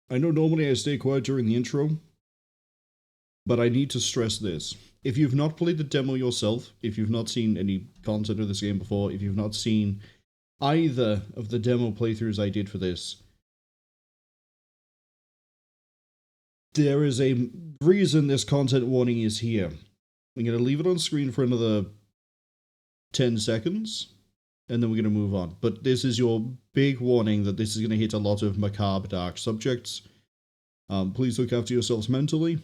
I know normally I stay quiet during the intro, but I need to stress this. If you've not played the demo yourself, if you've not seen any content of this game before, if you've not seen either of the demo playthroughs I did for this, there is a reason this content warning is here. I'm going to leave it on screen for another 10 seconds, and then we're going to move on. But this is your big warning that this is going to hit a lot of macabre, dark subjects. Please look after yourselves mentally.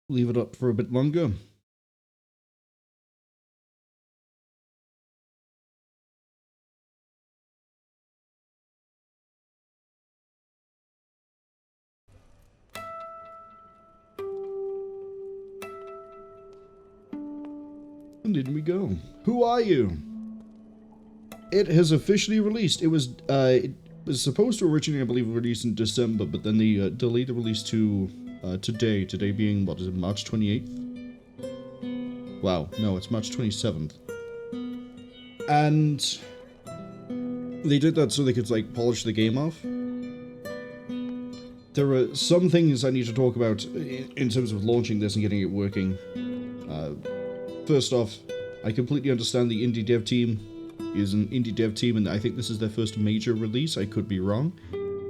Leave it up for a bit longer. And in we go. Who are you? It has officially released. It was supposed to originally, I believe, release in December, but then they delayed the release to today. Today being, what is it, March 28th? Wow, no, it's March 27th. And they did that so they could, like, polish the game off. There are some things I need to talk about in terms of launching this and getting it working. First off, I completely understand the indie dev team is an indie dev team, and I think this is their first major release. I could be wrong.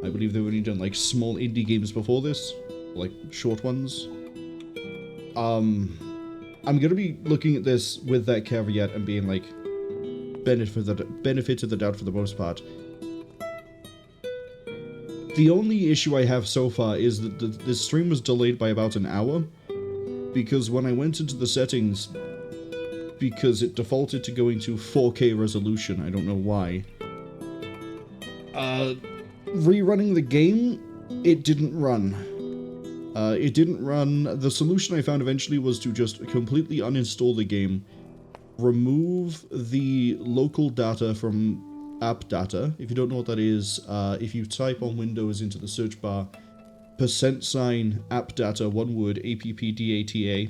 I believe they've only done, like, small indie games before this, like, short ones. I'm gonna be looking at this with that caveat and being like, benefit of the doubt for the most part. The only issue I have so far is that the stream was delayed by about an hour, because when I went into the settings, because it defaulted to going to 4K resolution, I don't know why. Rerunning the game, it didn't run. The solution I found eventually was to just completely uninstall the game, remove the local data from app data. If you don't know what that is, if you type on Windows into the search bar, % app data, one word, appdata,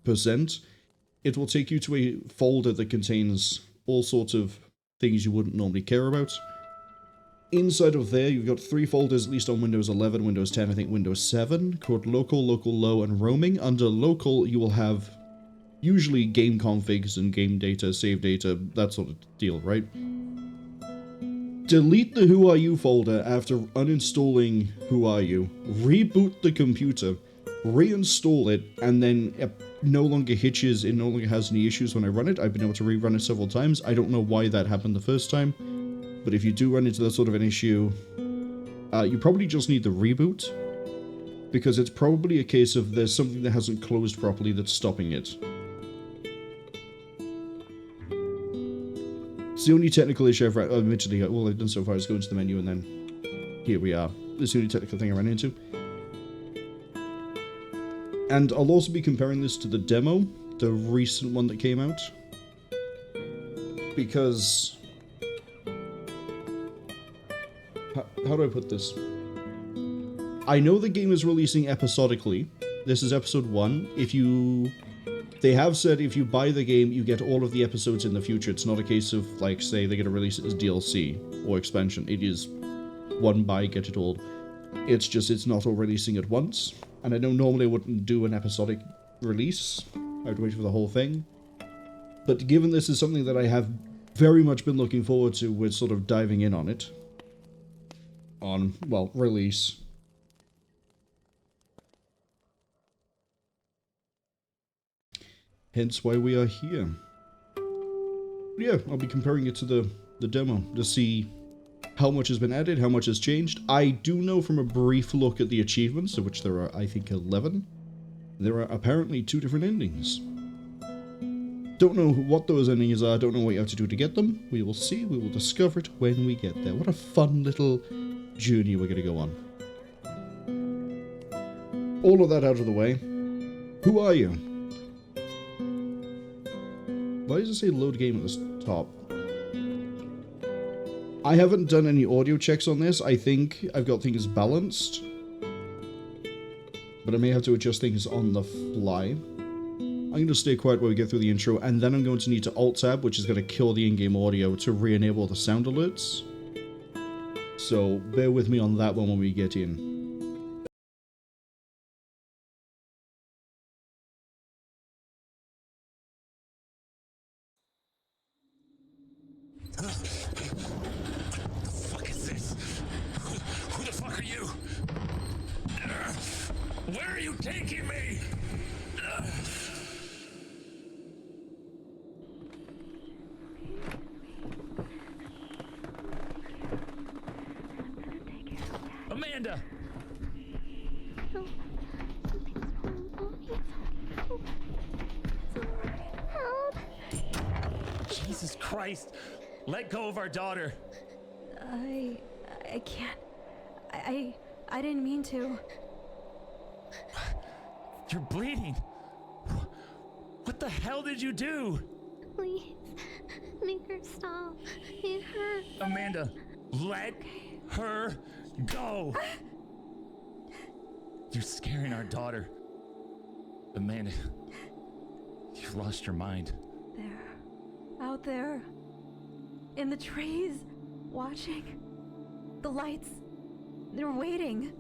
%, it will take you to a folder that contains all sorts of things you wouldn't normally care about. Inside of there, you've got 3 folders, at least on Windows 11, Windows 10, I think Windows 7, called Local, Local Low, and Roaming. Under Local, you will have usually game configs and game data, save data, that sort of deal, right? Delete the Who Are You folder after uninstalling Who Are You. Reboot the computer, reinstall it, and then it no longer hitches, it no longer has any issues when I run it. I've been able to rerun it several times. I don't know why that happened the first time. But if you do run into that sort of an issue, you probably just need the reboot, because it's probably a case of there's something that hasn't closed properly that's stopping it. It's the only technical issue I've run, admittedly, all I've done so far is go into the menu and then here we are. This is the only technical thing I ran into. And I'll also be comparing this to the demo, the recent one that came out, because... How do I put this? I know the game is releasing episodically. This is episode 1. They have said if you buy the game, you get all of the episodes in the future. It's not a case of, like, say, they're going to release it as DLC or expansion. It is one buy, get it all. It's just, it's not all releasing at once. And I know normally I wouldn't do an episodic release. I would wait for the whole thing. But given this is something that I have very much been looking forward to, we're sort of diving in on it. On, well, release. Hence why we are here. But yeah, I'll be comparing it to the demo to see how much has been added, how much has changed. I do know from a brief look at the achievements, of which there are, I think, 11, there are apparently 2 different endings. Don't know what those endings are, don't know what you have to do to get them. We will see, we will discover it when we get there. What a fun little journey we're going to go on. All of that out of the way. Who are you? Why does it say load game at the top? I haven't done any audio checks on this. I think I've got things balanced. But I may have to adjust things on the fly. I'm going to stay quiet while we get through the intro, and then I'm going to need to Alt-Tab, which is going to kill the in-game audio, to re-enable the sound alerts. So bear with me on that one when we get in. Who the fuck are you? Where are you taking me? Amanda! No, something's wrong. Help! Jesus Christ! Let go of our daughter! I can't. I didn't mean to. You're bleeding! What the hell did you do? Please, make her stop. It hurts. Amanda, let her go! You're scaring our daughter. Amanda, you've lost your mind. There. Out there. In the trees. Watching. The lights. They're waiting.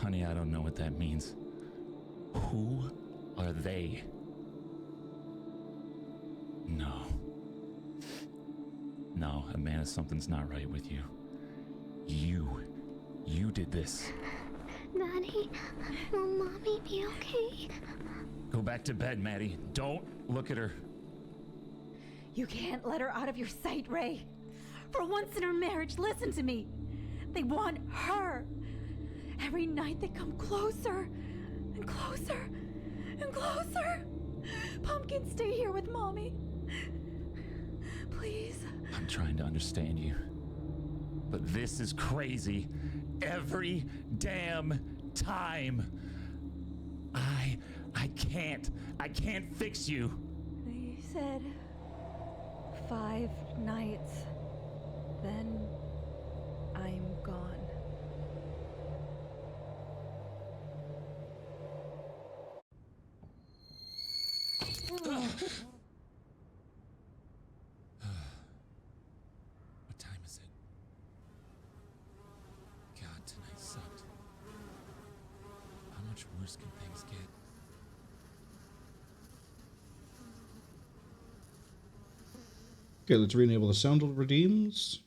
Honey, I don't know what that means. Who are they? No, Amanda, something's not right with you. You did this. Daddy, will Mommy be okay? Go back to bed, Mattie. Don't look at her. You can't let her out of your sight, Ray. For once in her marriage, listen to me. They want her. Every night they come closer and closer and closer. Pumpkin, stay here with Mommy. Please. I'm trying to understand you. But this is crazy. Every damn time. I can't fix you. They said 5 nights. Then I'm gone. What time is it? God, tonight sucked. How much worse can things get? Okay, let's re-enable the sound redeems.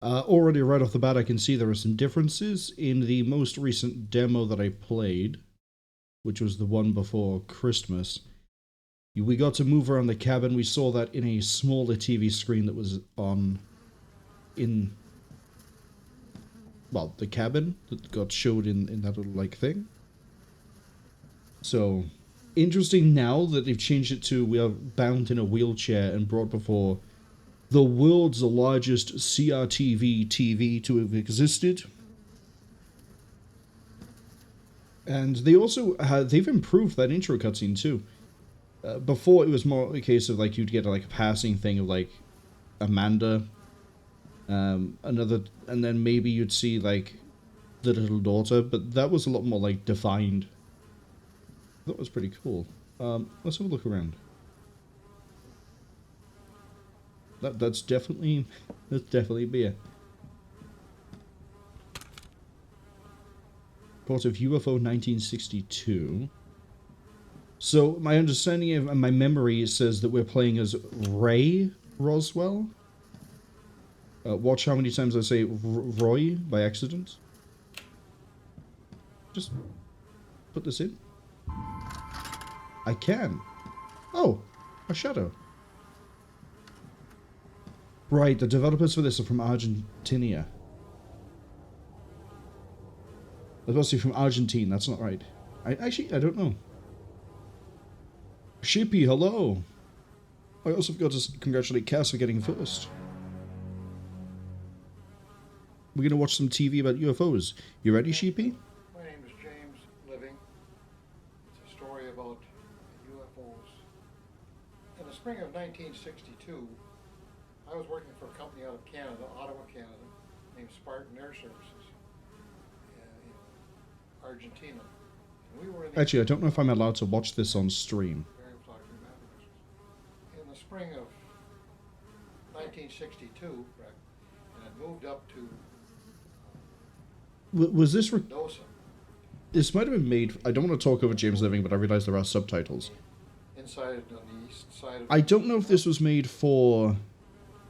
Already right off the bat, I can see there are some differences in the most recent demo that I played, which was the one before Christmas. We got to move around the cabin. We saw that in a smaller TV screen that was on in, well, the cabin that got showed in that little, like, thing. So, interesting now that they've changed it to we are bound in a wheelchair and brought before the world's largest CRTV TV to have existed. And they also they've improved that intro cutscene too. Before it was more a case of like you'd get like a passing thing of like Amanda, another, and then maybe you'd see like the little daughter, but that was a lot more like defined. That was pretty cool. Let's have a look around. That's definitely beer. Port of UFO 1962. So my understanding of my memory says that we're playing as Ray Roswell. Watch how many times I say Roy by accident. Just put this in. I can. Oh, a shadow. Right, the developers for this are from Argentina. I was supposed to be from Argentine, that's not right. I don't know. Sheepy, hello! I also forgot to congratulate Cass for getting first. We're gonna watch some TV about UFOs. You ready, Sheepy? My name is James Living. It's a story about UFOs. In the spring of 1962, I was working for a company out of Canada, Ottawa, Canada, named Spartan Air Services in Argentina. And we were in the Actually, I don't know if I'm allowed to watch this on stream. in the spring of 1962, correct, and it moved up to Was this... Mendoza. This might have been made... I don't want to talk over James Living, but I realize there are subtitles. Inside on the east side of... I don't know if this was made for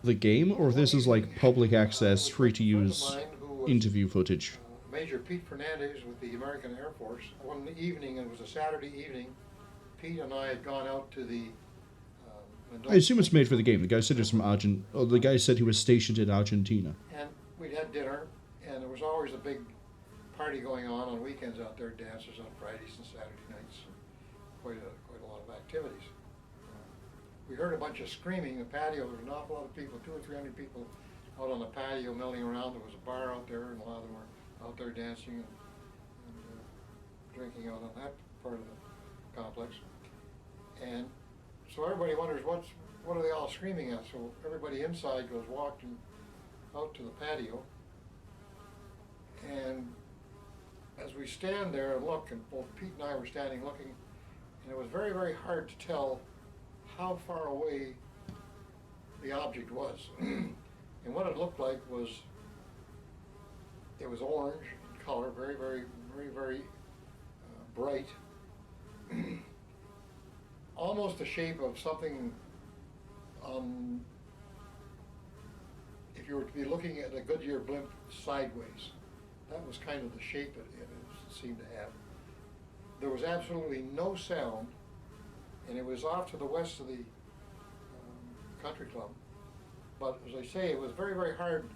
the game, or if this is like public access, free-to-use interview footage. Major Pete Fernandez with the American Air Force. One evening, it was a Saturday evening, Pete and I had gone out to the... I assume it's made for the game. The guy said he was from the guy said he was stationed in Argentina. And we'd had dinner, and there was always a big party going on weekends out there, dances on Fridays and Saturday nights. Quite a lot of activities. We heard a bunch of screaming in the patio. There was an awful lot of people, 200 or 300 people out on the patio milling around. There was a bar out there, and a lot of them were out there dancing and drinking out on that part of the complex. And so everybody wonders what are they all screaming at? So everybody inside goes walking out to the patio, and as we stand there and look, and both Pete and I were standing looking, and it was very, very hard to tell how far away the object was. And what it looked like was, it was orange in color, very, very, very, very bright. Almost the shape of something, if you were to be looking at a Goodyear blimp sideways, that was kind of the shape it seemed to have. There was absolutely no sound, and it was off to the west of the country club. But as I say, it was very, very hard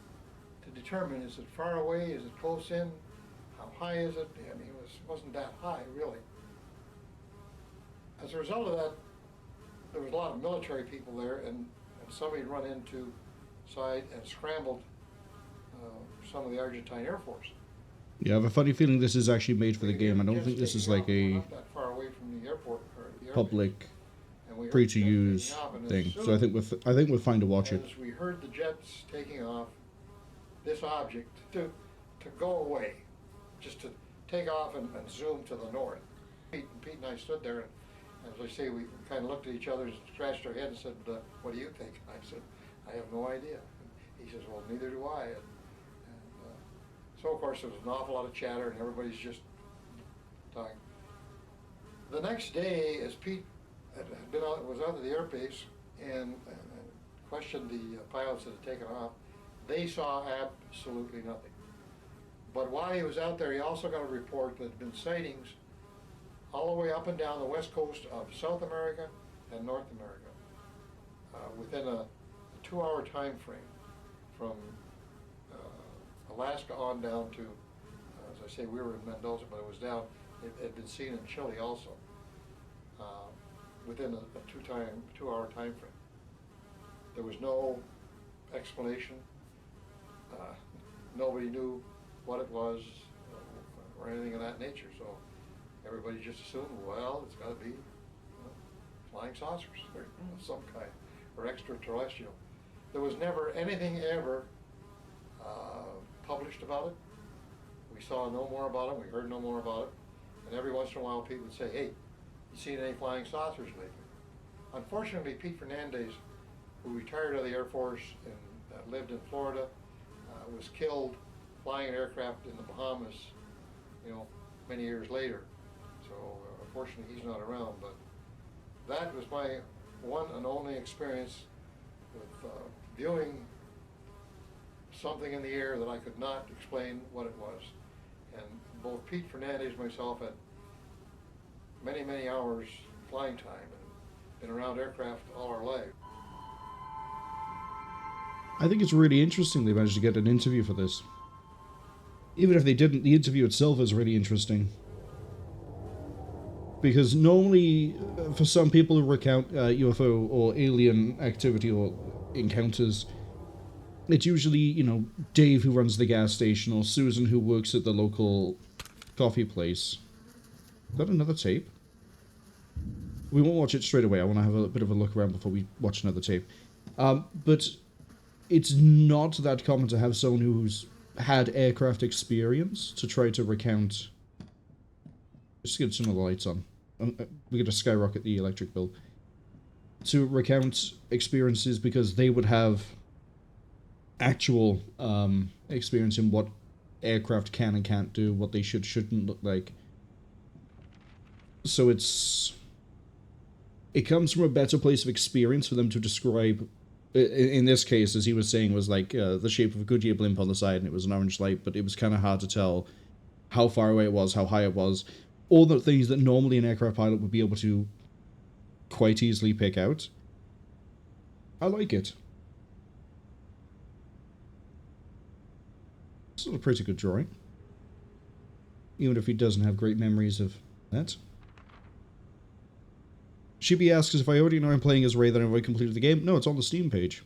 to determine, is it far away, is it close in, how high is it? I mean, it wasn't that high, really. As a result of that, there was a lot of military people there, and somebody had run into side and scrambled some of the Argentine Air Force. Yeah, I have a funny feeling this is actually made for the game. I don't think this is like a not that far away from the airport or the public free-to-use thing. So I think we'll find to watch it. As we heard the jets taking off, this object to go away, just to take off and zoom to the north. Pete and I stood there, and as I say, we kind of looked at each other and scratched our head and said, "What do you think?" I said, "I have no idea." And he says, "Well, neither do I." So of course there was an awful lot of chatter, and everybody's just talking. The next day, as Pete was out of the airbase and questioned the pilots that had taken off, they saw absolutely nothing. But while he was out there, he also got a report that had been sightings all the way up and down the west coast of South America and North America within a 2-hour time frame from Alaska on down to, as I say, we were in Mendoza, but it was down, it had been seen in Chile also, within a 2-hour time frame. There was no explanation. Nobody knew what it was or anything of that nature, so everybody just assumed, well, it's got to be flying saucers or some kind, or extraterrestrial. There was never anything ever published about it. We saw no more about it, we heard no more about it, and every once in a while people would say, "Hey, you seen any flying saucers lately?" Unfortunately, Pete Fernandez, who retired out of the Air Force and lived in Florida, was killed flying an aircraft in the Bahamas, many years later. So unfortunately he's not around, but that was my one and only experience with viewing something in the air that I could not explain what it was. And both Pete Fernandez and myself had many, many hours flying time and been around aircraft all our life. I think it's really interesting they managed to get an interview for this. Even if they didn't, the interview itself is really interesting. Because normally, for some people who recount UFO or alien activity or encounters, it's usually, Dave who runs the gas station or Susan who works at the local coffee place. Is that another tape? We won't watch it straight away. I want to have a bit of a look around before we watch another tape. But it's not that common to have someone who's had aircraft experience to try to recount. Just get some of the lights on. We're going to skyrocket the electric bill. To recount experiences because they would have actual experience in what aircraft can and can't do, what they shouldn't look like. So it comes from a better place of experience for them to describe. In this case, as he was saying, was like the shape of a Goodyear blimp on the side, and it was an orange light, but it was kind of hard to tell how far away it was, how high it was, all the things that normally an aircraft pilot would be able to quite easily pick out. I like it. It's a pretty good drawing. Even if he doesn't have great memories of that. Shibi asks if I already know I'm playing as Ray, then have I completed the game? No, it's on the Steam page.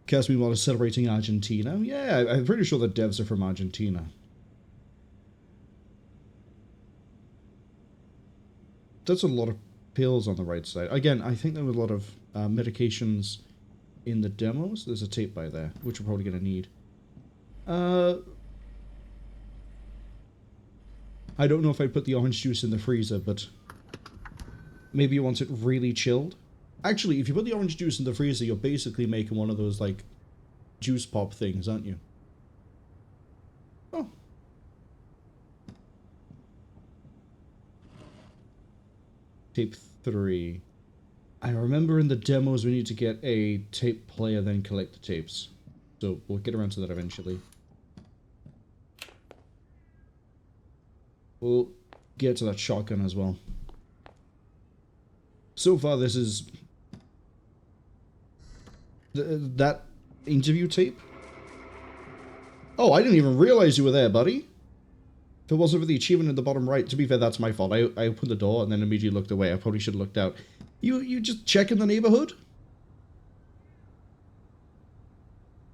Cast meanwhile is celebrating Argentina. Yeah, I'm pretty sure the devs are from Argentina. That's a lot of pills on the right side. Again, I think there were a lot of medications in the demos. There's a tape by there, which we're probably going to need. I don't know if I'd put the orange juice in the freezer, but maybe you want it really chilled. Actually, if you put the orange juice in the freezer, you're basically making one of those, like, juice pop things, aren't you? Oh. Tape 3. I remember in the demos we need to get a tape player, then collect the tapes. So we'll get around to that eventually. We'll get to that shotgun as well. So far, this is... that interview tape? Oh, I didn't even realize you were there, buddy. If it wasn't for the achievement in the bottom right, to be fair, that's my fault. I opened the door and then immediately looked away. I probably should have looked out. You just checking the neighborhood?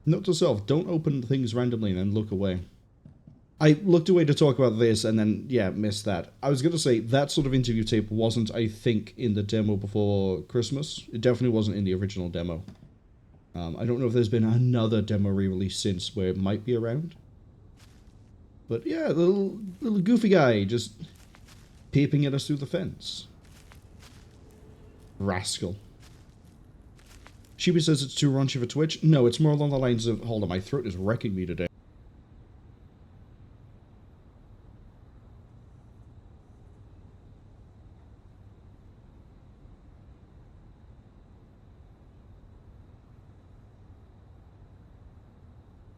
Note to self, don't open things randomly and then look away. I looked away to talk about this and then, yeah, missed that. I was going to say, that sort of interview tape wasn't, I think, in the demo before Christmas. It definitely wasn't in the original demo. I don't know if there's been another demo re-release since where it might be around. But yeah, little goofy guy just peeping at us through the fence. Rascal. Shibi says it's too raunchy for Twitch. No, it's more along the lines of, hold on, my throat is wrecking me today.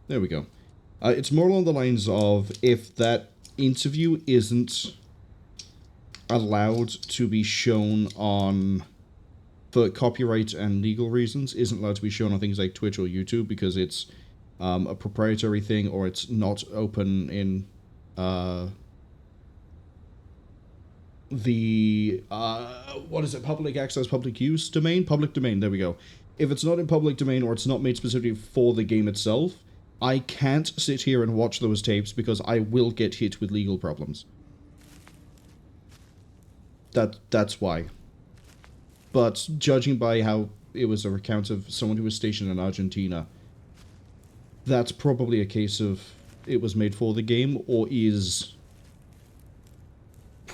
There we go. It's more along the lines of, if that interview isn't allowed to be shown on, for copyright and legal reasons, isn't allowed to be shown on things like Twitch or YouTube because it's a proprietary thing, or it's not open in the, what is it, public access, public use domain? Public domain, there we go. If it's not in public domain, or it's not made specifically for the game itself, I can't sit here and watch those tapes because I will get hit with legal problems. That's why. But judging by how it was a recount of someone who was stationed in Argentina, that's probably a case of it was made for the game, or is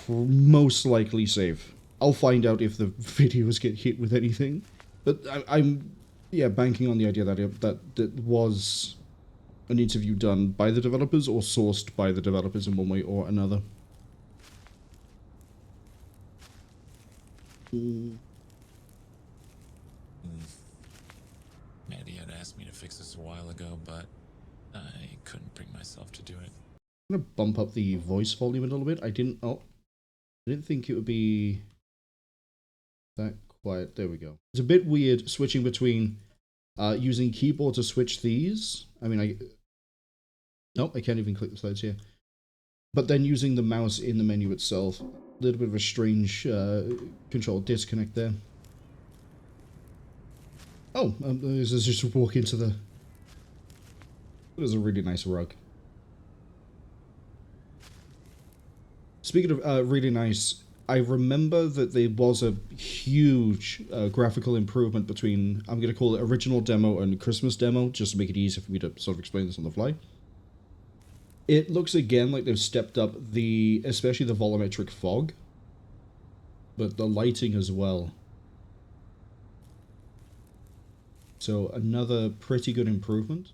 most likely safe. I'll find out if the videos get hit with anything. But I'm yeah, banking on the idea that was an interview done by the developers or sourced by the developers in one way or another. Mattie had asked me to fix this a while ago, but I couldn't bring myself to do it. I'm gonna bump up the voice volume a little bit. I didn't think it would be that quiet. There we go. It's a bit weird switching between using keyboard to switch these. I mean, nope, I can't even click the slides here. But then using the mouse in the menu itself. A little bit of a strange control disconnect there. Oh, this is just walk into the... It was a really nice rug. Speaking of really nice, I remember that there was a huge graphical improvement between, I'm going to call it original demo and Christmas demo, just to make it easier for me to sort of explain this on the fly. It looks again like they've stepped up especially the volumetric fog, but the lighting as well. So another pretty good improvement.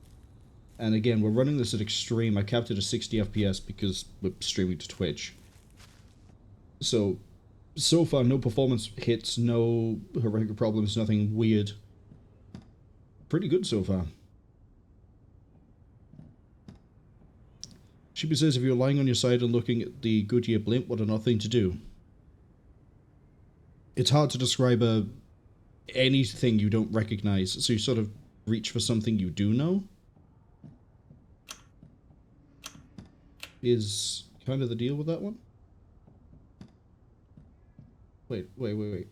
And again, we're running this at extreme. I capped it at 60 FPS because we're streaming to Twitch. So far, no performance hits, no horrific problems, nothing weird. Pretty good so far. Sheepy says, if you're lying on your side and looking at the Goodyear blimp, what an odd thing to do. It's hard to describe anything you don't recognize, so you sort of reach for something you do know. Is kind of the deal with that one. Wait.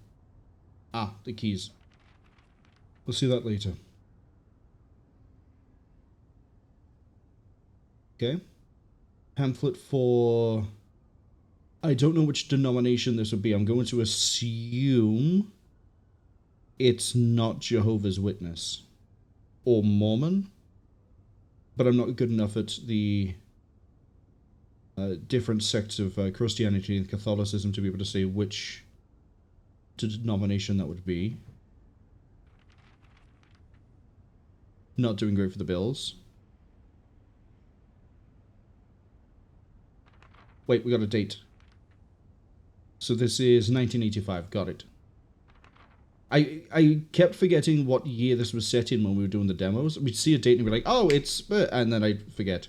Ah, the keys. We'll see that later. Okay. Pamphlet for... I don't know which denomination this would be. I'm going to assume it's not Jehovah's Witness or Mormon, but I'm not good enough at the different sects of Christianity and Catholicism to be able to say which denomination that would be. Not doing great for the Bills. Wait, we got a date. So this is 1985. Got it. I kept forgetting what year this was set in when we were doing the demos. We'd see a date and we'd be like, oh, it's... and then I'd forget.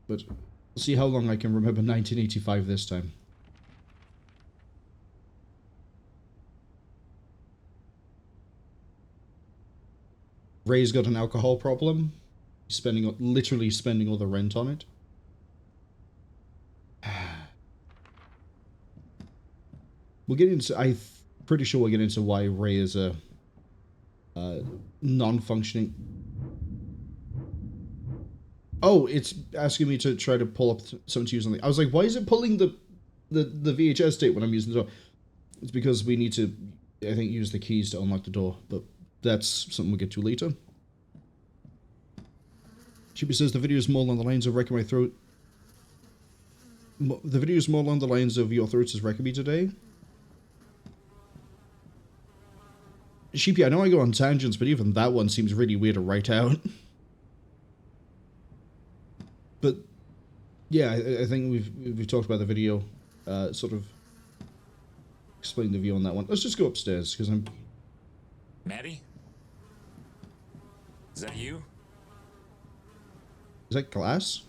But we'll see how long I can remember 1985 this time. Ray's got an alcohol problem. He's literally spending all the rent on it. We'll get into... I'm pretty sure we'll get into why Ray is a non-functioning... Oh, it's asking me to try to pull up something to use on the... I was like, why is it pulling the VHS tape when I'm using the door? It's because we need to, I think, use the keys to unlock the door, but that's something we'll get to later. Chippy says the video is more along the lines of wrecking my throat. The video is more along the lines of your throats is wrecking me today. Sheepy, I know I go on tangents, but even that one seems really weird to write out. But yeah, I think we've talked about the video, sort of explain the view on that one. Let's just go upstairs because I'm... Mattie? Is that you? Is that glass?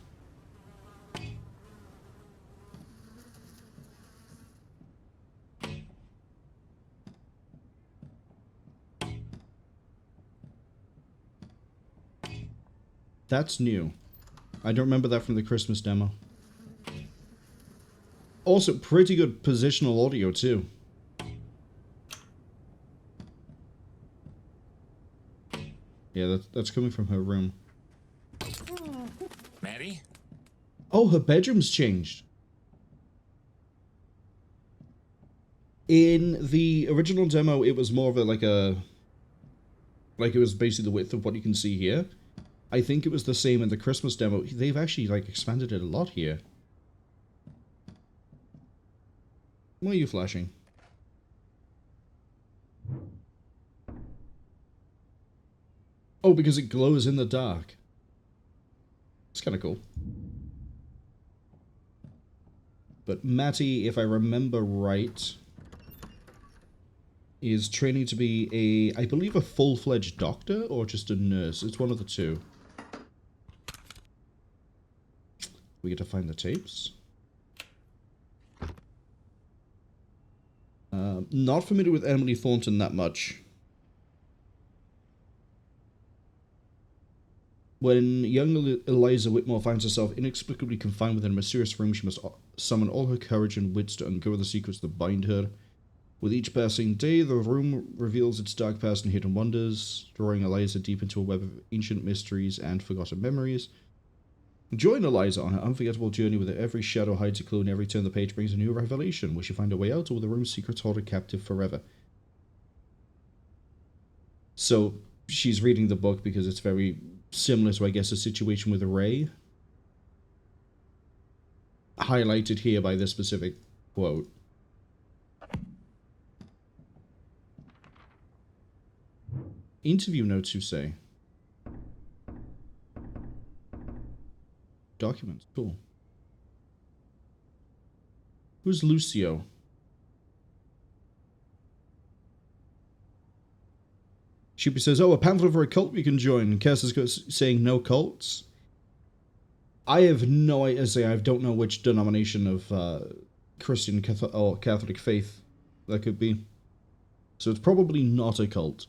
That's new. I don't remember that from the Christmas demo. Also, pretty good positional audio, too. Yeah, that's coming from her room. Mattie? Oh, her bedroom's changed. In the original demo, it was more of like it was basically the width of what you can see here. I think it was the same in the Christmas demo. They've actually, expanded it a lot here. Why are you flashing? Oh, because it glows in the dark. It's kind of cool. But Mattie, if I remember right, is training to be I believe a full-fledged doctor or just a nurse. It's one of the two. We get to find the tapes. Not familiar with Emily Thornton that much. When young Eliza Whitmore finds herself inexplicably confined within a mysterious room, she must summon all her courage and wits to uncover the secrets that bind her. With each passing day, the room reveals its dark past and hidden wonders, drawing Eliza deep into a web of ancient mysteries and forgotten memories. Join Eliza on her unforgettable journey where every shadow hides a clue and every turn the page brings a new revelation. Will she find a way out, or will the room's secrets hold her captive forever? So, she's reading the book because it's very similar to, I guess, a situation with Ray. Highlighted here by this specific quote. Interview notes, you say? Documents, cool. Who's Lucio? Sheepy says, oh, a pamphlet for a cult we can join. Cass is saying no cults. I have no idea. I don't know which denomination of Christian or Catholic faith that could be. So it's probably not a cult.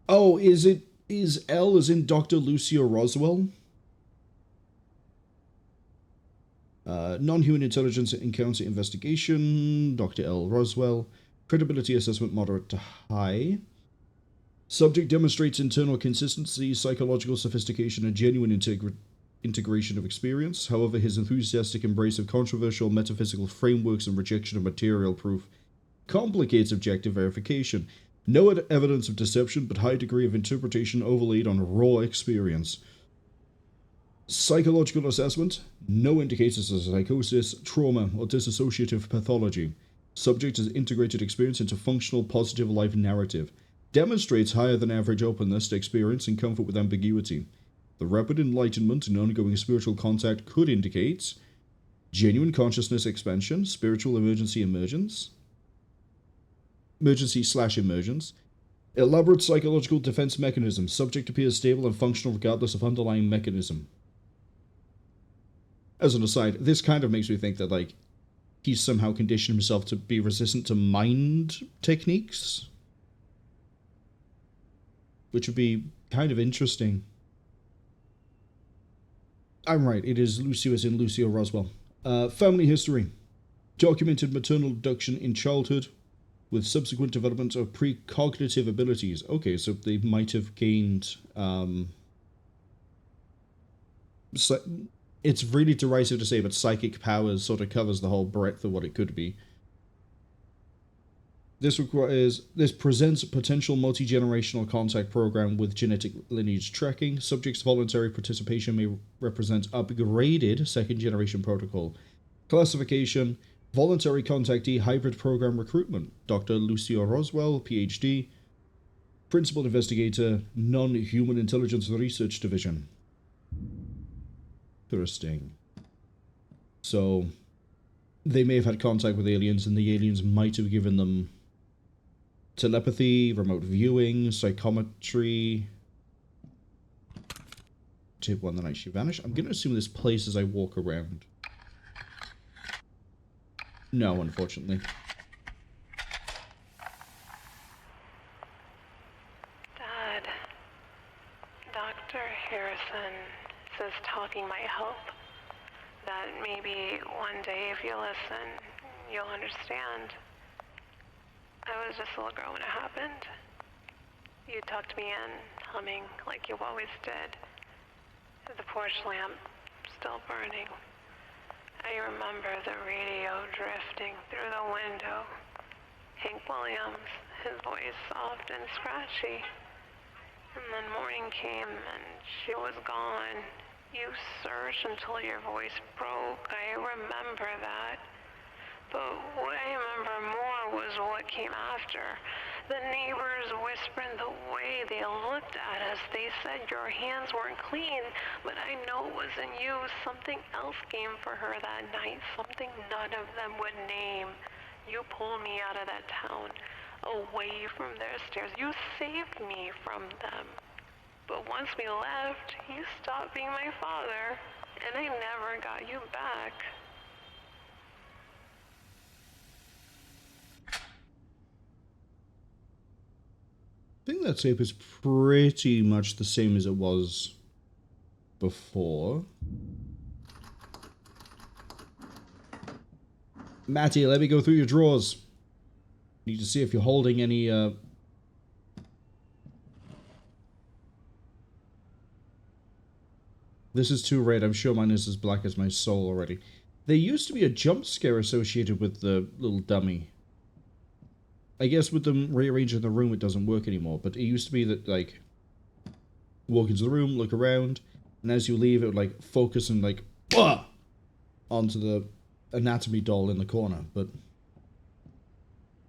Oh, is L as in Dr. Lucio Roswell? Non-human intelligence encounter investigation, Dr. L. Roswell. Credibility assessment moderate to high. Subject demonstrates internal consistency, psychological sophistication, and genuine integration of experience. However, his enthusiastic embrace of controversial metaphysical frameworks and rejection of material proof complicates objective verification. No evidence of deception, but high degree of interpretation overlaid on raw experience. Psychological assessment. No indicators of psychosis, trauma, or dissociative pathology. Subject has integrated experience into functional positive life narrative. Demonstrates higher than average openness to experience and comfort with ambiguity. The rapid enlightenment and ongoing spiritual contact could indicate genuine consciousness expansion, spiritual emergency/emergence, elaborate psychological defense mechanism. Subject appears stable and functional regardless of underlying mechanism. As an aside, this kind of makes me think that, like, he's somehow conditioned himself to be resistant to mind techniques. Which would be kind of interesting. I'm right, it is Lucio as in Lucio Roswell. Family history. Documented maternal abduction in childhood with subsequent development of precognitive abilities. Okay, so they might have gained... it's really derisive to say, but psychic powers sort of covers the whole breadth of what it could be. This presents a potential multi-generational contact program with genetic lineage tracking. Subjects' voluntary participation may represent upgraded second-generation protocol. Classification, voluntary contactee hybrid program recruitment. Dr. Lucio Roswell, PhD. Principal investigator, non-human intelligence research division. Interesting. So, they may have had contact with aliens, and the aliens might have given them telepathy, remote viewing, psychometry. Tip 1, the night she vanished. I'm going to assume this plays as I walk around. No, unfortunately. Dad, Dr. Harrison says talking might help. That maybe one day if you listen, you'll understand. I was just a little girl when it happened. You tucked me in, humming like you always did. The porch lamp still burning. I remember the radio drifting through the window. Hank Williams, his voice soft and scratchy. And then morning came and she was gone. You searched until your voice broke. I remember that. But what I remember more was what came after. The neighbors whispering the way they looked at us. They said your hands weren't clean, but I know it wasn't you. Something else came for her that night, something none of them would name. You pulled me out of that town, away from their stairs. You saved me from them. But once we left, you stopped being my father, and I never got you back. I think that tape is pretty much the same as it was before. Mattie, let me go through your drawers. Need to see if you're holding any, This is too red. I'm sure mine is as black as my soul already. There used to be a jump scare associated with the little dummy. I guess with them rearranging the room, it doesn't work anymore. But it used to be that, like, walk into the room, look around, and as you leave, it would, like, focus and, like, onto the anatomy doll in the corner. But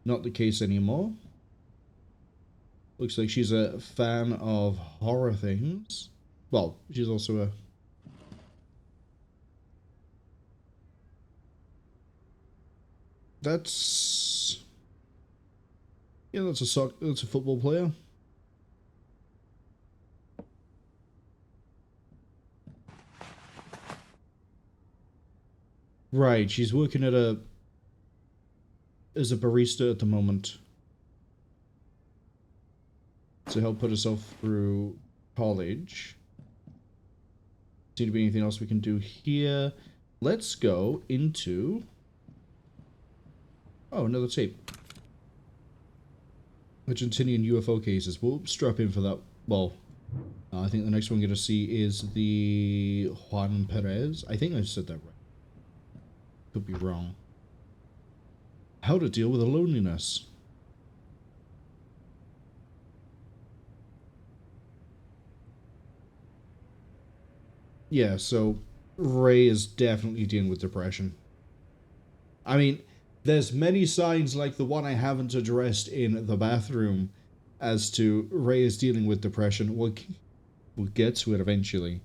Not the case anymore. Looks like she's a fan of horror things. Well, she's also a... That's... Yeah, that's a football player. Right, she's working at as a barista at the moment to help put herself through college. Seem to be anything else we can do here. Let's go into... Oh, another tape. Argentinian UFO cases. We'll strap in for that. Well, I think the next one we're going to see is the Juan Perez. I think I said that right. Could be wrong. How to deal with loneliness. Yeah, so Ray is definitely dealing with depression. I mean, there's many signs like the one I haven't addressed in the bathroom as to Ray is dealing with depression. We'll get to it eventually.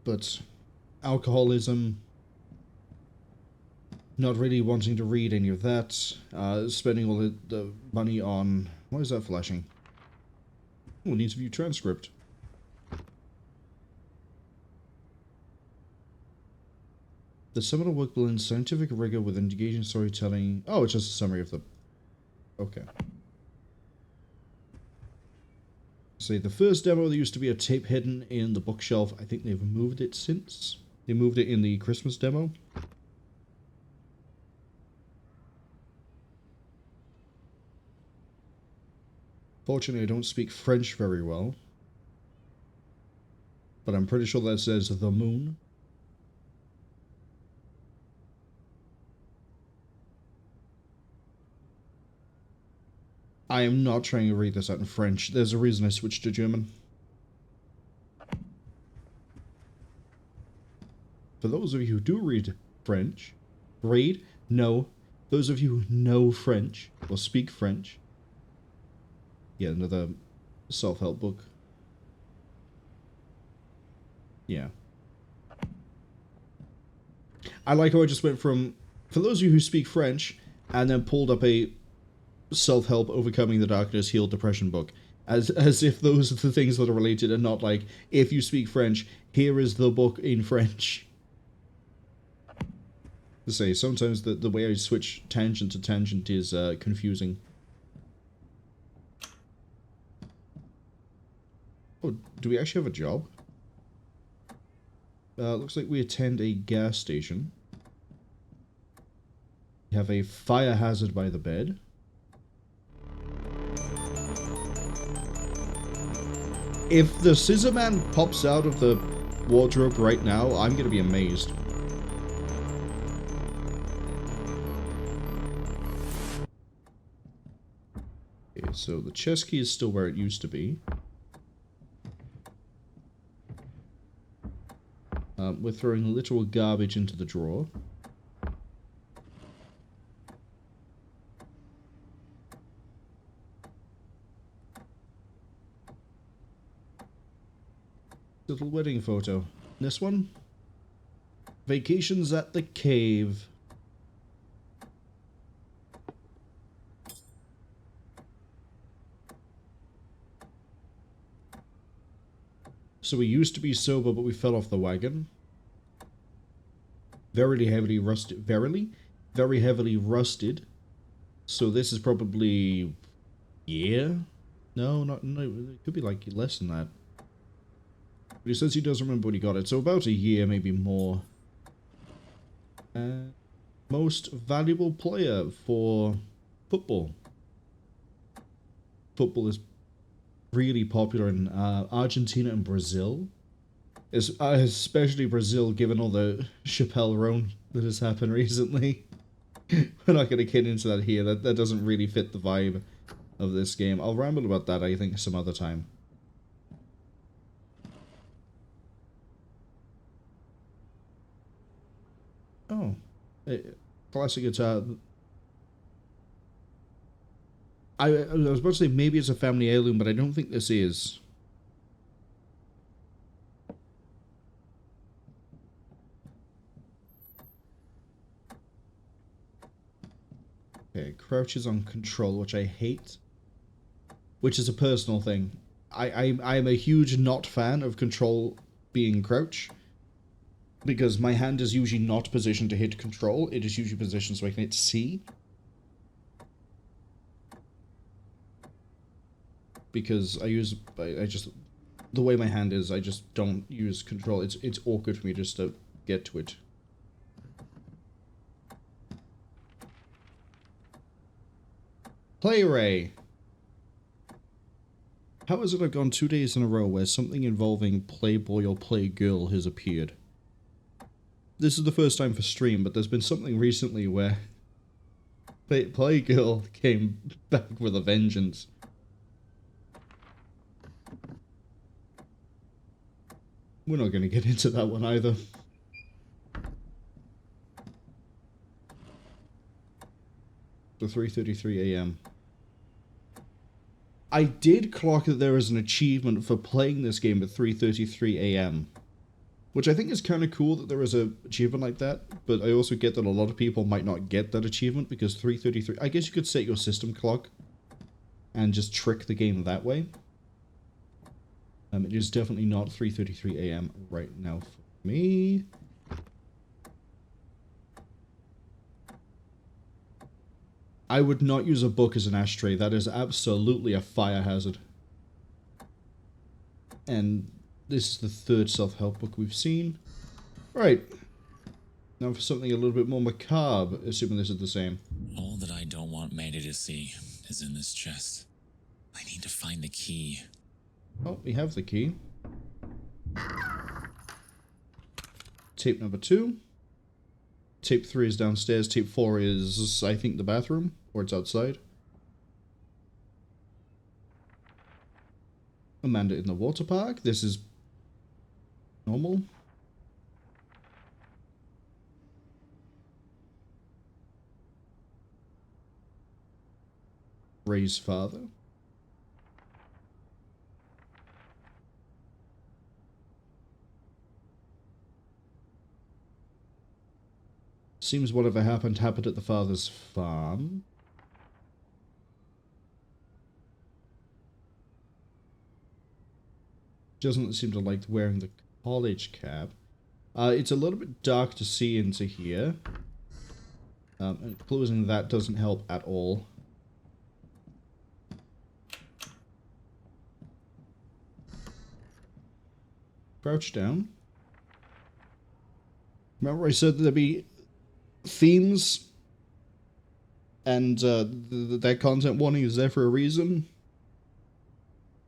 But alcoholism, not really wanting to read any of that, spending all the money on... Why is that flashing? Oh, needs to view transcript. The seminal work blends scientific rigor with engaging storytelling. Oh, it's just a summary of the... Okay. Say, the first demo, there used to be a tape hidden in the bookshelf. I think they've moved it since. They moved it in the Christmas demo. Fortunately, I don't speak French very well. But I'm pretty sure that says the moon. I am not trying to read this out in French. There's a reason I switched to German. For those of you who do read French, no. Those of you who know French, or speak French. Yeah, another self-help book. Yeah. I like how I just went from, for those of you who speak French, and then pulled up a self-help overcoming the darkness healed depression book, as if those are the things that are related and not like, if you speak French, here is the book in French. To say, sometimes the way I switch tangent to tangent is confusing. Oh, do we actually have a job? Looks like we attend a gas station. We have a fire hazard by the bed. If the Scissor Man pops out of the wardrobe right now, I'm going to be amazed. Okay, so the chest key is still where it used to be. We're throwing literal garbage into the drawer. Little wedding photo. This one? Vacations at the cave. So we used to be sober, but we fell off the wagon. Very heavily rusted. So this is probably... Yeah? No, it could be like less than that. But he says he does remember when he got it, so about a year, maybe more. Most valuable player for football. Football is really popular in Argentina and Brazil. Especially Brazil, given all the Chappelle Roan that has happened recently. We're not going to get into that here. That doesn't really fit the vibe of this game. I'll ramble about that, I think, some other time. Oh. classic guitar. I was about to say maybe it's a family heirloom, but I don't think this is. Okay, crouches on control, which I hate. Which is a personal thing. I am a huge not fan of control being crouch. Because my hand is usually not positioned to hit control. It is usually positioned so I can hit C. Because I just, the way my hand is, I just don't use control. It's awkward for me just to get to it. Play Ray. How has it I've gone 2 days in a row where something involving Playboy or Playgirl has appeared? This is the first time for stream, but there's been something recently where Playgirl came back with a vengeance. We're not going to get into that one either. The 3:33 a.m. I did clock that there is an achievement for playing this game at 3:33 a.m. Which I think is kind of cool that there is an achievement like that, but I also get that a lot of people might not get that achievement because 3:33... I guess you could set your system clock and just trick the game that way. It is definitely not 3:33 a.m. right now for me. I would not use a book as an ashtray. That is absolutely a fire hazard. And this is the third self-help book we've seen. Right. Now for something a little bit more macabre, assuming this is the same. All that I don't want Mattie to see is in this chest. I need to find the key. Oh, we have the key. Tape number 2. Tape 3 is downstairs. Tape 4 is, I think, the bathroom. Or it's outside. Amanda in the water park. This is normal. Ray's father. Seems whatever happened at the father's farm. Doesn't seem to like wearing the college cap. It's a little bit dark to see into here. And closing that doesn't help at all. Crouch down. Remember I said there'd be themes? And that content warning is there for a reason?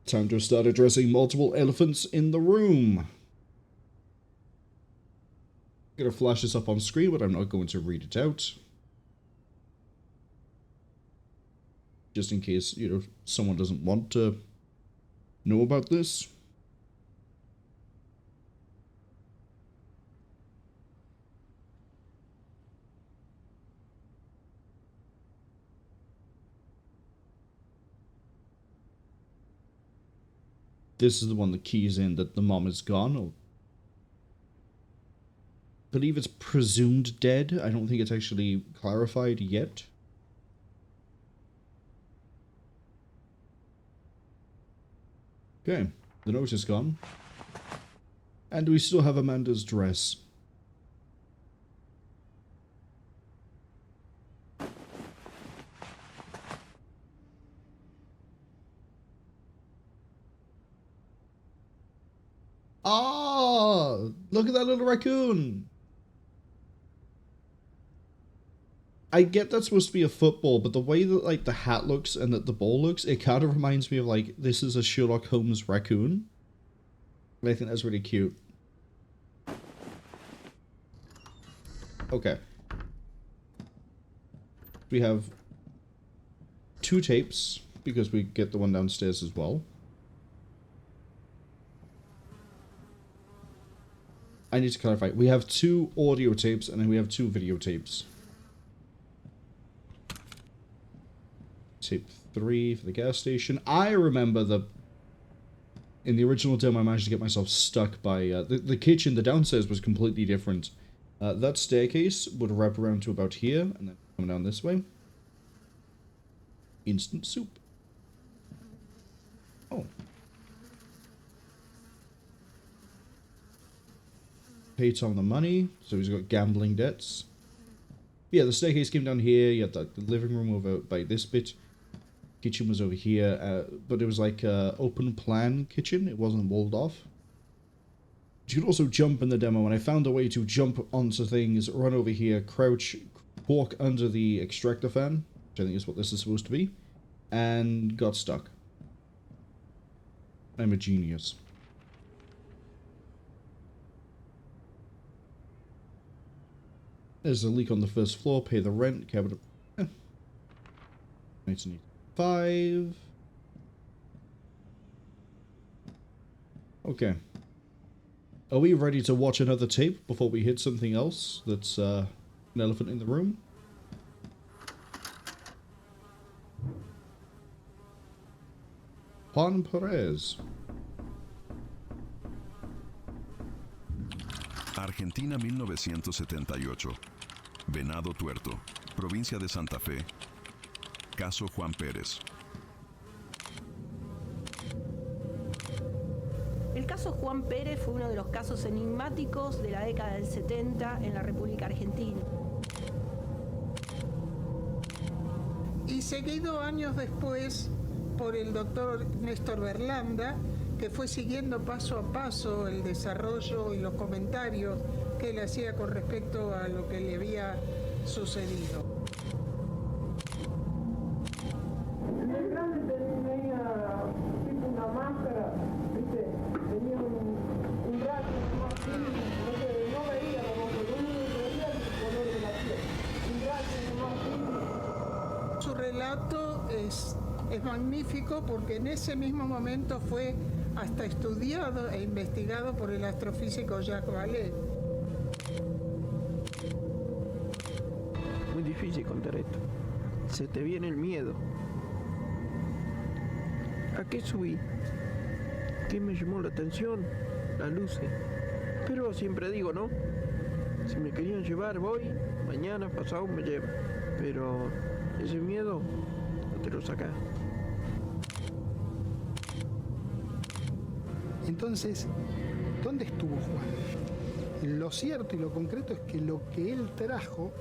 Time to start addressing multiple elephants in the room. I'm gonna flash this up on screen, but I'm not going to read it out. Just in case, you know, someone doesn't want to know about this. This is the one that keys in that the mom is gone. I believe it's presumed dead. I don't think it's actually clarified yet. Okay, the note is gone. And we still have Amanda's dress. Oh, look at that little raccoon. I get that's supposed to be a football, but the way that like the hat looks and that the ball looks, it kind of reminds me of like, this is a Sherlock Holmes raccoon. And I think that's really cute. Okay. We have 2 tapes, because we get the one downstairs as well. I need to clarify. We have 2 audio tapes and then we have 2 videotapes. Tape 3 for the gas station. I remember in the original demo I managed to get myself stuck by the kitchen. The downstairs was completely different. That staircase would wrap around to about here and then come down this way. Instant soup. Oh. Paid some of the money, so he's got gambling debts. Yeah, the staircase came down here. You had the living room over by this bit. Kitchen was over here, but it was like open plan kitchen. It wasn't walled off. You could also jump in the demo, and I found a way to jump onto things, run over here, crouch, walk under the extractor fan, which I think is what this is supposed to be, and got stuck. I'm a genius. There's a leak on the first floor. Pay the rent. Cabinet. 1985. Okay. Are we ready to watch another tape before we hit something else that's an elephant in the room? Juan Perez. Argentina 1978. Venado Tuerto, provincia de Santa Fe. Caso Juan Pérez. El caso Juan Pérez fue uno de los casos enigmáticos de la década del 70 en la República Argentina. Y seguido años después por el doctor Néstor Berlanda, que fue siguiendo paso a paso el desarrollo y los comentarios que él hacía con respecto a lo que le había sucedido. El grande tenía tipo una máscara, ¿viste? Tenía un rato más fino, no veía como que lo único que veía era el color de la piel. Un rato más fino. Su relato es magnífico porque en ese mismo momento fue hasta estudiado e investigado por el astrofísico Jacques Vallée. Muy difícil contar esto. Se te viene el miedo. ¿A qué subí? ¿Qué me llamó la atención? Las luces. Pero siempre digo, ¿no? Si me querían llevar, voy. Mañana, pasado, me llevan. Pero ese miedo no te lo sacás. Entonces, ¿dónde estuvo Juan? Lo cierto y lo concreto es que lo que él trajo...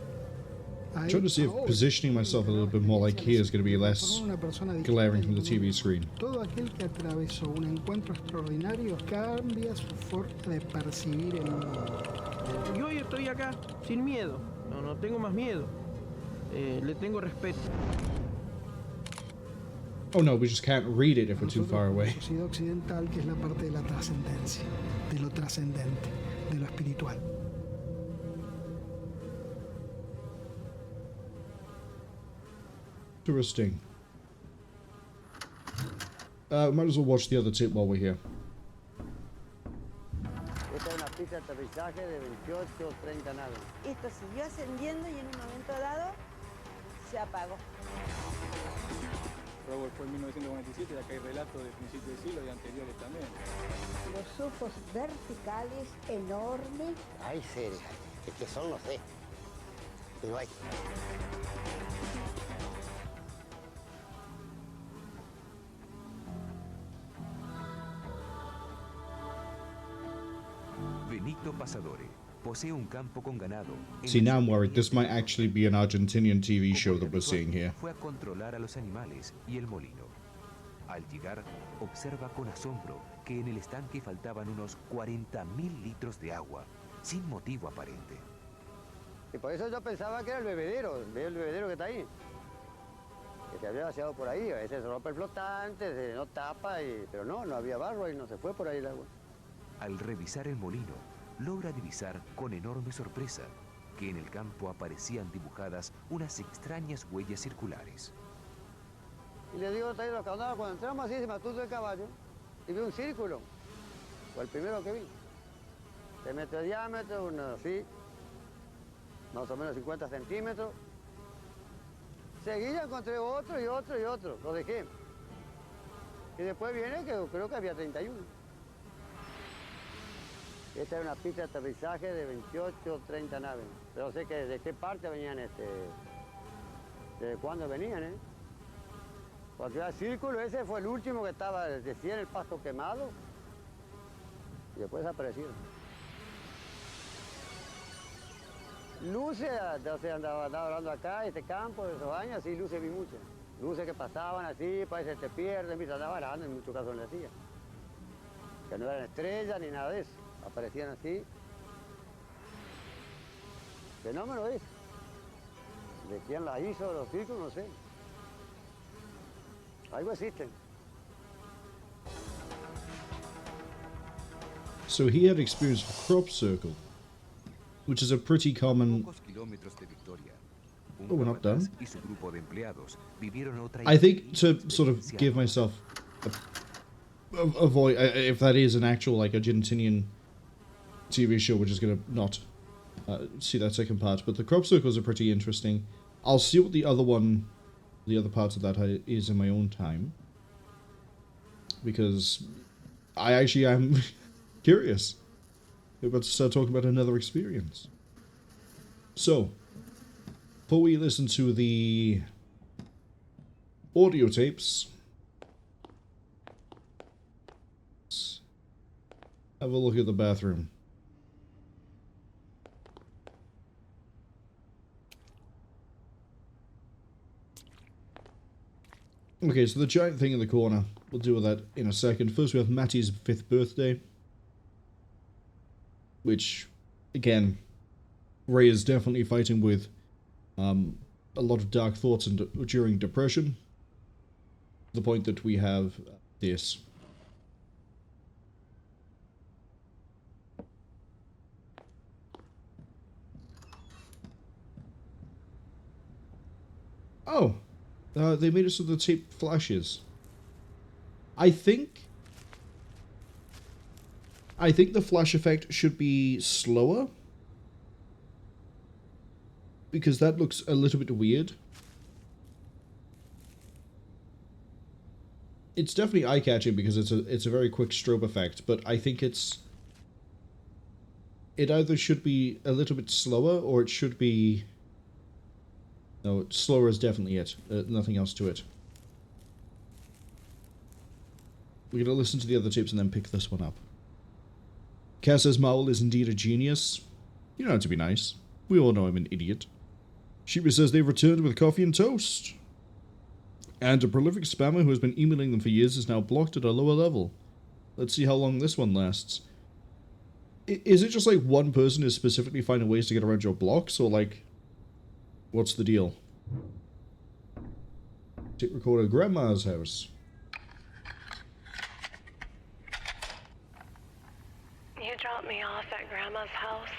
I'm trying to see if positioning myself a little bit more like here is going to be less glaring from the TV screen. Todo aquel que atravesó un encuentro extraordinario cambia su forma de percibir el mundo. Y hoy estoy acá, sin miedo. No tengo más miedo. Le tengo respeto. Oh no, we just can't read it if we're too far away. La sociedad occidental, que es la parte de la trascendencia, de lo trascendente, de lo espiritual. Interesting. Might as well watch the other tip while we're here. Esta es una pista de aterrizaje de 28 o 30 naves. Esto siguió ascendiendo y en un momento dado se apagó. Ramble fue en 1947, y acá hay relatos de principios de siglo y anteriores también. Los ojos verticales enormes. Hay seres, que son, no sé, pero hay. Benito Pasadore posee un campo con ganado. See, now I'm worried. This might actually be an Argentinian TV show that we're seeing here. Fue a controlar a los animales y el molino. Al llegar, observa con asombro que en el estanque faltaban unos 40.000 litros de agua, sin motivo aparente. Y por eso yo pensaba que era el bebedero que está ahí. Que se había vaciado por ahí, a veces se rompe el flotante, se no tapa, pero no había barro y no se fue por ahí el agua. Al revisar el molino, logra divisar con enorme sorpresa que en el campo aparecían dibujadas unas extrañas huellas circulares. Y le digo, cuando entramos así, se mató el caballo y vi un círculo. Fue el primero que vi. 3 metros de diámetro, así, más o menos 50 centímetros. enseguida encontré otro y otro y otro, lo dejé. Y después viene que creo que había 31. Esta era una pista de aterrizaje de 28 30 naves. Pero sé que de qué parte venían, desde cuándo venían, Porque el círculo ese fue el último que estaba, decía en el pasto quemado. Y después desaparecieron. Luces, entonces andaba hablando acá, este campo, de esos años, sí, luces vi muchas. Luces que pasaban así, parece que te pierden, viste, andaba hablando, en muchos casos le decía. Que no eran estrellas ni nada de eso, aparecían así. Fenómeno es. ¿De quién las hizo los círculos? No sé. Algo existe. So he had experience with crop circle, which is a pretty common... Oh, we're not done. I think to sort of give myself a voice, if that is an actual, like, Argentinian TV show, we're just gonna not see that second part, but the crop circles are pretty interesting. I'll see what the other parts of that is in my own time, because I actually am curious. We're about to start talking about another experience. So, before we listen to the audio tapes, let's have a look at the bathroom. Okay, so the giant thing in the corner, we'll deal with that in a second. First we have Mattie's 5th birthday, which, again, Ray is definitely fighting with a lot of dark thoughts and during depression, to the point that we have this. Oh, they made it so the tape flashes. I think the flash effect should be slower, because that looks a little bit weird. It's definitely eye-catching because it's a very quick strobe effect, but I think it either should be a little bit slower, or it should be... No, slower is definitely it. Nothing else to it. We're going to listen to the other tapes and then pick this one up. Cass says Marwol is indeed a genius. You don't have to be nice. We all know I'm an idiot. Sheepy says they've returned with coffee and toast. And a prolific spammer who has been emailing them for years is now blocked at a lower level. Let's see how long this one lasts. Is it just like one person is specifically finding ways to get around your blocks, or like... What's the deal? Tape recorder at Grandma's house. You dropped me off at Grandma's house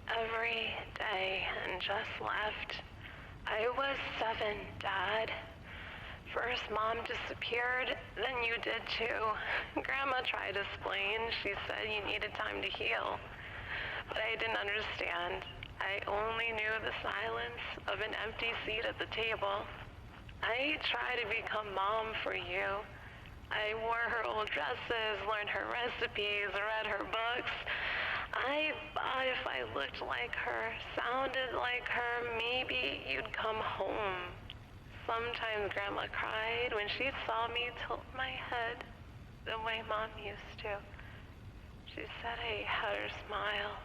every day and just left. I was 7, Dad. First, Mom disappeared, then you did too. Grandma tried to explain. She said you needed time to heal. But I didn't understand. I only knew the silence of an empty seat at the table. I tried to become Mom for you. I wore her old dresses, learned her recipes, read her books. I thought if I looked like her, sounded like her, maybe you'd come home. Sometimes Grandma cried when she saw me tilt my head the way Mom used to. She said I had her smile.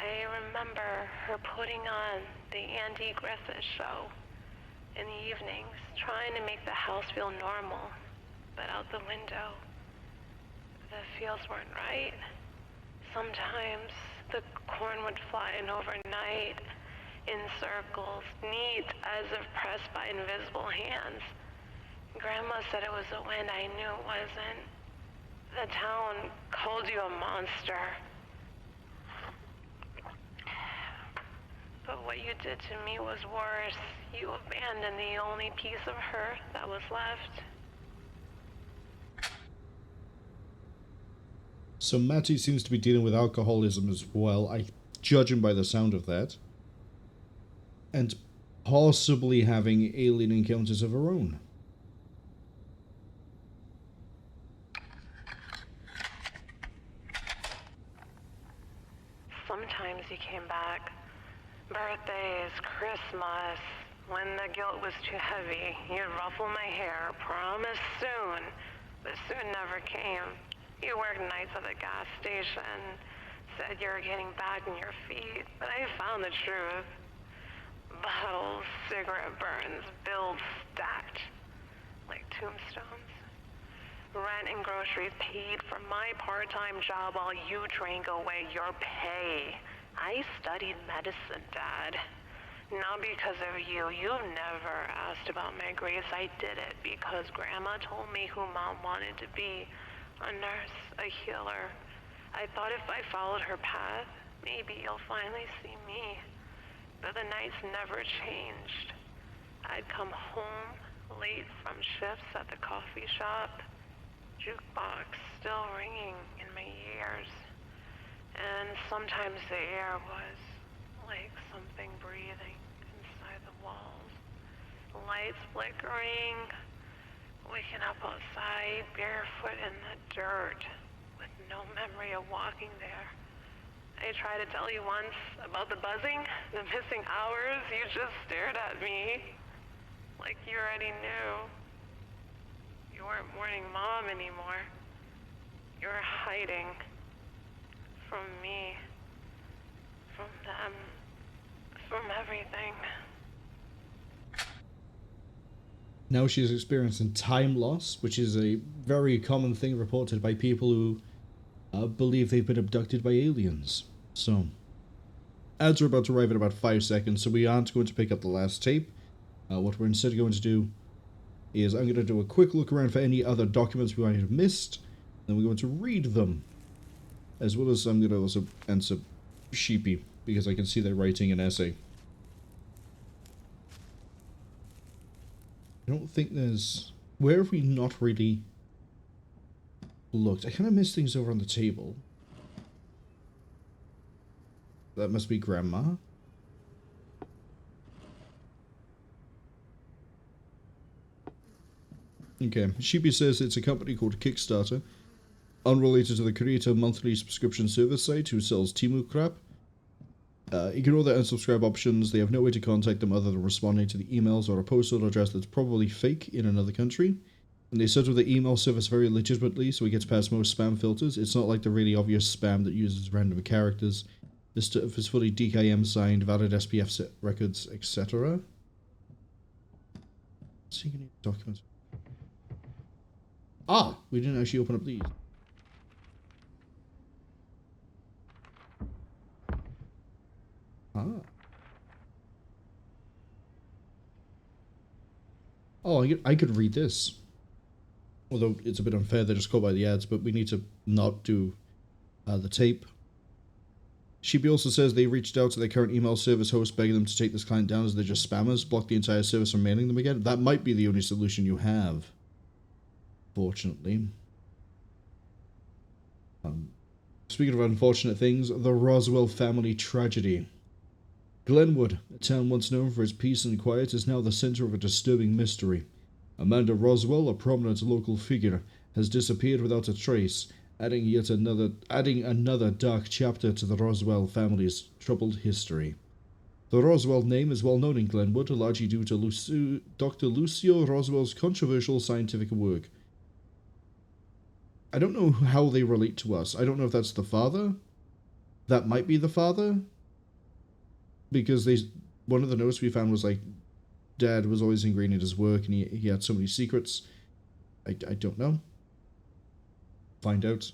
I remember her putting on the Andy Griffith show in the evenings, trying to make the house feel normal, but out the window, the fields weren't right. Sometimes the corn would fly in overnight in circles, neat as if pressed by invisible hands. Grandma said it was the wind. I knew it wasn't. The town called you a monster. But what you did to me was worse. You abandoned the only piece of her that was left. So Mattie seems to be dealing with alcoholism as well. judging by the sound of that. And possibly having alien encounters of her own. Sometimes you came back. Birthdays, Christmas, when the guilt was too heavy. You'd ruffle my hair, promise soon. But soon never came. You worked nights at the gas station, said you were getting back on your feet, but I found the truth. Bottles, cigarette burns, bills stacked like tombstones. Rent and groceries paid for my part-time job while you drank away your pay. I studied medicine, Dad. Not because of you. You never asked about my grades. I did it because Grandma told me who Mom wanted to be. A nurse, a healer. I thought if I followed her path, maybe you'll finally see me. But the nights never changed. I'd come home late from shifts at the coffee shop, jukebox still ringing in my ears. And sometimes the air was like something breathing inside the walls. Lights flickering, waking up outside, barefoot in the dirt, with no memory of walking there. I tried to tell you once about the buzzing, the missing hours. You just stared at me like you already knew. You weren't mourning Mom anymore. You were hiding from me, from them, from everything. Now she's experiencing time loss, which is a very common thing reported by people who believe they've been abducted by aliens. So, ads are about to arrive in about 5 seconds, so we aren't going to pick up the last tape. What we're instead going to do is I'm going to do a quick look around for any other documents we might have missed, then we're going to read them. As well as I'm going to also answer Sheepy, because I can see they're writing an essay. I don't think there's... Where have we not really looked? I kind of missed things over on the table. That must be Grandma. Okay, Sheepy says it's a company called Kickstarter, unrelated to the Creator monthly subscription service site who sells Timu crap. Ignore their unsubscribe options. They have no way to contact them other than responding to the emails or a postal address that's probably fake in another country. And they set up the email service very legitimately, so it gets past most spam filters. It's not like the really obvious spam that uses random characters. This stuff is fully DKM signed, valid SPF set records, etc. Seeing any documents. Ah! We didn't actually open up these. Ah. Oh, I could read this. Although it's a bit unfair, they just go by the ads, but we need to not do the tape. Sheepy also says they reached out to their current email service host begging them to take this client down as they're just spammers, block the entire service from mailing them again. That might be the only solution you have. Fortunately. Speaking of unfortunate things, the Roswell family tragedy. Glenwood, a town once known for its peace and quiet, is now the center of a disturbing mystery. Amanda Roswell, a prominent local figure, has disappeared without a trace, adding another dark chapter to the Roswell family's troubled history. The Roswell name is well known in Glenwood, largely due to Dr. Lucio Roswell's controversial scientific work. I don't know how they relate to us. I don't know if that's the father. That might be the father. Because one of the notes we found was like, Dad was always ingrained in his work and he had so many secrets. I don't know. Find out.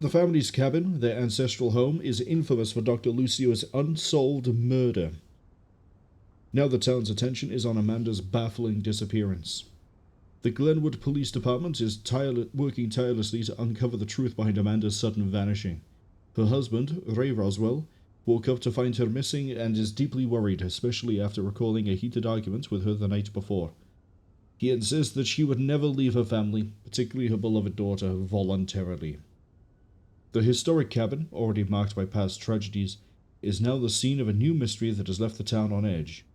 The family's cabin, their ancestral home, is infamous for Dr. Lucio's unsolved murder. Now the town's attention is on Amanda's baffling disappearance. The Glenwood Police Department is working tirelessly to uncover the truth behind Amanda's sudden vanishing. Her husband, Ray Roswell, woke up to find her missing and is deeply worried, especially after recalling a heated argument with her the night before. He insists that she would never leave her family, particularly her beloved daughter, voluntarily. The historic cabin, already marked by past tragedies, is now the scene of a new mystery that has left the town on edge.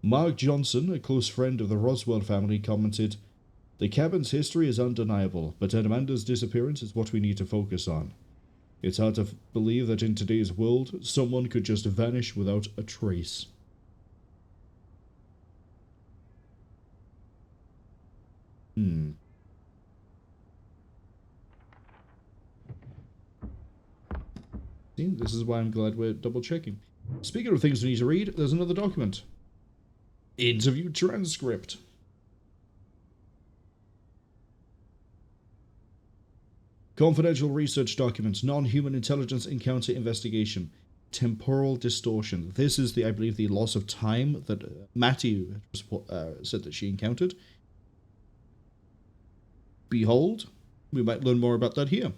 Mark Johnson, a close friend of the Roswell family, commented, "The cabin's history is undeniable, but Amanda's disappearance is what we need to focus on. It's hard to believe that in today's world, someone could just vanish without a trace." See, this is why I'm glad we're double checking. Speaking of things we need to read, there's another document. Interview transcript. Confidential research documents, non-human intelligence encounter investigation, temporal distortion. This is I believe, the loss of time that Mattie said that she encountered. Behold, we might learn more about that here.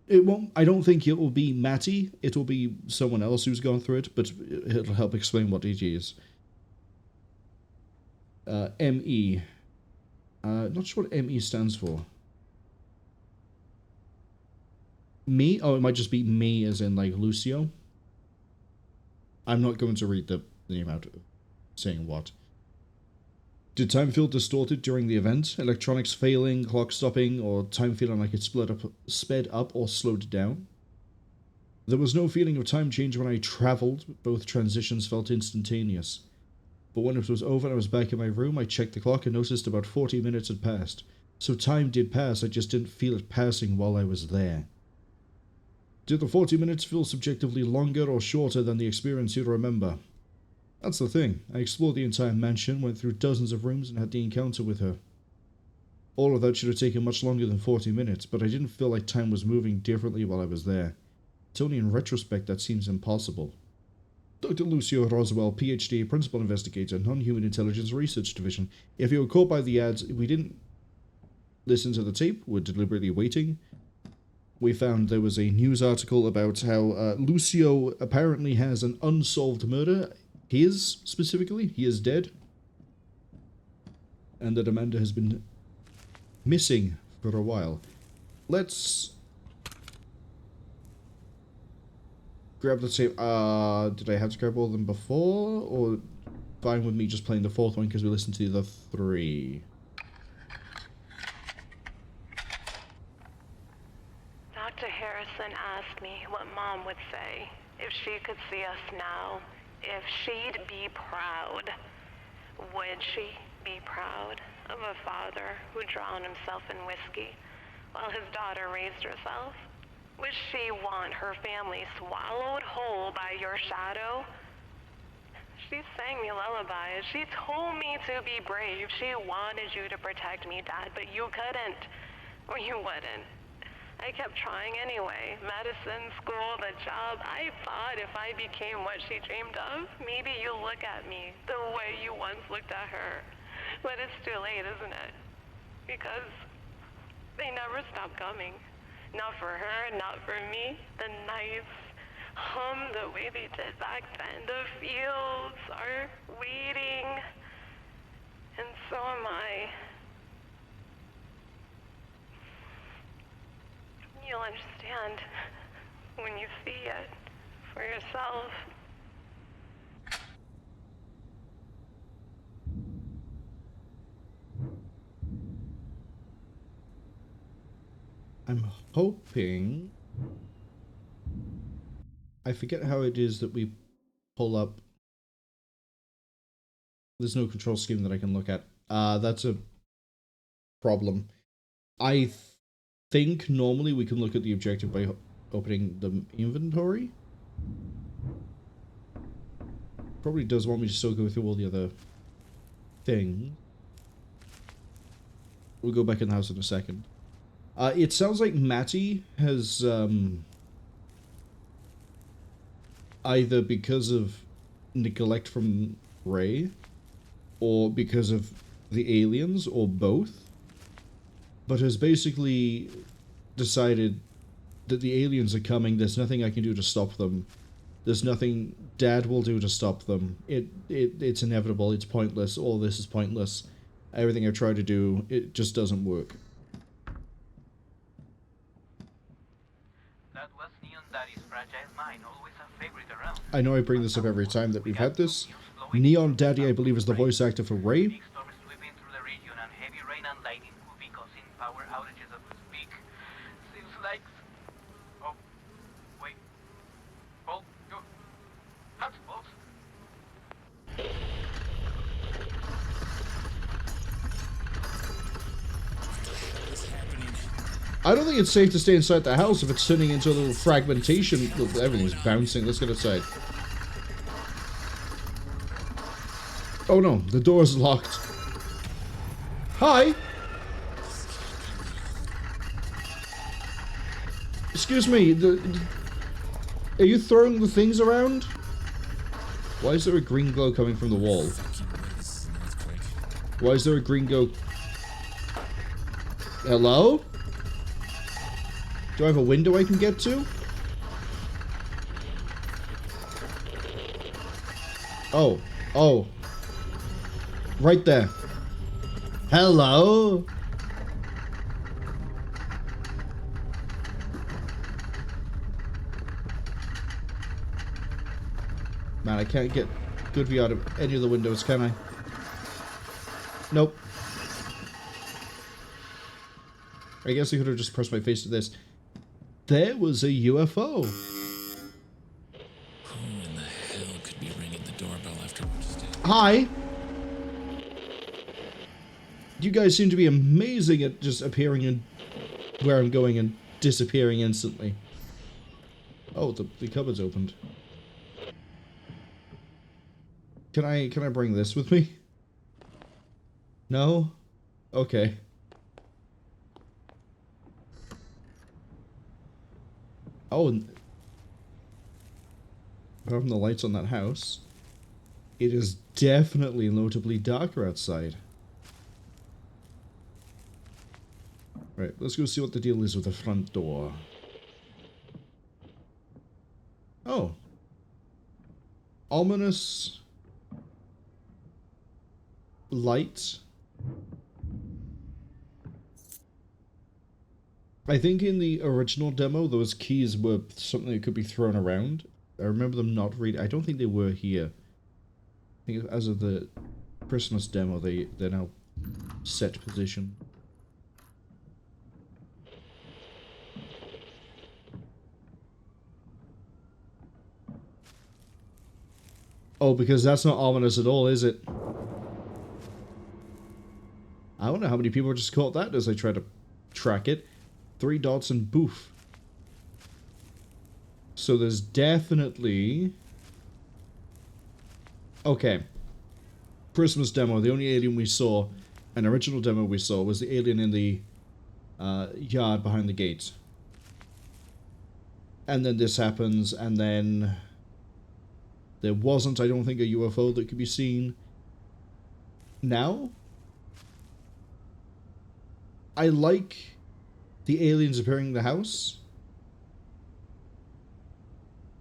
It won't. I don't think it will be Mattie. It will be someone else who's gone through it, but it'll help explain what it is. ME. Not sure what ME stands for. Me? Oh, it might just be me as in, like, Lucio. I'm not going to read the name out saying what. Did time feel distorted during the event? Electronics failing, clock stopping, or time feeling like it sped up or slowed down? There was no feeling of time change when I travelled. Both transitions felt instantaneous. But when it was over and I was back in my room, I checked the clock and noticed about 40 minutes had passed. So time did pass, I just didn't feel it passing while I was there. Did the 40 minutes feel subjectively longer or shorter than the experience you remember? That's the thing. I explored the entire mansion, went through dozens of rooms, and had the encounter with her. All of that should have taken much longer than 40 minutes, but I didn't feel like time was moving differently while I was there. It's only in retrospect that seems impossible. Dr. Lucio Roswell, PhD, Principal Investigator, Non-Human Intelligence Research Division. If you were caught by the ads, we didn't listen to the tape, we're deliberately waiting. We found there was a news article about how Lucio apparently has an unsolved murder. His, specifically. He is dead. And that Amanda has been missing for a while. Let's grab the tape. Did I have to grab all of them before? Or fine with me just playing the fourth one because we listened to the other three? Dr. Harrison asked me what Mom would say if she could see us now. If she'd be proud. Would she be proud of a father who drowned himself in whiskey while his daughter raised herself? Would she want her family swallowed whole by your shadow? She sang me lullabies. She told me to be brave. She wanted you to protect me, Dad, but you couldn't. Or you wouldn't. I kept trying anyway. Medicine, school, the job. I thought if I became what she dreamed of, maybe you'll look at me the way you once looked at her. But it's too late, isn't it? Because they never stop coming. Not for her, not for me. The nights hum the way they did back then. The fields are waiting. And so am I. You'll understand when you see it for yourself. I'm hoping... I forget how it is that we pull up... There's no control scheme that I can look at. That's a problem. I think normally we can look at the objective by opening the inventory. Probably does want me to still go through all the other things. We'll go back in the house in a second. It sounds like Mattie has, either because of neglect from Ray, or because of the aliens, or both, but has basically decided that the aliens are coming, there's nothing I can do to stop them. There's nothing Dad will do to stop them. It's inevitable, it's pointless, all this is pointless. Everything I've tried to do, it just doesn't work. That was I know I bring this up every time that we've had this. Neon Daddy, I believe, is the voice actor for Ray. I don't think it's safe to stay inside the house if it's turning into a little fragmentation. Everything's bouncing. Let's get outside. Oh no, the door's locked. Hi! Excuse me, are you throwing the things around? Why is there a green glow coming from the wall? Why is there a green glow? Hello? Do I have a window I can get to? Oh. Oh. Right there. Hello? Man, I can't get good view out of any of the windows, can I? Nope. I guess I could have just pressed my face to this. There was a UFO. Who in the hell could be ringing the doorbell after we just did? Hi! You guys seem to be amazing at just appearing in where I'm going and disappearing instantly. Oh, the cupboard's opened. Can I bring this with me? No? Okay. Oh, and apart from the lights on that house, it is definitely notably darker outside. Right, let's go see what the deal is with the front door. Oh. Ominous light. I think in the original demo, those keys were something that could be thrown around. I remember them not really. I don't think they were here. I think as of the Christmas demo, they're now set position. Oh, because that's not ominous at all, is it? I don't know how many people just caught that as I try to track it. 3 dots and boof. So there's definitely... Okay. Christmas demo, the only alien we saw, an original demo we saw, was the alien in the yard behind the gate. And then this happens, and then... There wasn't, I don't think, a UFO that could be seen. Now? I like the aliens appearing in the house.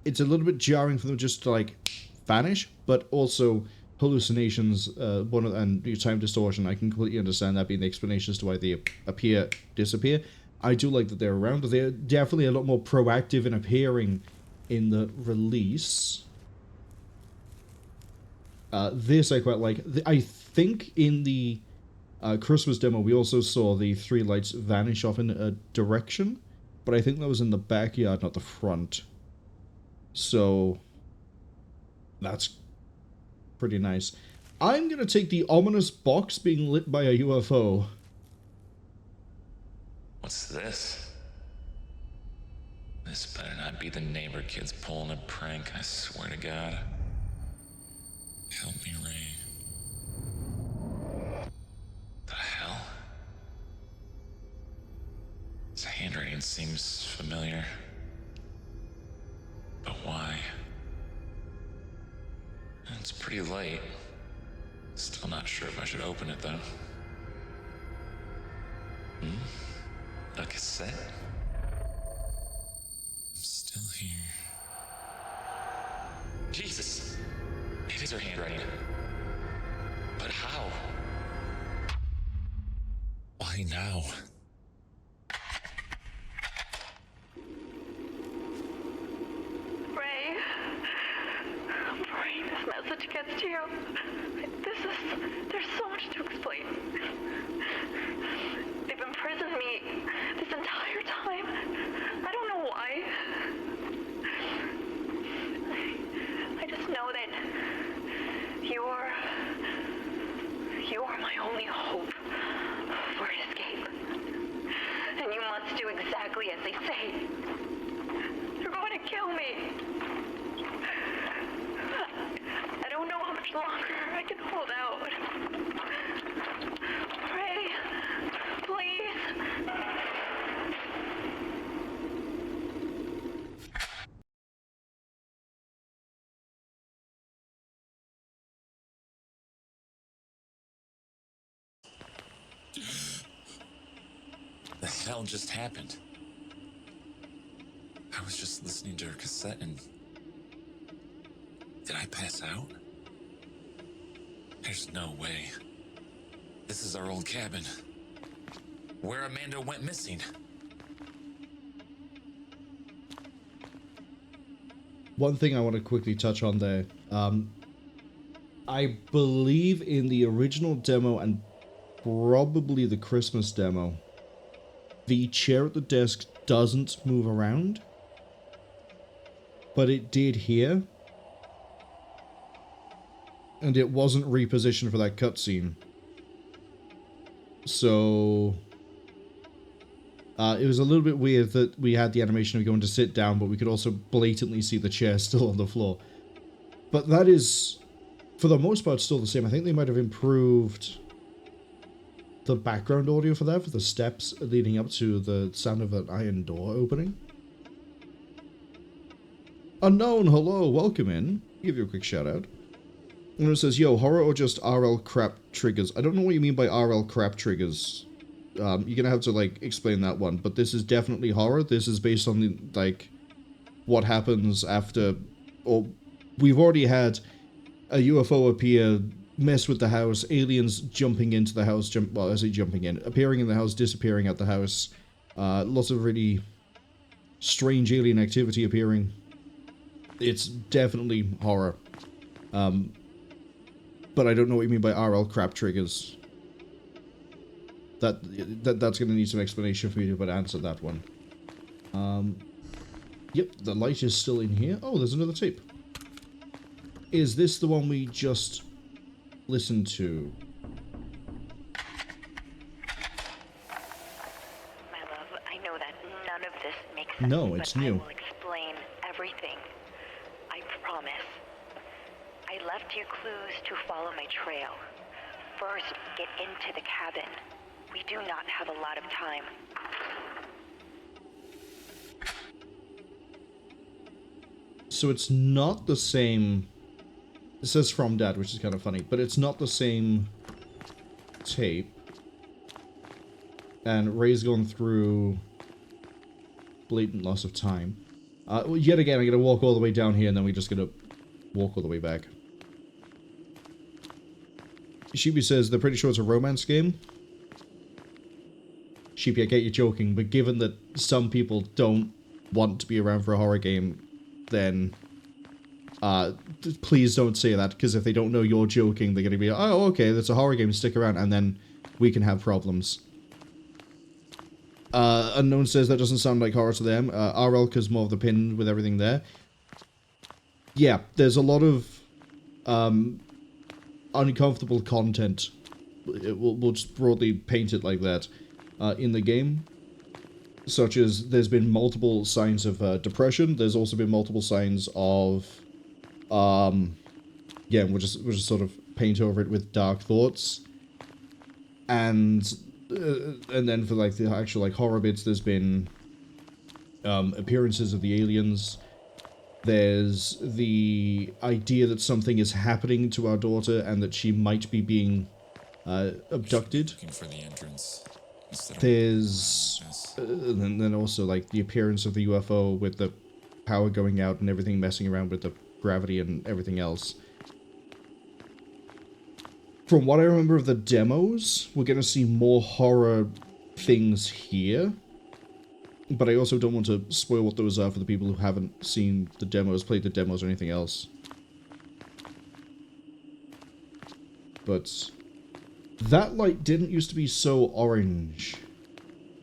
It's a little bit jarring for them just to, like, vanish, but also hallucinations, and time distortion. I can completely understand that being the explanation as to why they appear, disappear. I do like that they're around, but they're definitely a lot more proactive in appearing in the release. This I quite like. I think in the Christmas demo we also saw the 3 lights vanish off in a direction, but I think that was in the backyard, not the front. So that's pretty nice. I'm gonna take the ominous box being lit by a UFO. What's this? This better not be the neighbor kids pulling a prank, I swear to God. Help me, Ray. The hell? This handwriting seems familiar. But why? It's pretty late. Still not sure if I should open it, though. A cassette? I'm still here. Jesus! It is her handwriting. But how? Why now? Ray, much gets to you. There's so much to explain. They've imprisoned me this entire time. I don't know why. I just know that you are my only hope for escape. And you must do exactly as they say. They're going to kill me. I don't know how much longer I can hold out. Pray, please. The hell just happened? I was just listening to her cassette and... Did I pass out? There's no way. This is our old cabin. Where Amanda went missing. One thing I want to quickly touch on there. I believe in the original demo and probably the Christmas demo, the chair at the desk doesn't move around, but it did here. And it wasn't repositioned for that cutscene. So it was a little bit weird that we had the animation of going to sit down, but we could also blatantly see the chair still on the floor. But that is, for the most part, still the same. I think they might have improved the background audio for that, for the steps leading up to the sound of an iron door opening. Unknown, hello, welcome in. Give you a quick shout out. And it says, yo, horror or just RL crap triggers? I don't know what you mean by RL crap triggers. You're gonna have to, like, explain that one. But this is definitely horror. This is based on, the, like, what happens after... Or, we've already had a UFO appear, mess with the house, aliens jumping into the house, well, I say jumping in, appearing in the house, disappearing at the house. Lots of really strange alien activity appearing. It's definitely horror. But I don't know what you mean by RL crap triggers. That's going to need some explanation for you to answer that one. Yep, the light is still in here. Oh, there's another tape. Is this the one we just listened to? My love, I know that none of this makes sense. No, it's new. I will explain everything. I promise. I left you clues to follow my trail. First, get into the cabin. We do not have a lot of time. So it's not the same... It says from Dad, which is kind of funny, but it's not the same tape. And Ray's gone through blatant loss of time. Yet again, I'm going to walk all the way down here, and then we're just going to walk all the way back. Sheepy says, they're pretty sure it's a romance game. Sheepy, I get you joking, but given that some people don't want to be around for a horror game, then please don't say that, because if they don't know you're joking, they're going to be, oh, okay, that's a horror game, stick around, and then we can have problems. Unknown says that doesn't sound like horror to them. RLK's more of the pin with everything there. Yeah, there's a lot of uncomfortable content. We'll just broadly paint it like that in the game. Such as there's been multiple signs of depression. There's also been multiple signs of yeah, we'll just sort of paint over it with dark thoughts. And then for like the actual like horror bits, there's been appearances of the aliens. There's the idea that something is happening to our daughter and that she might be being abducted. Looking for the entrance. There's and then also like the appearance of the UFO with the power going out and everything messing around with the gravity and everything else. From what I remember of the demos, we're going to see more horror things here. But I also don't want to spoil what those are for the people who haven't seen the demos, played the demos, or anything else. But that light didn't used to be so orange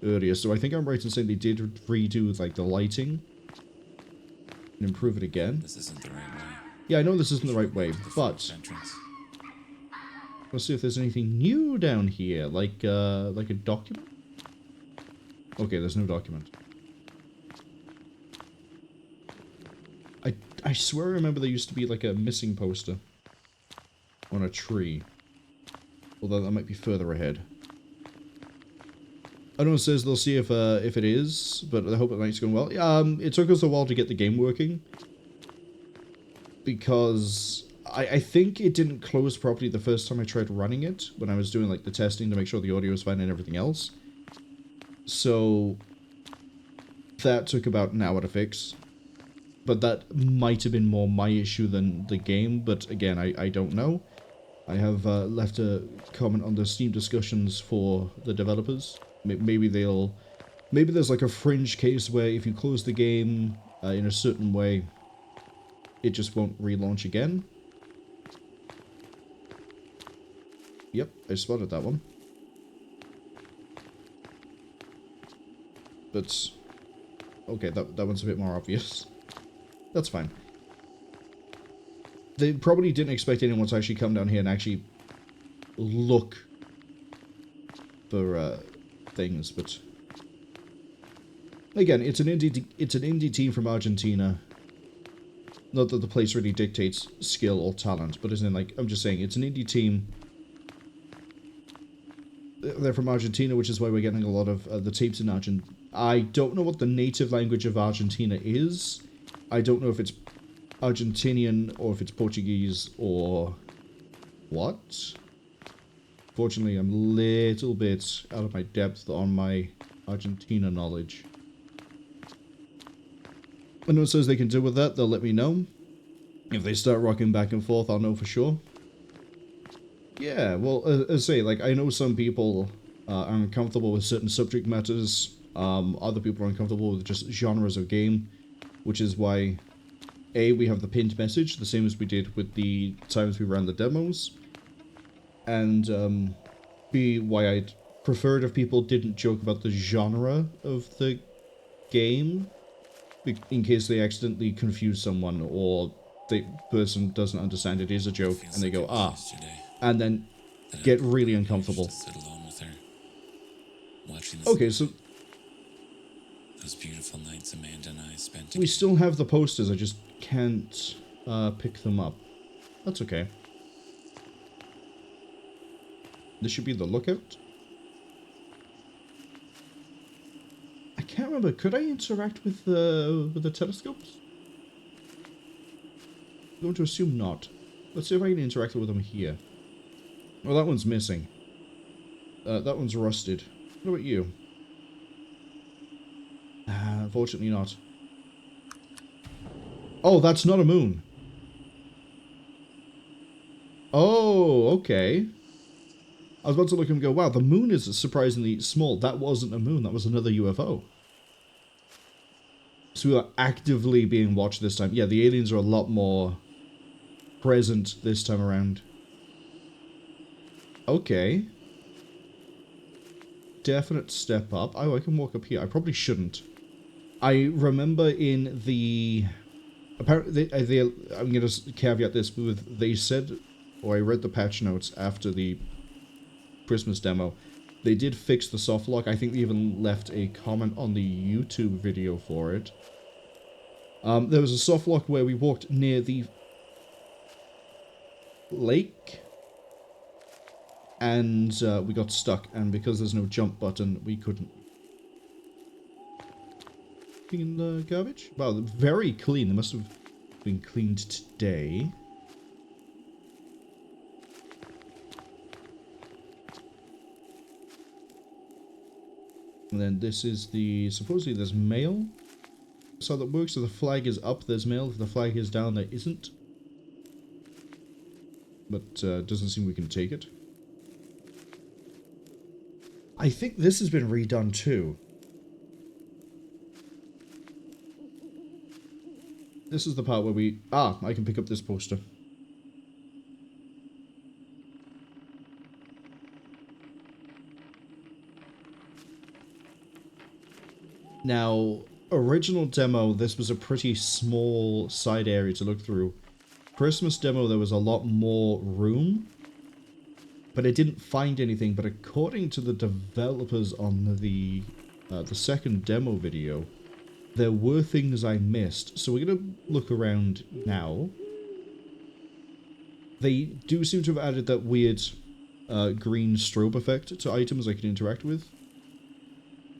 earlier, so I think I'm right in saying they did redo like the lighting and improve it again. This isn't the right way. Yeah, I know this isn't the right way, but let's see if there's anything new down here, like a document. Okay, there's no document. I swear I remember there used to be like a missing poster on a tree. Although that might be further ahead. I know it says they'll see if it is, but I hope the night's going well. It took us a while to get the game working. Because I think it didn't close properly the first time I tried running it, when I was doing like the testing to make sure the audio was fine and everything else. So that took about an hour to fix. But that might have been more my issue than the game, but again, I don't know. I have left a comment on the Steam discussions for the developers. Maybe there's like a fringe case where if you close the game in a certain way, it just won't relaunch again. Yep, I spotted that one. But okay, that one's a bit more obvious. That's fine. They probably didn't expect anyone to actually come down here and actually look for things, but again, it's an indie team from Argentina. Not that the place really dictates skill or talent, but isn't like I'm just saying it's an indie team. They're from Argentina, which is why we're getting a lot of the tapes in Argentina. I don't know what the native language of Argentina is. I don't know if it's Argentinian or if it's Portuguese or what. Fortunately, I'm a little bit out of my depth on my Argentina knowledge. I know it says they can deal with that, they'll let me know. If they start rocking back and forth, I'll know for sure. Yeah, well, as I say, like, I know some people are uncomfortable with certain subject matters. Other people are uncomfortable with just genres of game. Which is why, A, we have the pinned message, the same as we did with the times we ran the demos. And, B, why I'd prefer it if people didn't joke about the genre of the game. In case they accidentally confuse someone, or the person doesn't understand it is a joke, and they go, ah, and then get really uncomfortable. Okay, so those beautiful nights Amanda and I spent we still have the posters, I just can't pick them up. That's okay. This should be the lookout. I can't remember, could I interact with the telescopes? I'm going to assume not. Let's see if I can interact with them here. Well, that one's missing. That one's rusted. What about you? Unfortunately not. Oh, that's not a moon. Oh, okay. I was about to look and go, wow, the moon is surprisingly small. That wasn't a moon, that was another UFO. So we are actively being watched this time. Yeah, the aliens are a lot more present this time around. Okay. Definite step up. Oh, I can walk up here. I probably shouldn't. I remember in the... Apparently, I'm going to caveat this with, they said, or I read the patch notes after the Christmas demo, they did fix the soft lock. I think they even left a comment on the YouTube video for it. There was a soft lock where we walked near the lake, and we got stuck, and because there's no jump button, we couldn't. In the garbage? Wow, very clean. They must have been cleaned today. And then this is the... Supposedly there's mail. That's how that works. If the flag is up, there's mail. If the flag is down, there isn't. But doesn't seem we can take it. I think this has been redone too. This is the part where we... Ah, I can pick up this poster. Now, original demo, this was a pretty small side area to look through. Christmas demo, there was a lot more room, but I didn't find anything. But according to the developers on the second demo video, there were things I missed. So we're going to look around now. They do seem to have added that weird green strobe effect to items I can interact with.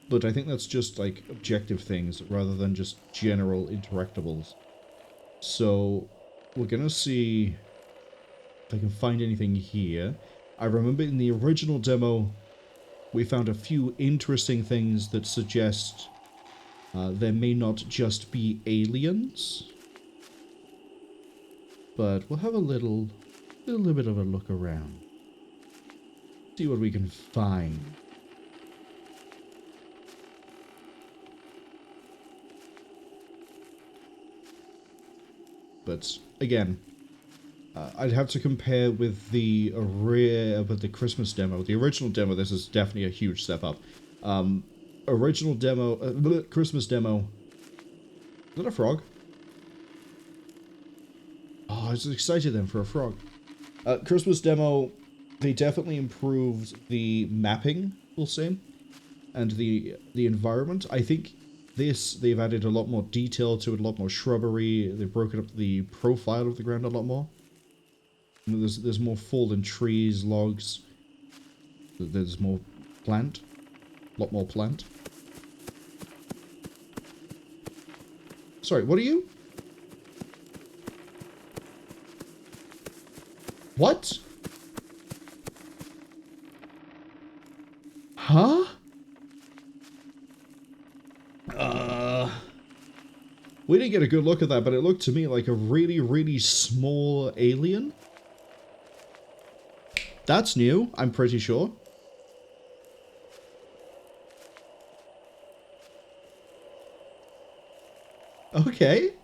But I think that's just like objective things rather than just general interactables. So we're going to see if I can find anything here. I remember in the original demo, we found a few interesting things that suggest there may not just be aliens. But we'll have a little bit of a look around. See what we can find. But again, I'd have to compare with the Christmas demo. The original demo, this is definitely a huge step up. Original demo, Christmas demo. Is that a frog? Oh, I was excited then for a frog. Christmas demo, they definitely improved the mapping, we'll say, and the environment. I think they've added a lot more detail to it, a lot more shrubbery. They've broken up the profile of the ground a lot more. There's more fallen trees, logs. There's more plant. A lot more plant. Sorry, what are you? What? Huh? We didn't get a good look at that, but it looked to me like a really, really small alien. That's new, I'm pretty sure. Okay.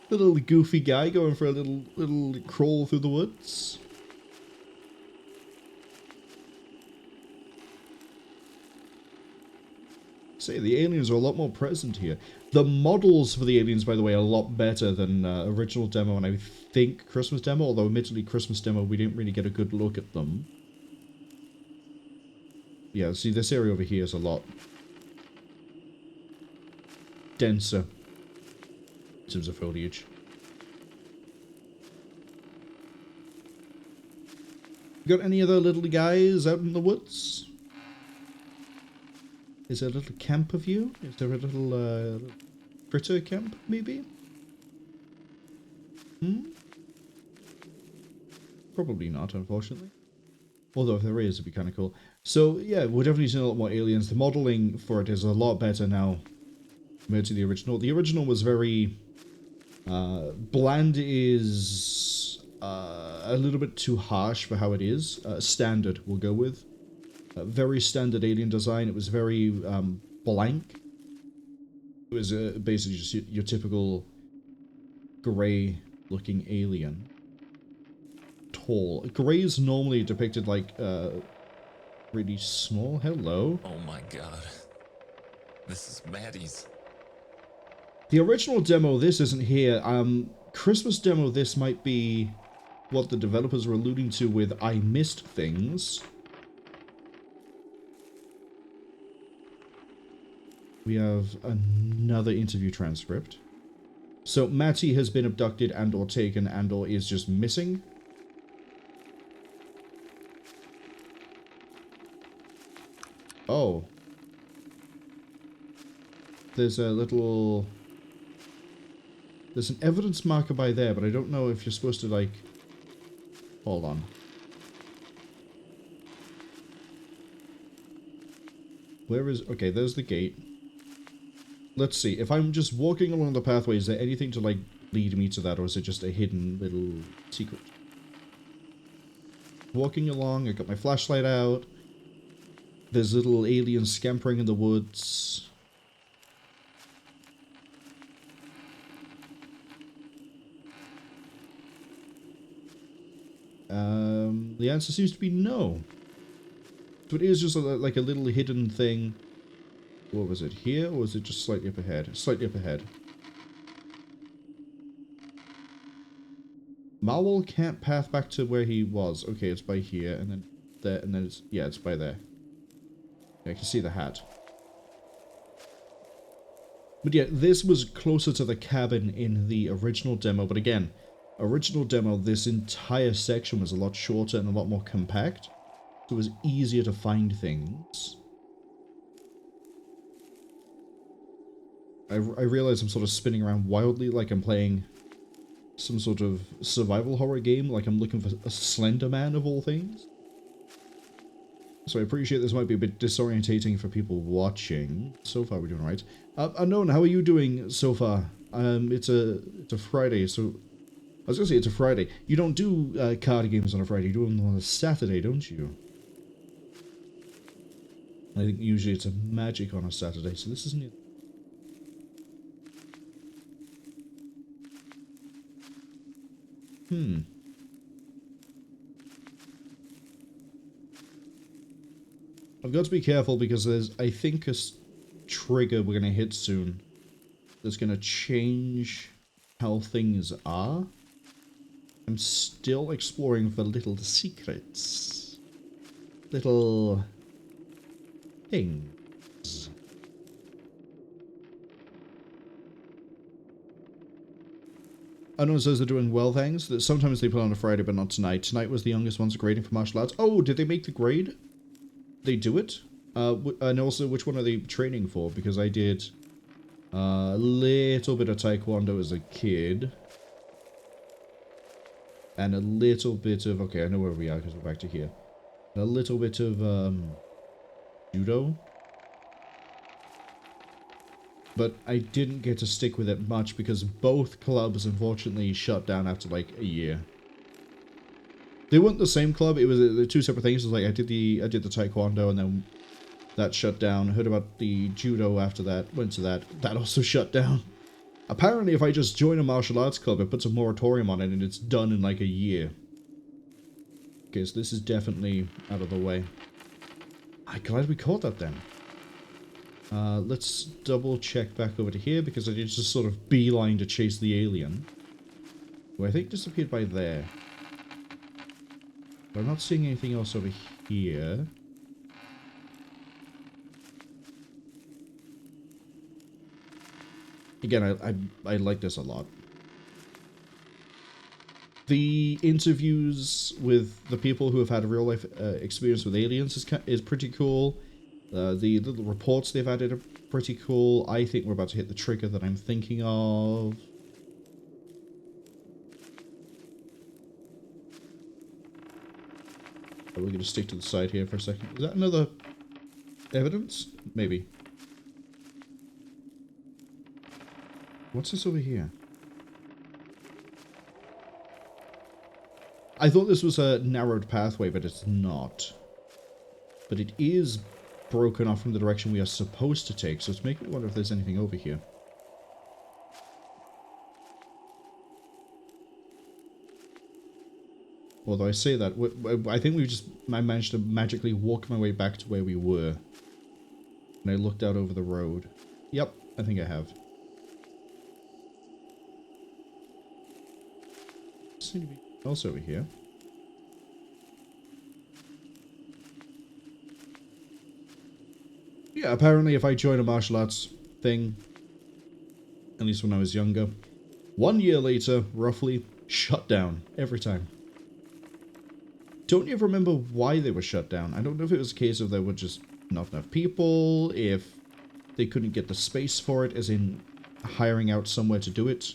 Little goofy guy going for a little crawl through the woods. Say, the aliens are a lot more present here. The models for the aliens, by the way, are a lot better than original demo and I think Christmas demo, although admittedly Christmas demo we didn't really get a good look at them. Yeah, see, this area over here is a lot denser in terms of foliage. Got any other little guys out in the woods? Is there a little camp of you? Is there a little critter camp, maybe? Probably not, unfortunately. Although if there is, it'd be kind of cool. So, yeah, we're definitely seeing a lot more aliens. The modeling for it is a lot better now compared to the original. The original was very... bland is a little bit too harsh for how it is. Standard, we'll go with. Very standard alien design. It was very blank. It was basically just your typical grey-looking alien. Tall. Grey is normally depicted like really small. Hello. Oh my god. This is Mattie's. The original demo, this isn't here. Christmas demo, this might be what the developers were alluding to with I missed things. We have another interview transcript. So Mattie has been abducted and or taken and or is just missing. Oh. There's a little... There's an evidence marker by there, but I don't know if you're supposed to, like... Hold on. Where is... Okay, there's the gate. Let's see. If I'm just walking along the pathway, is there anything to, like, lead me to that, or is it just a hidden little secret? Walking along, I got my flashlight out. There's little aliens scampering in the woods. The answer seems to be no. So it is just like a little hidden thing. What was it, here, or was it just slightly up ahead? Slightly up ahead. Marwol can't path back to where he was. Okay, it's by here, and then there, and then it's... Yeah, it's by there. Yeah, I can see the hat. But yeah, this was closer to the cabin in the original demo, but again, original demo, this entire section was a lot shorter and a lot more compact, so it was easier to find things. I realize I'm sort of spinning around wildly like I'm playing some sort of survival horror game, like I'm looking for a Slender Man of all things. So I appreciate this might be a bit disorientating for people watching. So far we're doing alright. Unknown, how are you doing so far? It's a Friday, so... I was gonna say it's a Friday. You don't do card games on a Friday, you do them on a Saturday, don't you? I think usually it's a Magic on a Saturday, so this isn't it. I've got to be careful because there's, I think, a trigger we're going to hit soon that's going to change how things are. I'm still exploring for little secrets. Little things. Unknown says they're doing well, thanks. That sometimes they put on a Friday, but not tonight. Tonight was the youngest ones grading for martial arts. Oh, did they make the grade? They do it? And also, which one are they training for? Because I did a little bit of Taekwondo as a kid. And a little bit of... Okay, I know where we are because we're back to here. A little bit of Judo. But I didn't get to stick with it much because both clubs unfortunately shut down after like a year. They weren't the same club. It was two separate things. It was like I did the Taekwondo and then that shut down. Heard about the Judo after that. Went to that. That also shut down. Apparently, if I just join a martial arts club, it puts a moratorium on it and it's done in like a year. Okay, so this is definitely out of the way. I'm glad we caught that then. Let's double check back over to here because I did just sort of beeline to chase the alien. Who I think disappeared by there. But I'm not seeing anything else over here. Again, I like this a lot. The interviews with the people who have had a real life experience with aliens is pretty cool. The little reports they've added are pretty cool. I think we're about to hit the trigger that I'm thinking of. We're going to stick to the side here for a second. Is that another evidence? Maybe. What's this over here? I thought this was a narrowed pathway, but it's not. But it is broken off from the direction we are supposed to take, so it's making me wonder if there's anything over here. Although I say that, I think I managed to magically walk my way back to where we were. And I looked out over the road. Yep, I think I have. Seems to be else over here. Yeah, apparently if I join a martial arts thing, at least when I was younger, 1 year later, roughly, shut down every time. Don't you remember why they were shut down? I don't know if it was a case of there were just not enough people, if they couldn't get the space for it, as in hiring out somewhere to do it.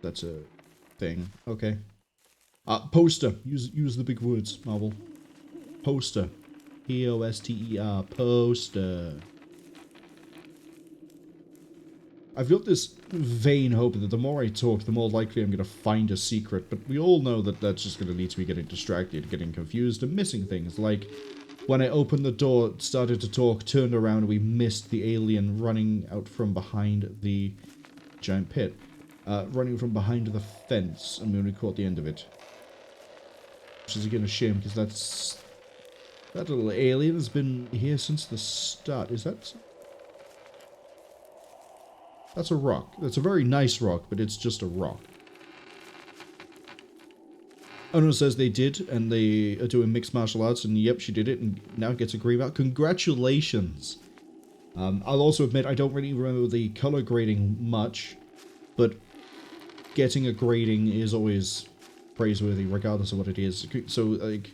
That's a thing. Okay. Poster. Use the big words, Marwol. Poster. P-O-S-T-E-R. Poster. I've got this vain hope that the more I talk, the more likely I'm going to find a secret, but we all know that that's just going to lead to me getting distracted, getting confused, and missing things, like when I opened the door, started to talk, turned around, and we missed the alien running out from behind the giant pit. Running from behind the fence, and we only caught the end of it. which is again a shame because that little alien has been here since the start. Is that? That's a rock. That's a very nice rock, but it's just a rock. Ono says they did, and they are doing mixed martial arts, and yep, she did it, and now gets a green belt. Congratulations! I'll also admit I don't really remember the color grading much, but getting a grading is always praiseworthy, regardless of what it is. So, like,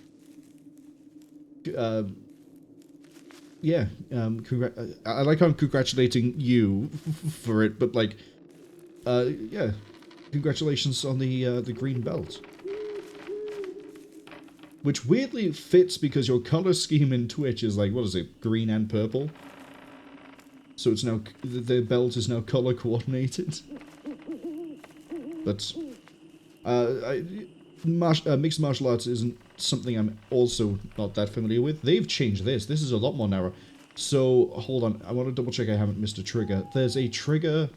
yeah, I like how I'm congratulating you for it, but like, yeah, congratulations on the green belt. Which weirdly fits because your color scheme in Twitch is like, what is it, green and purple? So it's now, the belt is now color coordinated. But, mixed martial arts isn't something I'm also not that familiar with. They've changed this. This is a lot more narrow. So, hold on. I want to double check I haven't missed a trigger. There's a trigger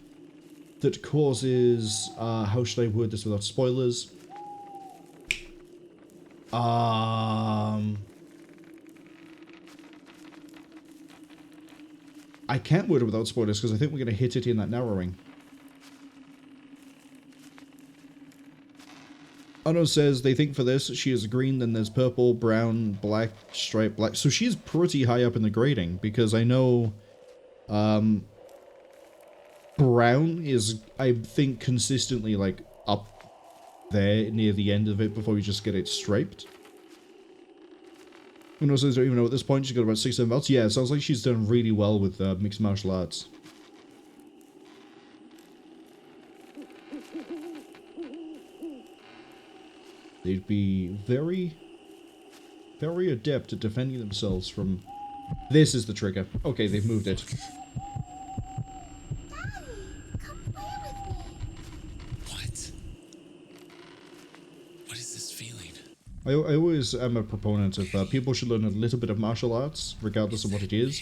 that causes, how should I word this without spoilers? I can't word it without spoilers because I think we're going to hit it in that narrowing. Ono says they think for this she is green, then there's purple, brown, black, stripe, black. So she's pretty high up in the grading because I know brown is, I think, consistently like up there near the end of it before you just get it striped. Ono says don't even know at this point she's got about 6-7 belts. Yeah, it sounds like she's done really well with mixed martial arts. They'd be very, very adept at defending themselves from... This is the trigger. Okay, they've moved it. What? What is this feeling? I always am a proponent of people should learn a little bit of martial arts, regardless of what it is.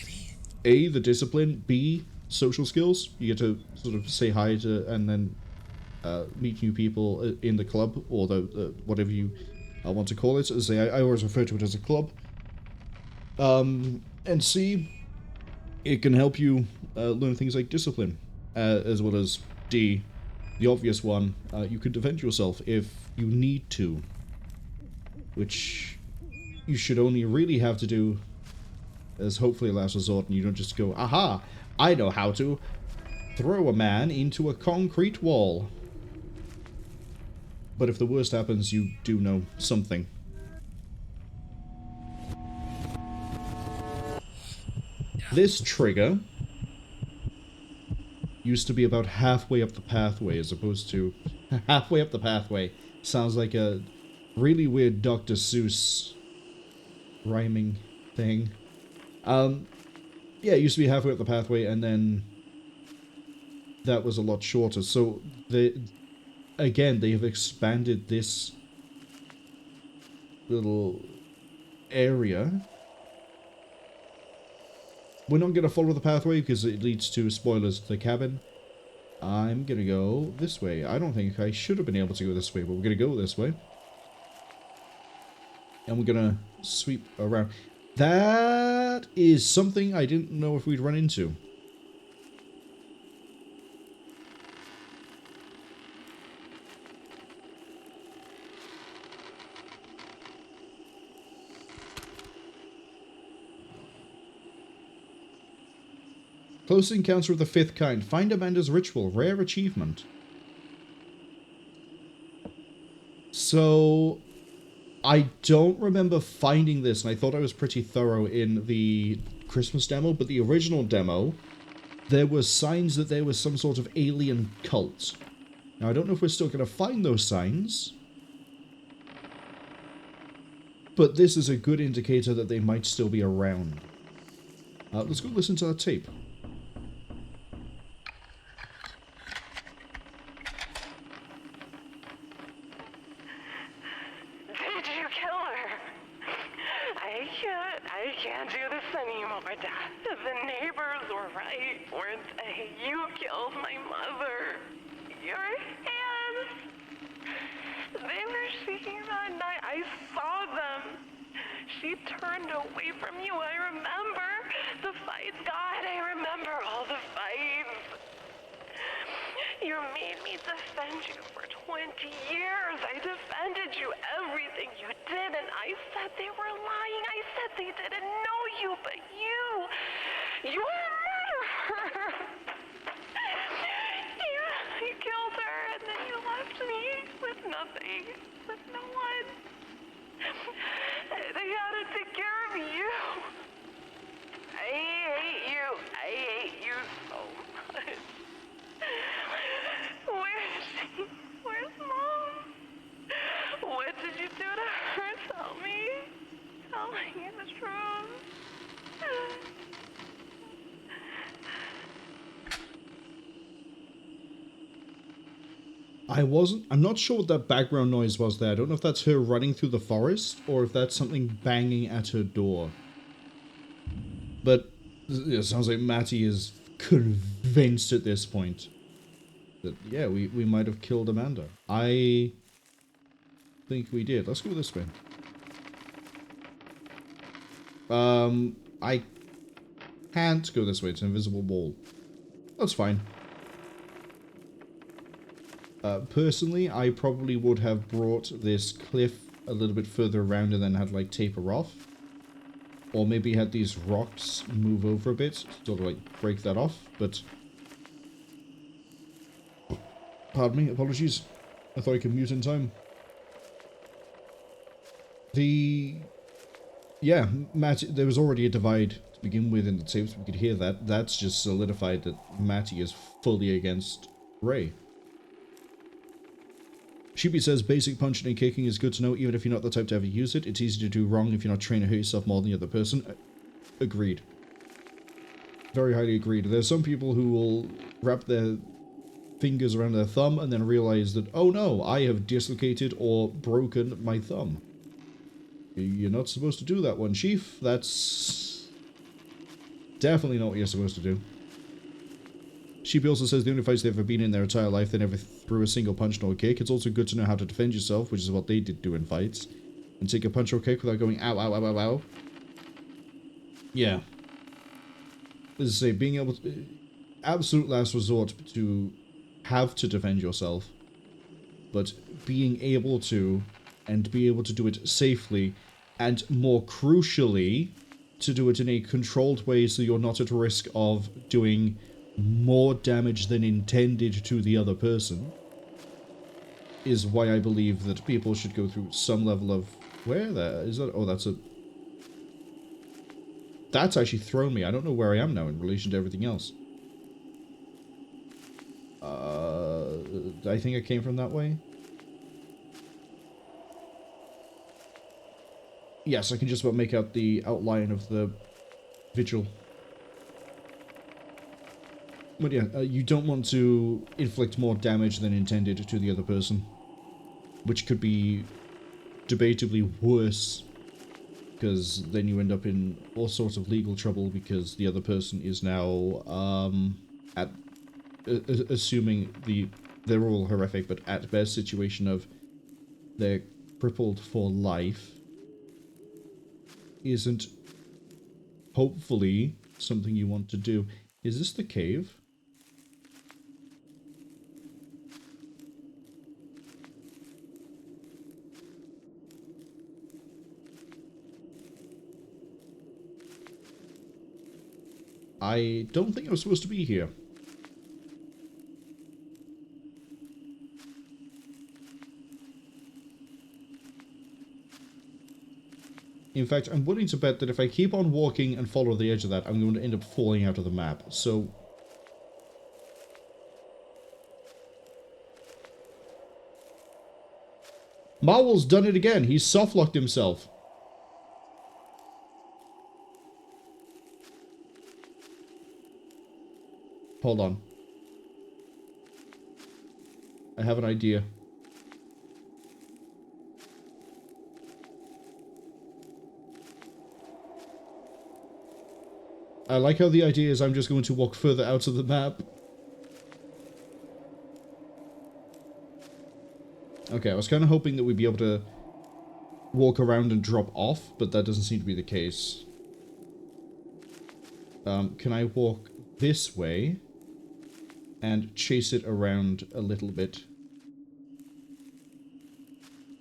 A, the discipline. B, social skills. You get to sort of say hi to and then meet new people in the club, or the whatever you want to call it. As I always refer to it as a club. And C, it can help you learn things like discipline, as well as D, the obvious one, you can defend yourself if you need to. Which you should only really have to do as hopefully a last resort, and you don't just go, aha, I know how to throw a man into a concrete wall. But if the worst happens, you do know something. This trigger used to be about halfway up the pathway as opposed to halfway up the pathway. Sounds like a really weird Dr. Seuss rhyming thing. Yeah, it used to be halfway up the pathway, and then that was a lot shorter. So again, they have expanded this little area. We're not going to follow the pathway because it leads to spoilers to the cabin. I'm going to go this way. I don't think I should have been able to go this way, but we're going to go this way. And we're going to sweep around. That is something I didn't know if we'd run into. Close encounter of the fifth kind. Find Amanda's ritual. Rare achievement. So, I don't remember finding this, and I thought I was pretty thorough in the Christmas demo, but the original demo, there were signs that there was some sort of alien cult. Now, I don't know if we're still going to find those signs, but this is a good indicator that they might still be around. Let's go listen to that tape. I can't do this anymore, Dad. The neighbors were right, weren't they? You killed my mother. Your hands. They were shaking that night. I saw turned away from you. I remember the fights. God, I remember all the fights. You made me defend you for 20 years. I defended you everything you did, and I said they were lying. I said they didn't know you, but you're a murderer. You killed her, and then you left me with nothing, with no one. They had to take care of you. I hate you so much. Where is she? Where's Mom? What did you do to her? Tell me. Tell me the truth. I'm not sure what that background noise was there. I don't know if that's her running through the forest or if that's something banging at her door. But it sounds like Mattie is convinced at this point that, yeah, we might have killed Amanda. I think we did. Let's go this way. I can't go this way. It's an invisible wall. That's fine. Personally, I probably would have brought this cliff a little bit further around and then had, like, taper off. Or maybe had these rocks move over a bit, sort of, like, break that off, but... Pardon me, apologies. I thought I could mute in time. Yeah, Mattie, there was already a divide to begin with in the tapes, we could hear that. That's just solidified that Mattie is fully against Ray. Sheepy says, basic punching and kicking is good to know, even if you're not the type to ever use it. It's easy to do wrong if you're not trained to hurt yourself more than the other person. Agreed. Very highly agreed. There's some people who will wrap their fingers around their thumb and then realize that, oh no, I have dislocated or broken my thumb. You're not supposed to do that one, Chief. That's definitely not what you're supposed to do. Sheepy also says the only fights they've ever been in their entire life, they never threw a single punch nor kick. It's also good to know how to defend yourself, which is what they did do in fights. And take a punch or kick without going ow, ow, ow, ow, ow. Yeah. As I say, being able to... Absolute last resort to have to defend yourself. But being able to, and be able to do it safely, and more crucially, to do it in a controlled way so you're not at risk of doing more damage than intended to the other person, is why I believe that people should go through some level of... Where there? Is that... Oh, that's a... That's actually thrown me. I don't know where I am now in relation to everything else. I think I came from that way. Yes, I can just about make out the outline of the vigil. But yeah, you don't want to inflict more damage than intended to the other person. Which could be debatably worse. Because then you end up in all sorts of legal trouble because the other person is now, assuming they're all horrific, but at best situation of they're crippled for life isn't hopefully something you want to do. Is this the cave? I don't think I was supposed to be here. In fact, I'm willing to bet that if I keep on walking and follow the edge of that, I'm going to end up falling out of the map. So... Marwol's done it again. He's soft-locked himself. Hold on. I have an idea. I like how the idea is I'm just going to walk further out of the map. Okay, I was kind of hoping that we'd be able to walk around and drop off, but that doesn't seem to be the case. Can I walk this way and chase it around a little bit?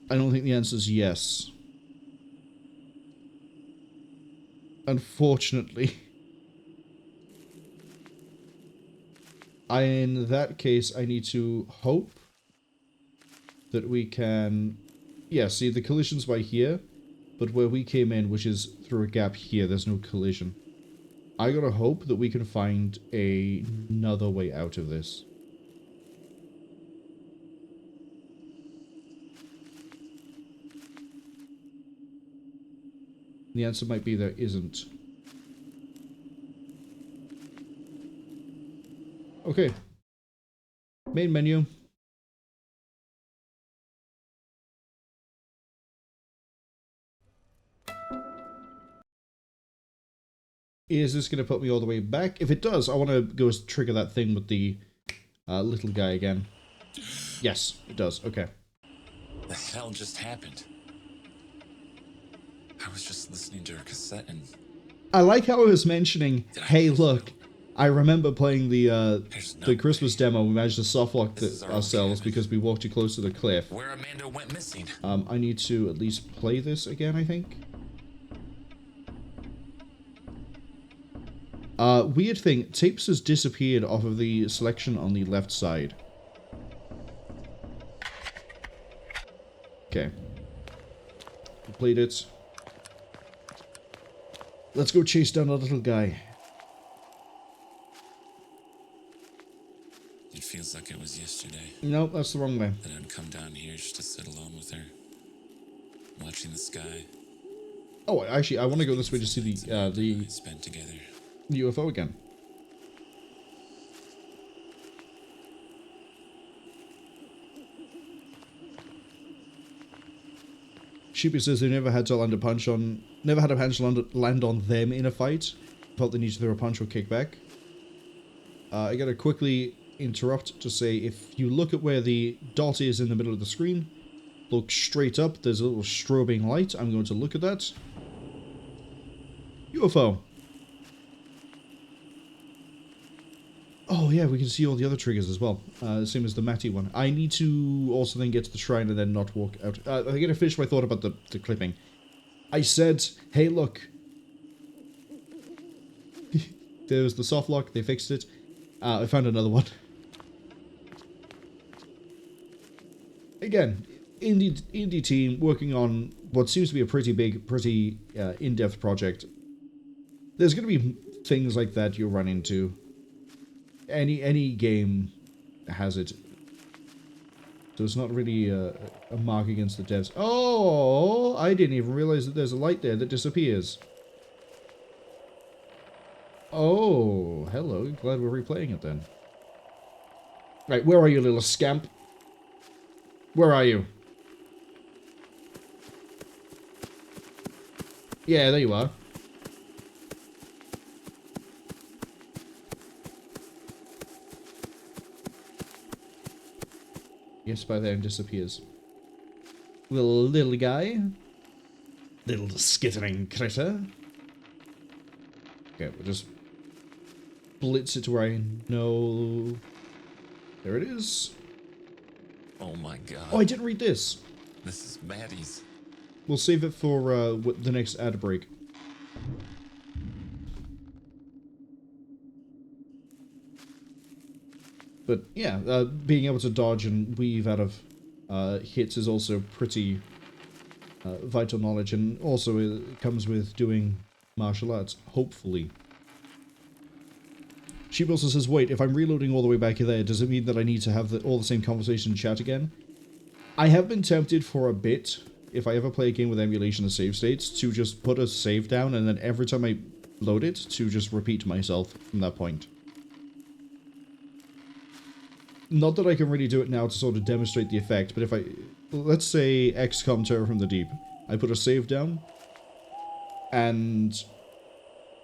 I don't think the answer is yes. Unfortunately. In that case, I need to hope that we can... Yeah, see, the collision's by here, but where we came in, which is through a gap here, there's no collision. I gotta hope that we can find another way out of this. The answer might be there isn't. Okay. Main menu. Is this going to put me all the way back? If it does, I want to go trigger that thing with the little guy again. Yes, it does. Okay. The hell just happened? I was just listening to her cassette and... I like how I was mentioning, hey, look, I remember playing the Christmas demo. We managed to softlock ourselves because we walked too close to the cliff. Where Amanda went missing. I need to at least play this again, I think. Weird thing, tapes has disappeared off of the selection on the left side. Okay. Complete it. Let's go chase down a little guy. It feels like it was yesterday. Nope, that's the wrong way. That I'd come down here just to sit alone with her. Watching the sky. Oh, actually, I want to go this way to see the spent together. UFO again. Sheepy says they never had to land a punch on... Never had a punch land on them in a fight. Felt the need to throw a punch or kick back. I gotta quickly interrupt to say, if you look at where the dot is in the middle of the screen, look straight up, there's a little strobing light. I'm going to look at that. UFO. Oh yeah, we can see all the other triggers as well. Same as the Mattie one. I need to also then get to the shrine and then not walk out. I gotta finish my thought about the clipping. I said, hey look. There was the soft lock, they fixed it. I found another one. Again, indie team working on what seems to be a pretty big, pretty in-depth project. There's gonna be things like that you'll run into. Any game has it. So it's not really a mark against the devs. Oh, I didn't even realize that there's a light there that disappears. Oh, hello. Glad we're replaying it then. Right, where are you, little scamp? Where are you? Yeah, there you are. Yes, by there and disappears. Little guy. Little skittering critter. Okay, we'll just blitz it to where I know... There it is. Oh my god. Oh, I didn't read this. This is Mattie's. We'll save it for the next ad break. But yeah, being able to dodge and weave out of hits is also pretty vital knowledge, and also it comes with doing martial arts, hopefully. Sheep also says, wait, if I'm reloading all the way back there, does it mean that I need to have all the same conversation in chat again? I have been tempted for a bit, if I ever play a game with emulation of save states, to just put a save down, and then every time I load it, to just repeat myself from that point. Not that I can really do it now to sort of demonstrate the effect, but if I... Let's say XCOM Terror from the Deep. I put a save down, and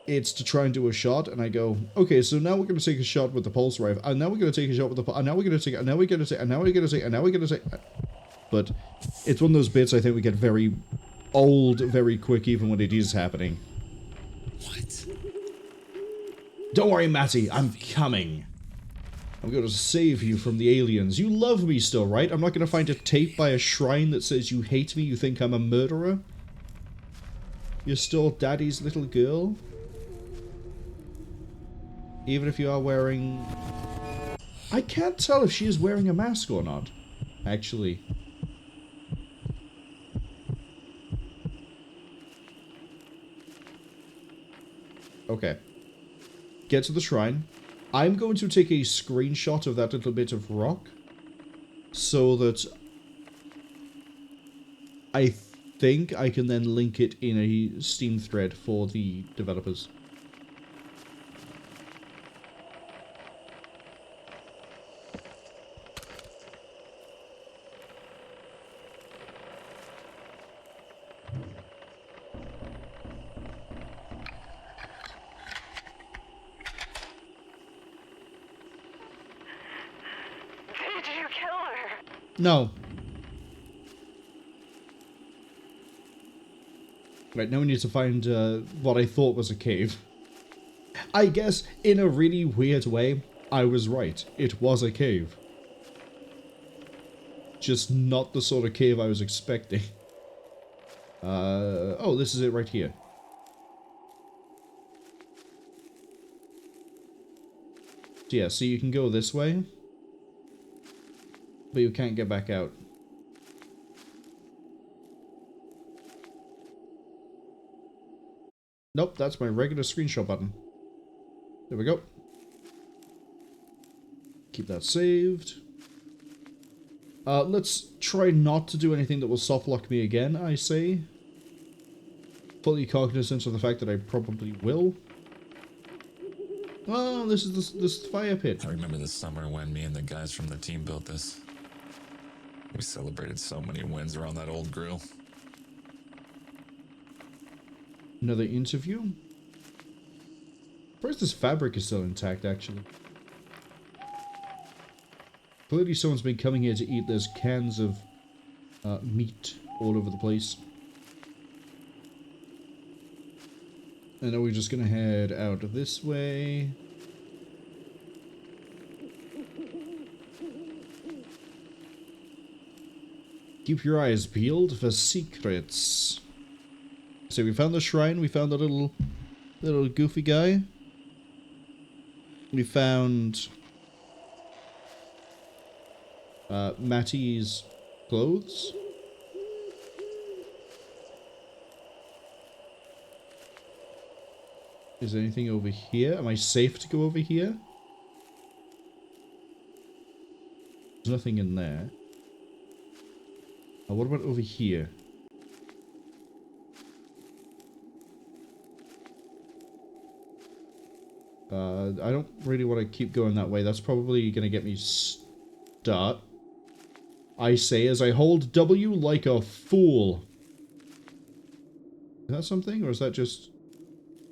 it's to try and do a shot, and I go, okay, so now we're going to take a shot with the pulse rifle, and now we're going to take a shot with the... And now we're going to take... And now we're going to take... And now we're going to take... And now we're going to take... But it's one of those bits I think we get very old very quick even when it is happening. What? Don't worry, Mattie, I'm coming. I'm going to save you from the aliens. You love me still, right? I'm not going to find a tape by a shrine that says you hate me, you think I'm a murderer? You're still Daddy's little girl? Even if you are wearing... I can't tell if she is wearing a mask or not, actually. Okay. Get to the shrine. I'm going to take a screenshot of that little bit of rock so that I think I can then link it in a Steam thread for the developers. Did you kill her? No. Right, now we need to find what I thought was a cave. I guess, in a really weird way, I was right. It was a cave. Just not the sort of cave I was expecting. Oh, this is it right here. So yeah, so you can go this way. But you can't get back out. Nope, that's my regular screenshot button. There we go. Keep that saved. Let's try not to do anything that will softlock me again, I say. Fully cognizant of the fact that I probably will. Oh, this is this fire pit. I remember the summer when me and the guys from the team built this. We celebrated so many wins around that old grill. Another interview? Where's this fabric is still intact, actually? Clearly someone's been coming here to eat. There's cans of meat all over the place. And are we just gonna head out this way? Keep your eyes peeled for secrets. So we found the shrine, we found the little goofy guy. We found Mattie's clothes. Is there anything over here? Am I safe to go over here? There's nothing in there. What about over here? I don't really want to keep going that way. That's probably going to get me stuck. I say as I hold W like a fool. Is that something? Or is that just...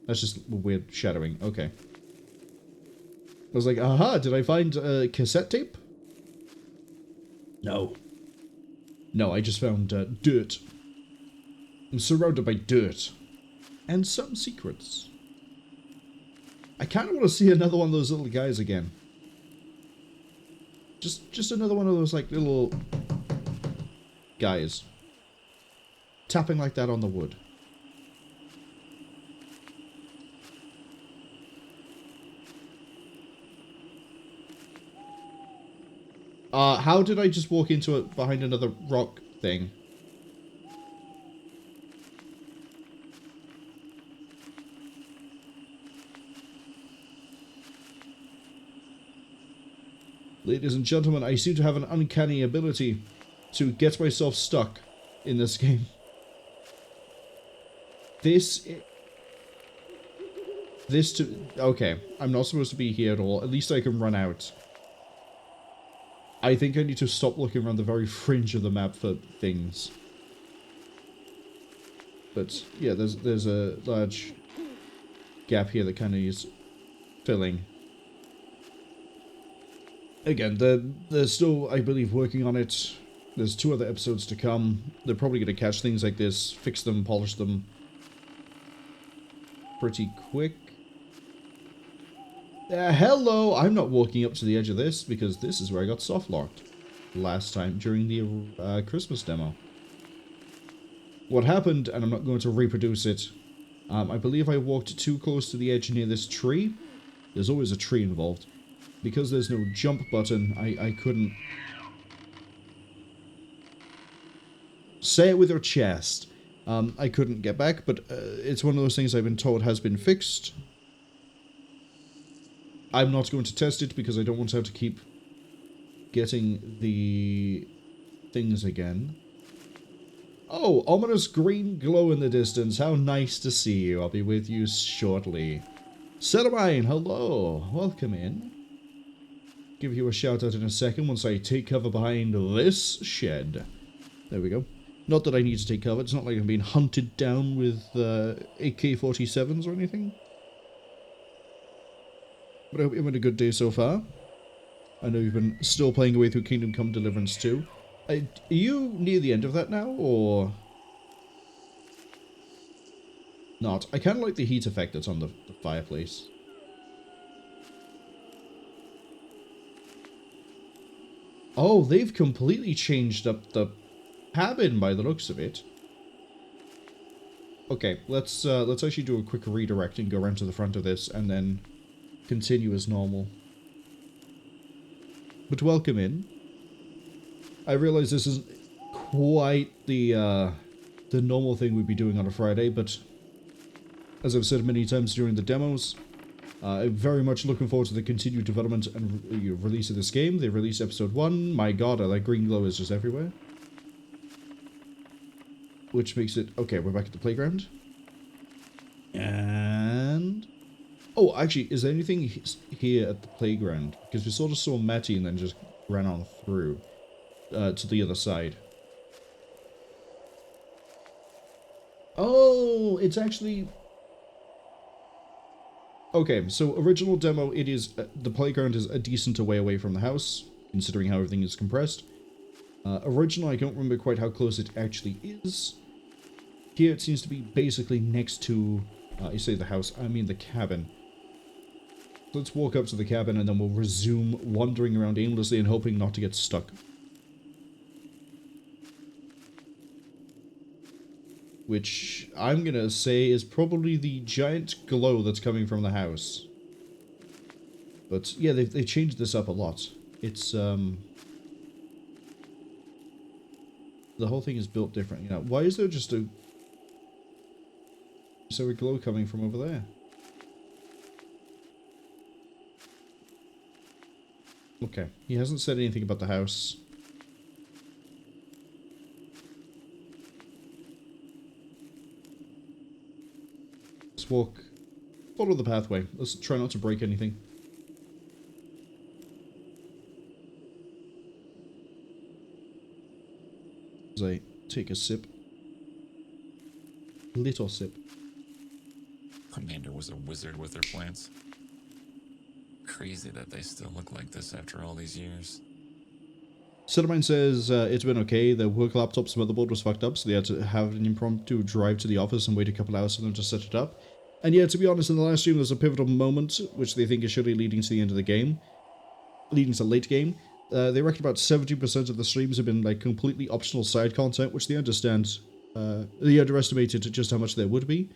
That's just weird shadowing. Okay. I was like, aha, did I find a cassette tape? No. No, I just found dirt. I'm surrounded by dirt. And some secrets. I kind of want to see another one of those little guys again. Just another one of those, like, little guys. Tapping like that on the wood. How did I just walk into it behind another rock thing? Ladies and gentlemen, I seem to have an uncanny ability to get myself stuck in this game. Okay, I'm not supposed to be here at all. At least I can run out. I think I need to stop looking around the very fringe of the map for things. But yeah, there's a large gap here that kind of needs filling. Again, they're still, I believe, working on it. There's 2 other episodes to come. They're probably going to catch things like this, fix them, polish them pretty quick. Hello! I'm not walking up to the edge of this because this is where I got soft-locked last time during the Christmas demo. What happened, and I'm not going to reproduce it, I believe I walked too close to the edge near this tree. There's always a tree involved. Because there's no jump button, I couldn't... Say it with your chest. I couldn't get back, but it's one of those things I've been told has been fixed. I'm not going to test it because I don't want to have to keep getting the things again. Oh, ominous green glow in the distance. How nice to see you. I'll be with you shortly. Cwningen, hello. Welcome in. Give you a shout out in a second once I take cover behind this shed. There we go. Not that I need to take cover. It's not like I'm being hunted down with AK-47s or anything. But I hope you're having a good day so far. I know you've been still playing away through Kingdom Come Deliverance 2. Are you near the end of that now, or not? I kind of like the heat effect that's on the fireplace. Oh, they've completely changed up the cabin by the looks of it. Okay, let's actually do a quick redirect and go around to the front of this, and then continue as normal. But welcome in. I realize this isn't quite the normal thing we'd be doing on a Friday, but as I've said many times during the demos, I'm very much looking forward to the continued development and release of this game. They released episode 1. My god, that green glow is just everywhere. Which makes it... Okay, we're back at the playground. And... Oh, actually, is there anything here at the playground? Because we sort of saw Mattie and then just ran on through to the other side. Oh, it's actually... Okay, so original demo, it is... the playground is a decent away from the house, considering how everything is compressed. Original, I don't remember quite how close it actually is. Here, it seems to be basically next to... I say the house, I mean the cabin. So let's walk up to the cabin and then we'll resume wandering around aimlessly and hoping not to get stuck. Which I'm gonna say is probably the giant glow that's coming from the house. But yeah, they've changed this up a lot. It's the whole thing is built different. You know, why is there just a glow coming from over there? Okay, he hasn't said anything about the house. Let's walk, follow the pathway. Let's try not to break anything. As I take a sip. Little sip. Commander was a wizard with her plants. Crazy that they still look like this after all these years. Cwningen says it's been okay. The work laptop's motherboard was fucked up, so they had to have an impromptu drive to the office and wait a couple hours for them to set it up. And yeah, to be honest, in the last stream there's a pivotal moment, which they think is surely leading to the end of the game. Leading to late game. They reckon about 70% of the streams have been like completely optional side content, which they understand. They underestimated just how much there would be.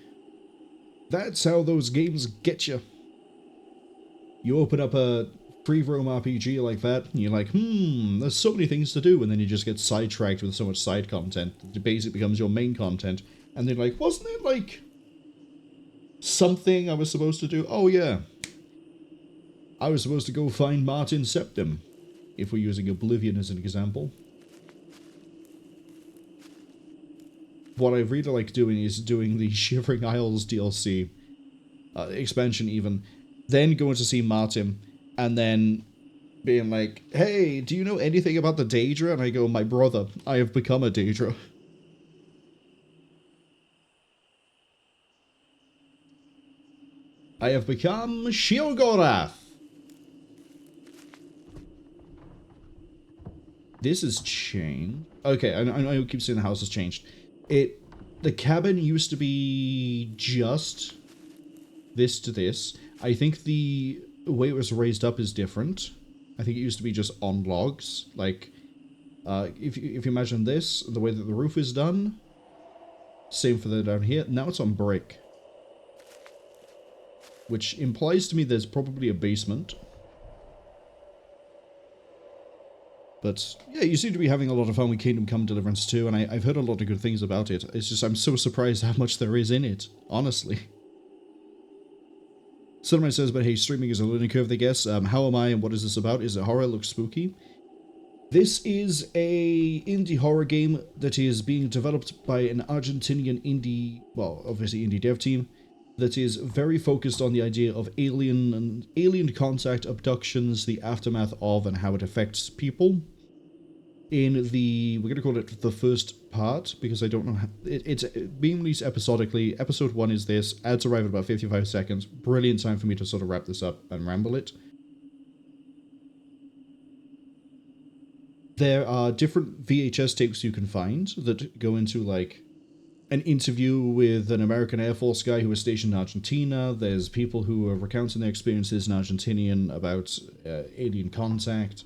That's how those games get you. You open up a free roam RPG like that, and you're like, there's so many things to do, and then you just get sidetracked with so much side content. It basically becomes your main content, and they're like, wasn't it like something I was supposed to do? Oh yeah. I was supposed to go find Martin Septim, if we're using Oblivion as an example. What I really like doing is doing the Shivering Isles DLC, expansion even, then going to see Martin, and then being like, hey, do you know anything about the Daedra? And I go, my brother, I have become a Daedra. I have become Sheogorath. This is changed. Okay, I keep saying the house has changed. The cabin used to be just this to this. I think the way it was raised up is different. I think it used to be just on logs. Like, if you imagine this, the way that the roof is done, same for the down here. Now it's on brick. Which implies to me there's probably a basement. But, yeah, you seem to be having a lot of fun with Kingdom Come Deliverance 2, and I've heard a lot of good things about it. It's just, I'm so surprised how much there is in it, honestly. Someone says, but hey, streaming is a learning curve, I guess. How am I, and what is this about? Is it horror? Looks spooky. This is a indie horror game that is being developed by an Argentinian indie, well, obviously indie dev team, that is very focused on the idea of alien contact, abductions, the aftermath of, and how it affects people. In the, we're going to call it the first part, because I don't know how, it's being released episodically. Episode 1 is this, ads arrive at about 55 seconds. Brilliant time for me to sort of wrap this up and ramble it. There are different VHS tapes you can find that go into, like, an interview with an American Air Force guy who was stationed in Argentina. There's people who are recounting their experiences in Argentinian about alien contact.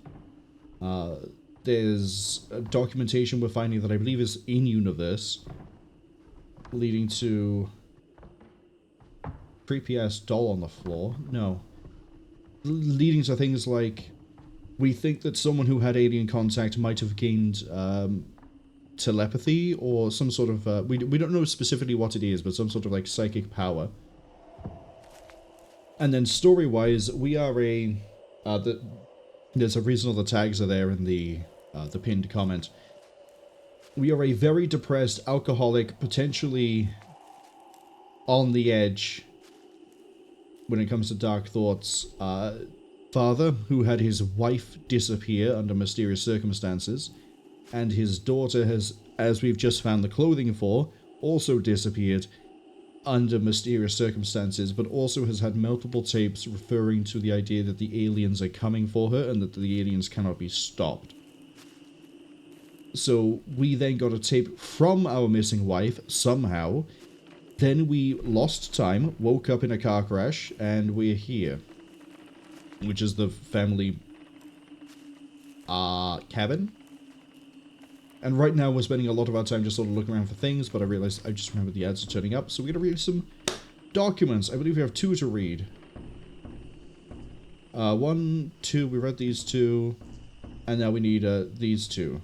There's a documentation we're finding that I believe is in-universe, leading to creepy-ass doll on the floor. No. Leading to things like, we think that someone who had alien contact might have gained telepathy or some sort of, we don't know specifically what it is, but some sort of like psychic power. And then story-wise, we are there's a reason all the tags are there in the pinned comment. We are a very depressed, alcoholic, potentially on the edge when it comes to dark thoughts, father who had his wife disappear under mysterious circumstances, and his daughter has, as we've just found the clothing for, also disappeared under mysterious circumstances, but also has had multiple tapes referring to the idea that the aliens are coming for her and that the aliens cannot be stopped. So we then got a tape from our missing wife, somehow. Then we lost time, woke up in a car crash, and we're here. Which is the family cabin. And right now we're spending a lot of our time just sort of looking around for things, but I realized I just remembered the ads are turning up, so we're going to read some documents. I believe we have 2 to read. 1, 2, we read these 2, and now we need these 2.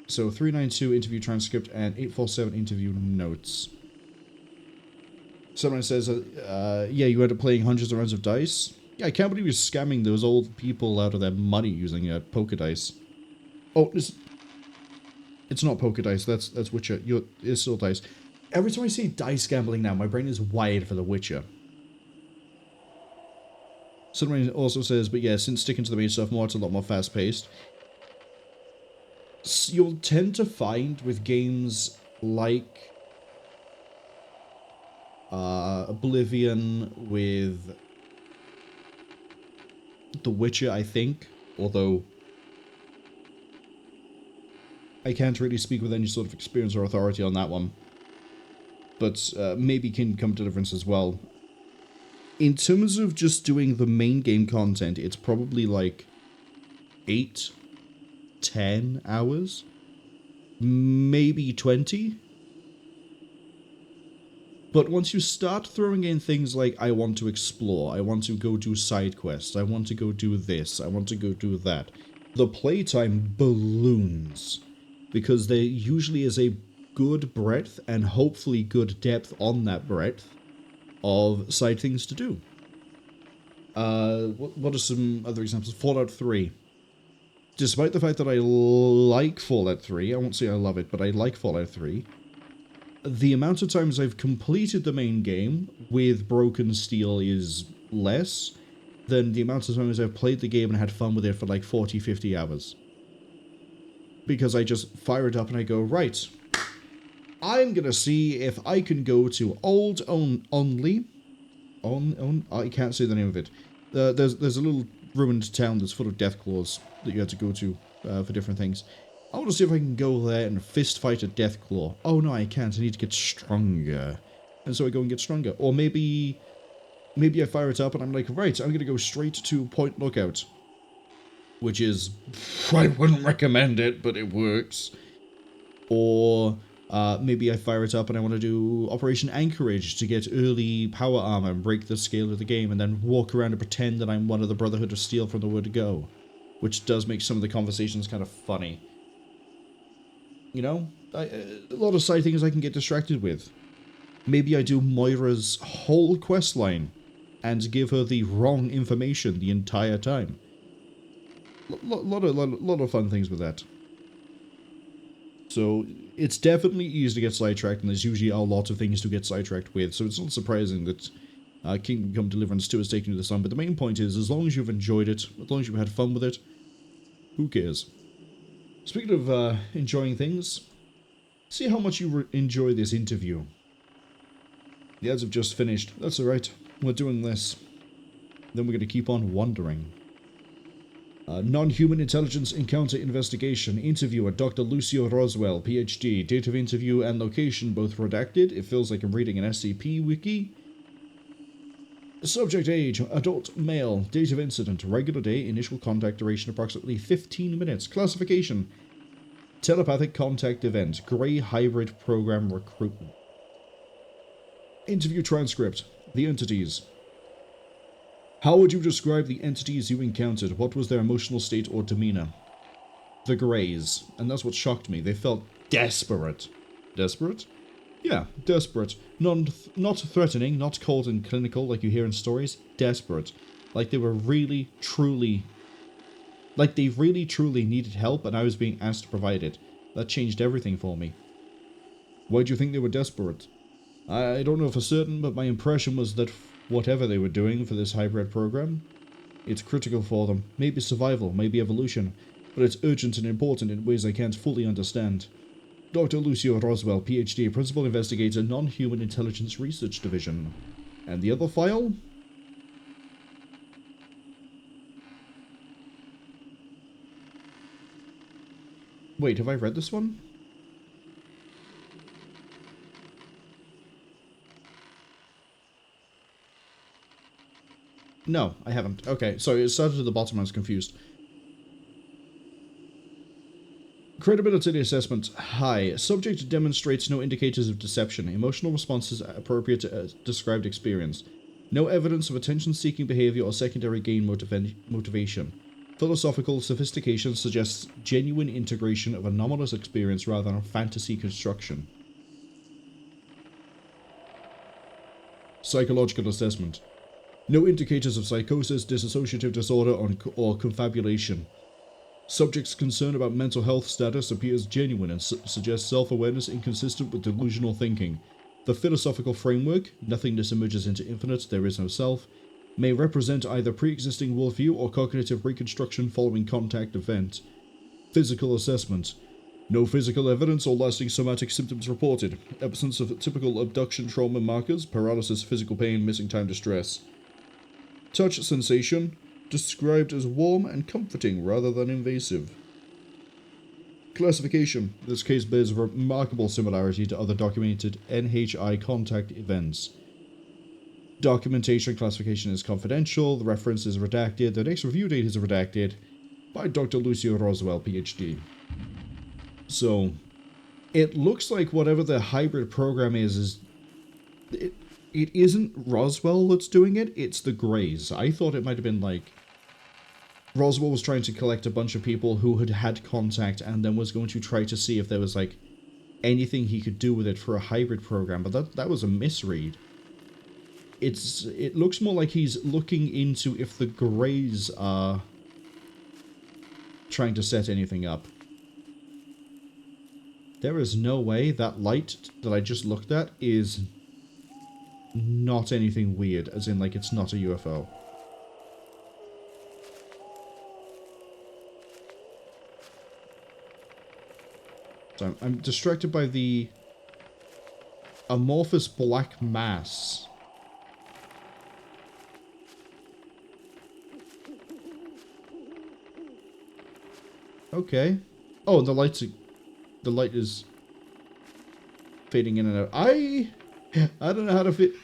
So 392 interview transcript and 847 interview notes. Someone says, yeah, you end up playing hundreds of rounds of dice. Yeah, I can't believe you're scamming those old people out of their money using poker dice. Oh, it's not poker dice. That's Witcher. It's still dice. Every time I see dice gambling now, my brain is wired for The Witcher. Someone also says, but yeah, since sticking to the main stuff more, it's a lot more fast-paced. You'll tend to find with games like Oblivion, with The Witcher, I think, although I can't really speak with any sort of experience or authority on that one, but maybe Kingdom Come Deliverance as well. In terms of just doing the main game content, it's probably like 8, 10 hours, maybe 20. But once you start throwing in things like, I want to explore, I want to go do side quests, I want to go do this, I want to go do that, the playtime balloons. Because there usually is a good breadth, and hopefully good depth on that breadth, of side things to do. What are some other examples? Fallout 3. Despite the fact that I like Fallout 3, I won't say I love it, but I like Fallout 3, the amount of times I've completed the main game with broken steel is less than the amount of times I've played the game and had fun with it for like 40, 50 hours. Because I just fire it up and I go, right, I'm gonna see if I can go to I can't say the name of it. There's a little ruined town that's full of death claws that you had to go to for different things. I want to see if I can go there and fist fight a death claw. Oh no, I can't. I need to get stronger. And so I go and get stronger. Or maybe I fire it up and I'm like, right, I'm going to go straight to Point Lookout. Which is, I wouldn't recommend it, but it works. Or maybe I fire it up and I want to do Operation Anchorage to get early power armor and break the scale of the game, and then walk around and pretend that I'm one of the Brotherhood of Steel from the word go. Which does make some of the conversations kind of funny. You know? A lot of side things I can get distracted with. Maybe I do Moira's whole quest line and give her the wrong information the entire time. Lot of fun things with that. So, it's definitely easy to get sidetracked, and there's usually a lot of things to get sidetracked with, so it's not surprising that Kingdom Come Deliverance 2 is taken to the sun, but the main point is, as long as you've enjoyed it, as long as you've had fun with it, who cares? Speaking of enjoying things, see how much you enjoy this interview. The ads have just finished. That's alright. We're doing this. Then we're going to keep on wandering. Non-human intelligence encounter investigation. Interviewer Dr. Lucio Roswell, PhD. Date of interview and location both redacted. It feels like I'm reading an SCP wiki. Subject age, adult male. Date of incident, regular day. Initial contact duration approximately 15 minutes. Classification, telepathic contact event. Grey hybrid program recruitment. Interview transcript. The entities. How would you describe the entities you encountered? What was their emotional state or demeanor? The Greys. And that's what shocked me. They felt desperate. Desperate? Yeah, desperate. Not threatening, not cold and clinical like you hear in stories. Desperate. Like they were really, truly... Like they really, truly needed help and I was being asked to provide it. That changed everything for me. Why do you think they were desperate? I don't know for certain, but my impression was that whatever they were doing for this hybrid program, it's critical for them. Maybe survival, maybe evolution, but it's urgent and important in ways I can't fully understand. Dr. Lucio Roswell, PhD, Principal Investigator, Non-Human Intelligence Research Division. And the other file? Wait, have I read this one? No, I haven't. Okay, sorry, it started at the bottom, I was confused. Credibility assessment. High. Subject demonstrates no indicators of deception. Emotional responses are appropriate to described experience. No evidence of attention-seeking behavior or secondary gain motivation. Philosophical sophistication suggests genuine integration of anomalous experience rather than fantasy construction. Psychological assessment. No indicators of psychosis, dissociative disorder, or confabulation. Subject's concern about mental health status appears genuine and suggests self-awareness inconsistent with delusional thinking. The philosophical framework, nothingness emerges into infinite, there is no self, may represent either pre-existing worldview or cognitive reconstruction following contact event. Physical assessment. No physical evidence or lasting somatic symptoms reported. Absence of typical abduction trauma markers, paralysis, physical pain, missing time distress. Touch sensation, described as warm and comforting rather than invasive. Classification. This case bears remarkable similarity to other documented NHI contact events. Documentation classification is confidential, the reference is redacted, the next review date is redacted by Dr. Lucio Roswell, PhD. So, it looks like whatever the hybrid program is it isn't Roswell that's doing it, it's the Greys. I thought it might have been like Roswell was trying to collect a bunch of people who had had contact and then was going to try to see if there was like anything he could do with it for a hybrid program, but that was a misread. It looks more like he's looking into if the Greys are trying to set anything up. There is no way that light that I just looked at is not anything weird, as in like it's not a UFO. So I'm distracted by the amorphous black mass. Okay. Oh, the light is fading in and out. I don't know how to fit.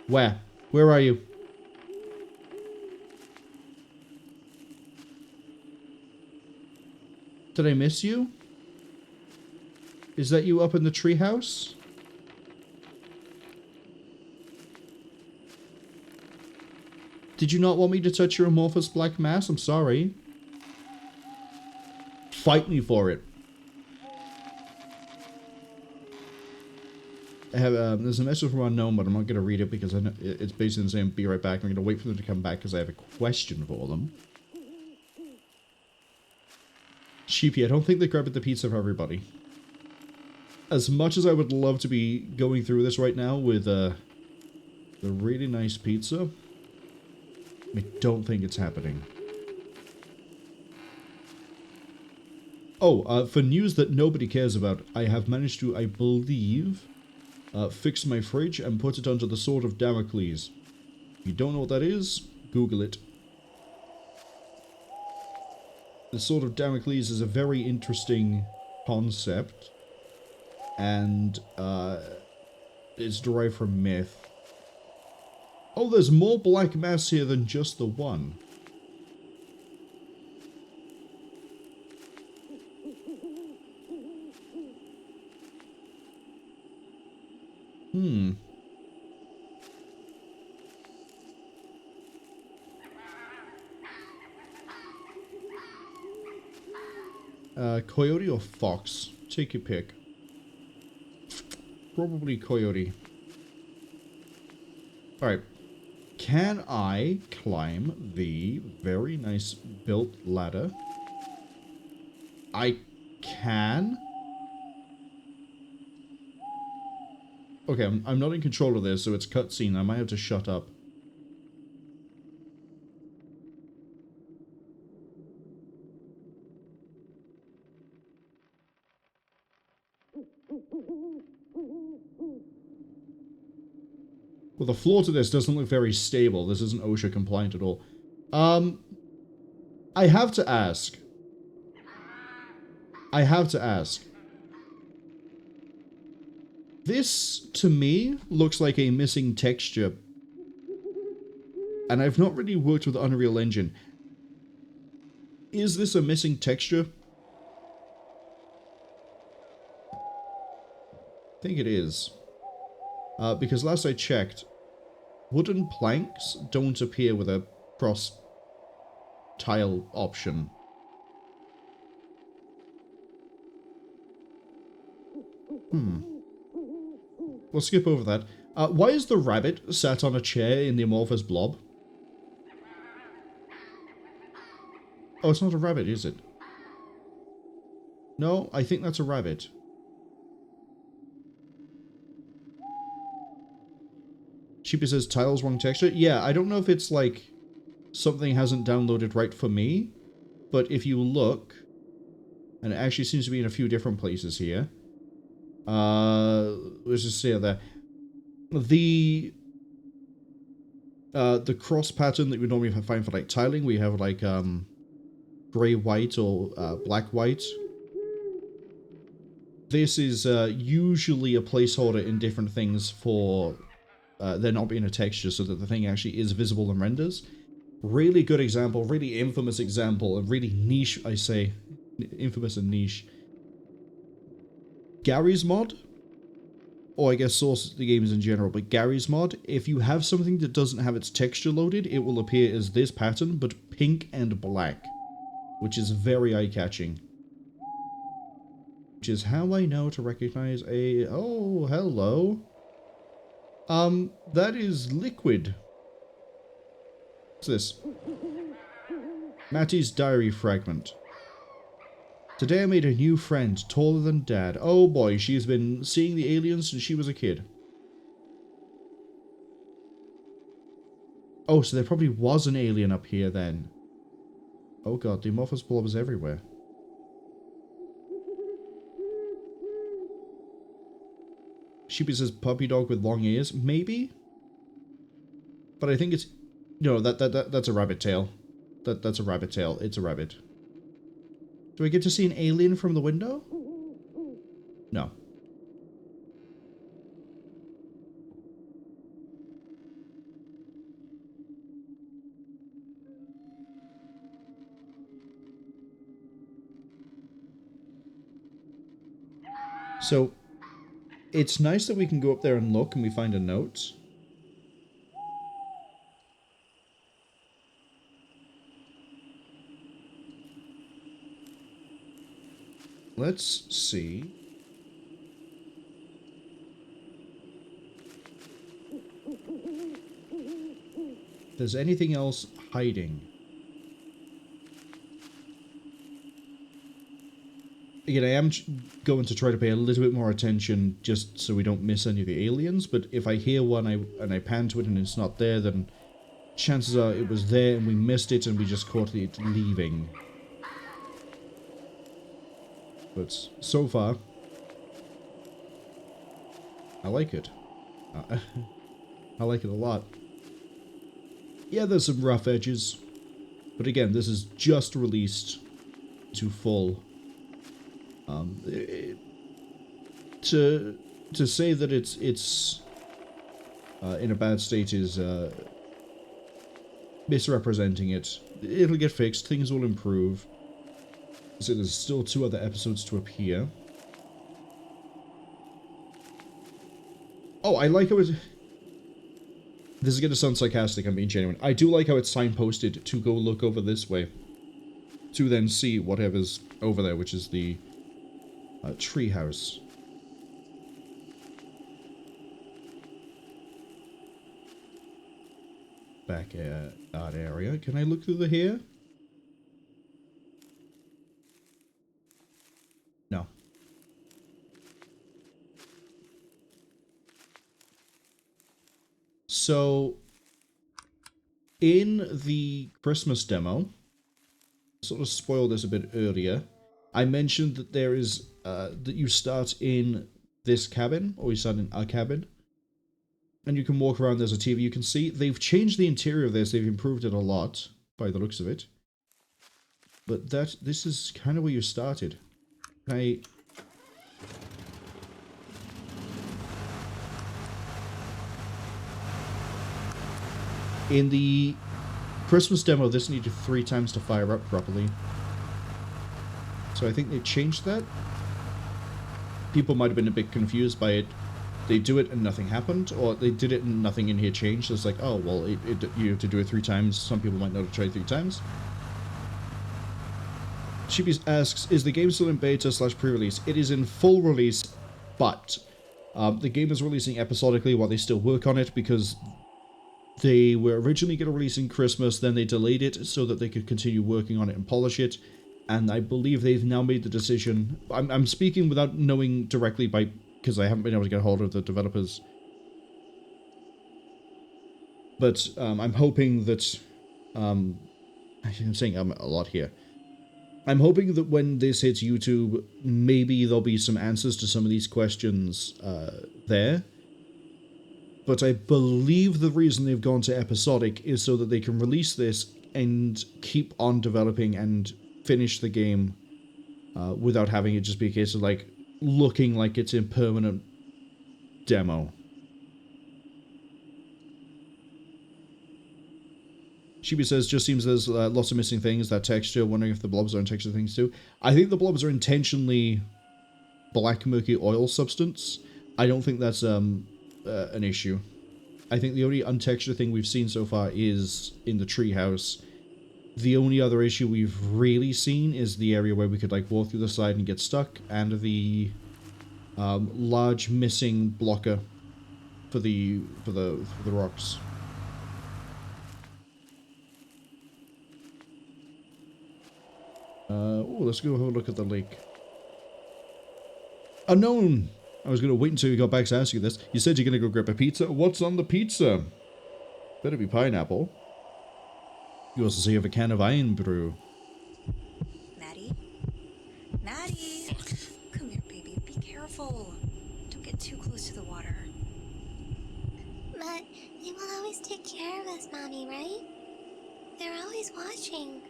Where? Where are you? Did I miss you? Is that you up in the treehouse? Did you not want me to touch your amorphous black mass? I'm sorry. Fight me for it. I have, there's a message from unknown, but I'm not going to read it because I know it's basically saying be right back. I'm going to wait for them to come back because I have a question for them. Sheepy, I don't think they're grabbing the pizza for everybody. As much as I would love to be going through this right now with the really nice pizza, I don't think it's happening. Oh, for news that nobody cares about, I have managed to, I believe, fix my fridge and put it under the Sword of Damocles. If you don't know what that is, Google it. The Sword of Damocles is a very interesting concept, and it's derived from myth. Oh, there's more black mass here than just the one. Coyote or fox? Take your pick. Probably coyote. Alright. Can I climb the very nice built ladder? I can. Okay, I'm not in control of this, so it's cutscene. I might have to shut up. Well, the floor to this doesn't look very stable. This isn't OSHA compliant at all. I have to ask. This, to me, looks like a missing texture. And I've not really worked with Unreal Engine. Is this a missing texture? I think it is. Because last I checked, wooden planks don't appear with a cross tile option. We'll skip over that. Why is the rabbit sat on a chair in the amorphous blob? Oh, it's not a rabbit, is it? No, I think that's a rabbit. Sheepy says tiles wrong texture. Yeah, I don't know if it's like something hasn't downloaded right for me, but if you look, and it actually seems to be in a few different places here. Let's just see it there. The cross pattern that we normally find for like tiling, we have like gray white or black white. This is usually a placeholder in different things for there not being a texture, so that the thing actually is visible and renders. Really good example, really infamous example, and really niche, I say. Infamous and niche. Gary's mod, or I guess Source the games in general, but Gary's mod, if you have something that doesn't have its texture loaded, it will appear as this pattern, but pink and black, which is very eye-catching. Which is how I know to recognize a... Oh, hello. That is liquid. What's this? Mattie's diary fragment. Today I made a new friend, taller than Dad. Oh boy, she's been seeing the aliens since she was a kid. Oh, so there probably was an alien up here then. Oh god, the amorphous blob is everywhere. Sheepy says puppy dog with long ears. Maybe? But I think it's... No, that's a rabbit tail. That's a rabbit tail. It's a rabbit. Do I get to see an alien from the window? No. So, it's nice that we can go up there and look and we find a note. Let's see. If there's anything else hiding. Again, I am going to try to pay a little bit more attention just so we don't miss any of the aliens, but if I hear one and I pan to it and it's not there, then chances are it was there and we missed it and we just caught it leaving. But so far, I like it. I like it a lot. Yeah, there's some rough edges, but again, this is just released to full. To say that it's in a bad state is misrepresenting it. It'll get fixed. Things will improve. So there's still 2 other episodes to appear. Oh, I like how it... This is going to sound sarcastic, I'm being genuine. I do like how it's signposted to go look over this way. To then see whatever's over there, which is the treehouse. Back at that area. Can I look through the here? No. So, in the Christmas demo, sort of spoiled this a bit earlier, I mentioned that there is, that you start in this cabin, or you start in a cabin, and you can walk around, there's a TV you can see. They've changed the interior of this, they've improved it a lot, by the looks of it. But this is kind of where you started. In the Christmas demo, this needed 3 times to fire up properly. So I think they changed that. People might have been a bit confused by it. They do it and nothing happened, or they did it and nothing in here changed. It's like, oh, well, you have to do it 3 times. Some people might not have tried 3 times. Chibi asks, is the game still in beta / pre-release? It is in full release, but the game is releasing episodically while they still work on it, because they were originally going to release in Christmas, then they delayed it so that they could continue working on it and polish it. And I believe they've now made the decision. I'm speaking without knowing directly because I haven't been able to get a hold of the developers. But I'm hoping that I'm saying a lot here. I'm hoping that when this hits YouTube, maybe there'll be some answers to some of these questions there. But I believe the reason they've gone to episodic is so that they can release this and keep on developing and finish the game without having it just be a case of like looking like it's a permanent demo. Shibi says, just seems there's lots of missing things, that texture, wondering if the blobs are in texture things too. I think the blobs are intentionally black murky oil substance. I don't think that's an issue. I think the only untextured thing we've seen so far is in the treehouse. The only other issue we've really seen is the area where we could like walk through the side and get stuck, and the large missing blocker for the rocks. Let's go have a look at the lake. Unknown! I was going to wait until you got back to ask you this. You said you're going to go grab a pizza. What's on the pizza? Better be pineapple. You also say you have a can of iron brew. Mattie? Mattie! Come here, baby. Be careful. Don't get too close to the water. But you will always take care of us, Mommy, right? They're always guys watching?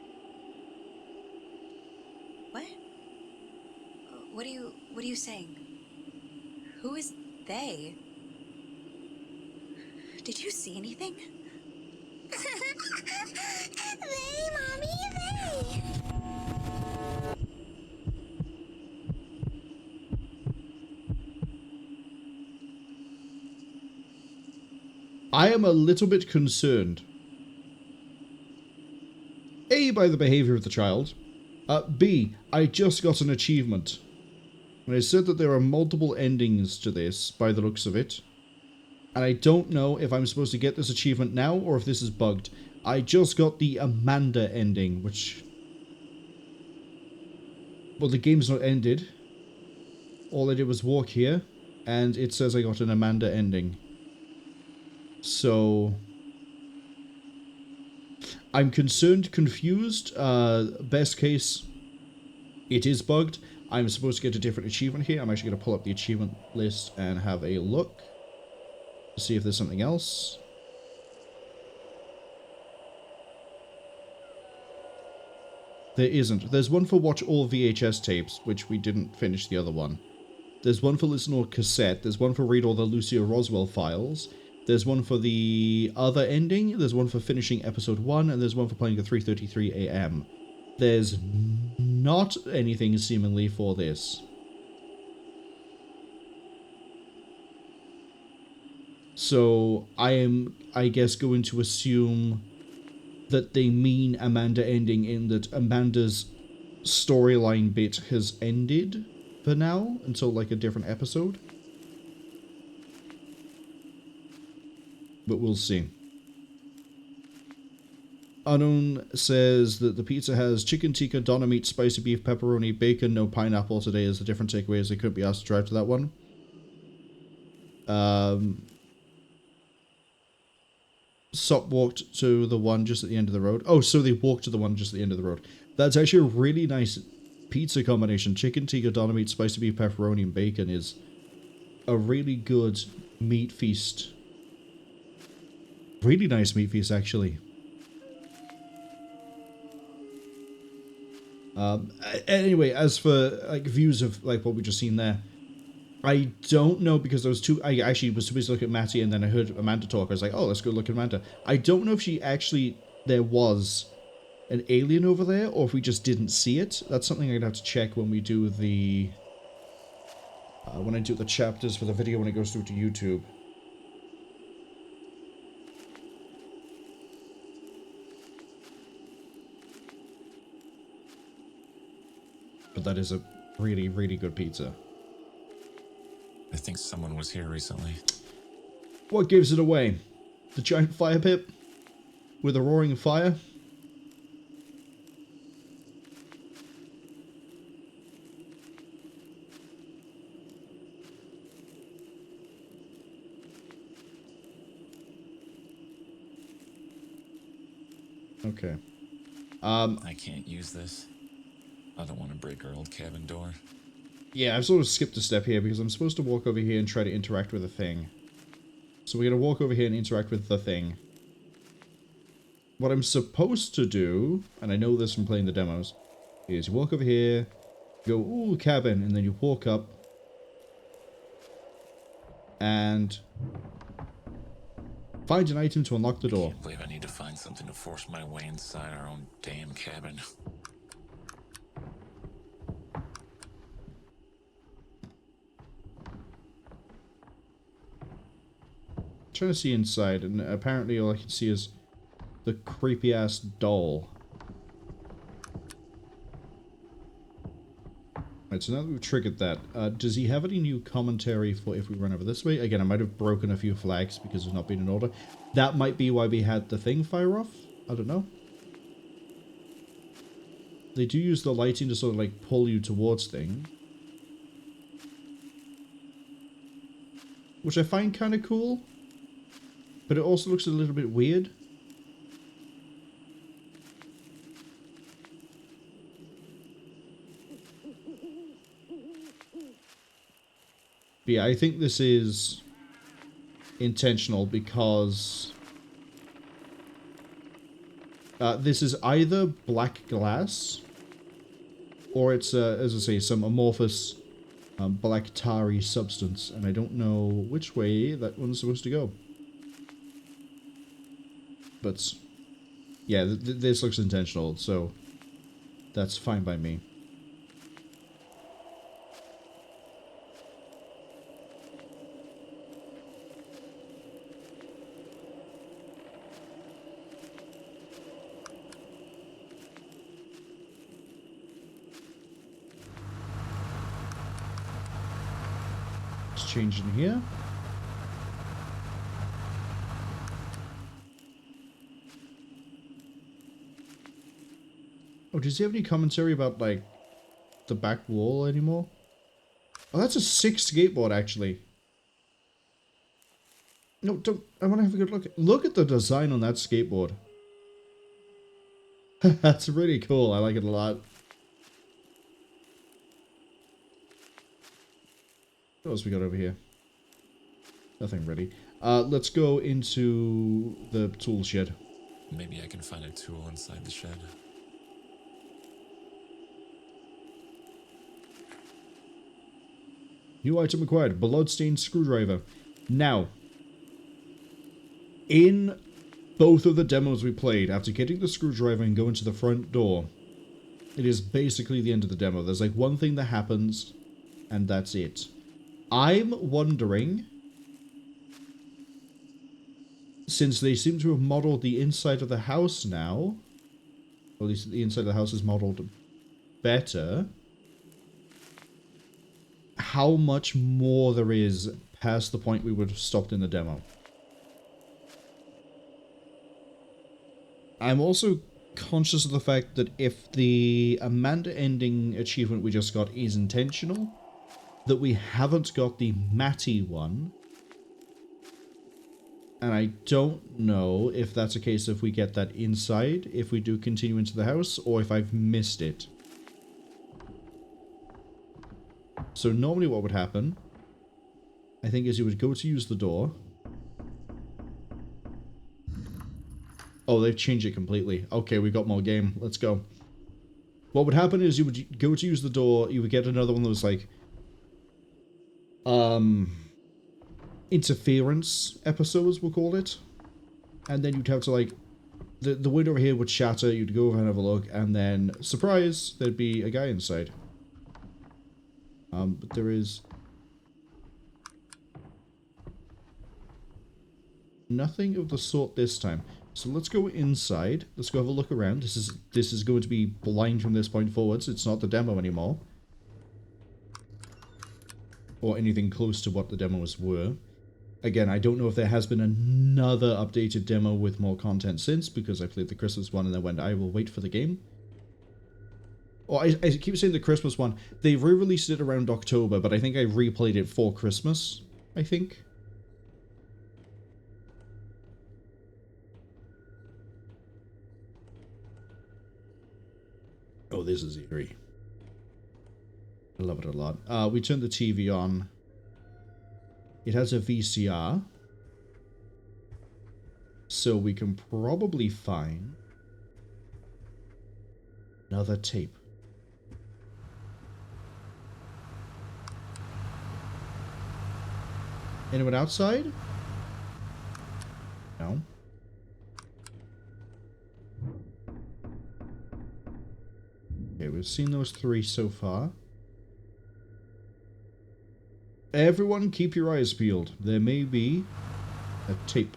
What? What are you saying? Who is they? Did you see anything? They, Mommy, they! I am a little bit concerned. A, by the behavior of the child. B, I just got an achievement. And I said that there are multiple endings to this, by the looks of it. And I don't know if I'm supposed to get this achievement now, or if this is bugged. I just got the Amanda ending, which... Well, the game's not ended. All I did was walk here, and it says I got an Amanda ending. So... I'm concerned, confused. Best case, it is bugged. I'm supposed to get a different achievement here. I'm actually going to pull up the achievement list and have a look to see if there's something else. There isn't. There's one for watch all VHS tapes, which we didn't finish the other one. There's one for listen all cassette. There's one for read all the Lucia Roswell files. There's one for the other ending, there's one for finishing episode 1, and there's one for playing the 3:33 AM. There's not anything seemingly for this. So I am, I guess, going to assume that they mean Amanda ending in that Amanda's storyline bit has ended for now, until like a different episode. But we'll see. Unknown says that the pizza has chicken tikka, doner meat, spicy beef, pepperoni, bacon, no pineapple today is a different takeaway as they couldn't be asked to drive to that one. Sop walked to the one just at the end of the road. Oh, so they walked to the one just at the end of the road. That's actually a really nice pizza combination. Chicken tikka, doner meat, spicy beef, pepperoni, and bacon is a really good meat feast. Really nice meat feast, actually. Anyway, as for like views of like what we just seen there, I don't know because those two. I actually was supposed to look at Mattie and then I heard Amanda talk. I was like, oh, let's go look at Amanda. I don't know if she actually there was an alien over there or if we just didn't see it. That's something I'm gonna have to check when we do the when I do the chapters for the video when it goes through to YouTube. But that is a really, really good pizza. I think someone was here recently. What gives it away? The giant fire pit? With a roaring fire? Okay. I can't use this. I don't want to break our old cabin door. Yeah, I've sort of skipped a step here because I'm supposed to walk over here and try to interact with a thing. So we're going to walk over here and interact with the thing. What I'm supposed to do, and I know this from playing the demos, is you walk over here, go, ooh, cabin, and then you walk up, and find an item to unlock the door. I can't believe I need to find something to force my way inside our own damn cabin. Trying to see inside, and apparently all I can see is the creepy ass doll. Right, so now that we've triggered that, does he have any new commentary for if we run over this way? Again, I might have broken a few flags because there's not been an order. That might be why we had the thing fire off. I don't know. They do use the lighting to sort of like pull you towards things, which I find kind of cool. But it also looks a little bit weird. But yeah, I think this is intentional because This is either black glass, or it's, as I say, some amorphous black tarry substance, and I don't know which way that one's supposed to go. But, yeah, this looks intentional, so that's fine by me. Let's change in here. Oh, does he have any commentary about, like, the back wall anymore? Oh, that's a sick skateboard, actually. No, don't. I want to have a good look. Look at the design on that skateboard. That's really cool. I like it a lot. What else we got over here? Nothing really. Let's go into the tool shed. Maybe I can find a tool inside the shed. New item acquired. Bloodstained screwdriver. Now, in both of the demos we played, after getting the screwdriver and going to the front door, it is basically the end of the demo. There's like one thing that happens, and that's it. I'm wondering, since they seem to have modeled the inside of the house now, or at least the inside of the house is modeled better, how much more there is past the point we would have stopped in the demo. I'm also conscious of the fact that if the Amanda ending achievement we just got is intentional, that we haven't got the Mattie one. And I don't know if that's a case if we get that inside, if we do continue into the house, or if I've missed it. So normally what would happen, I think, is you would go to use the door. Oh, they've changed it completely. Okay, we got more game. Let's go. What would happen is you would go to use the door, you would get another one of those, like, interference episodes, we'll call it. And then you'd have to, like, the window over here would shatter, you'd go over and have a look, and then, surprise, there'd be a guy inside. But there is nothing of the sort this time. So let's go inside. Let's go have a look around. This is going to be blind from this point forwards. It's not the demo anymore. Or anything close to what the demos were. Again, I don't know if there has been another updated demo with more content since, because I played the Christmas one and then went, I will wait for the game. Or I keep saying the Christmas one. They re-released it around October, but I think I replayed it for Christmas, I think. Oh, this is eerie. I love it a lot. We turned the TV on. It has a VCR. So we can probably find another tape. Anyone outside? No. Okay, we've seen those three so far. Everyone keep your eyes peeled. There may be a tape.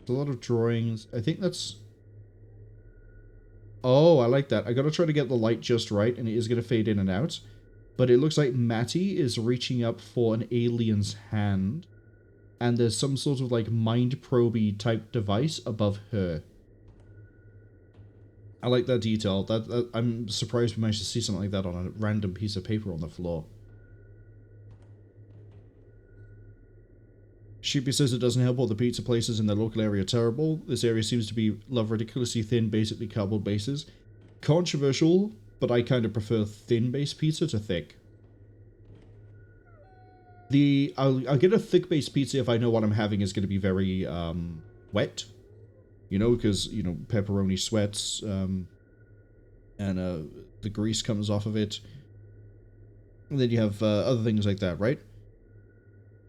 A lot of drawings. I think that's... Oh, I like that. I gotta try to get the light just right, and it is gonna fade in and out. But it looks like Mattie is reaching up for an alien's hand. And there's some sort of, like, mind-proby type device above her. I like that detail. I'm surprised we managed to see something like that on a random piece of paper on the floor. Sheepy says it doesn't help all the pizza places in their local area are terrible. This area seems to love ridiculously thin, basically cardboard bases. Controversial, but I kind of prefer thin base pizza to thick. I'll get a thick base pizza if I know what I'm having is going to be very wet, you know, because you know pepperoni sweats, and the grease comes off of it. And then you have other things like that, right?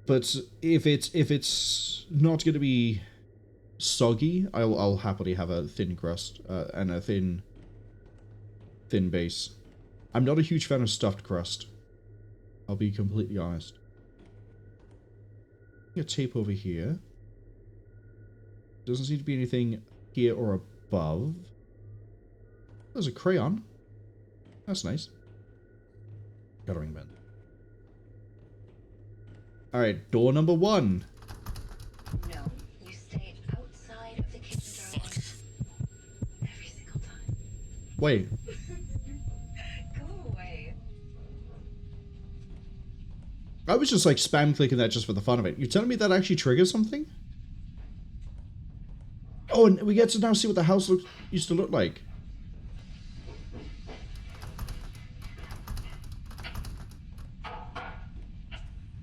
But if it's not going to be soggy, I'll happily have a thin crust and a thin base. I'm not a huge fan of stuffed crust. I'll be completely honest. A tape over here. Doesn't seem to be anything here or above. There's a crayon. That's nice. Coloring pen. Alright, door number 1. No, you stay outside of the kitchen, darling. Every single time. Wait. Go away. I was just like spam clicking that just for the fun of it. You're telling me that actually triggers something? Oh, and we get to now see what the house used to look like.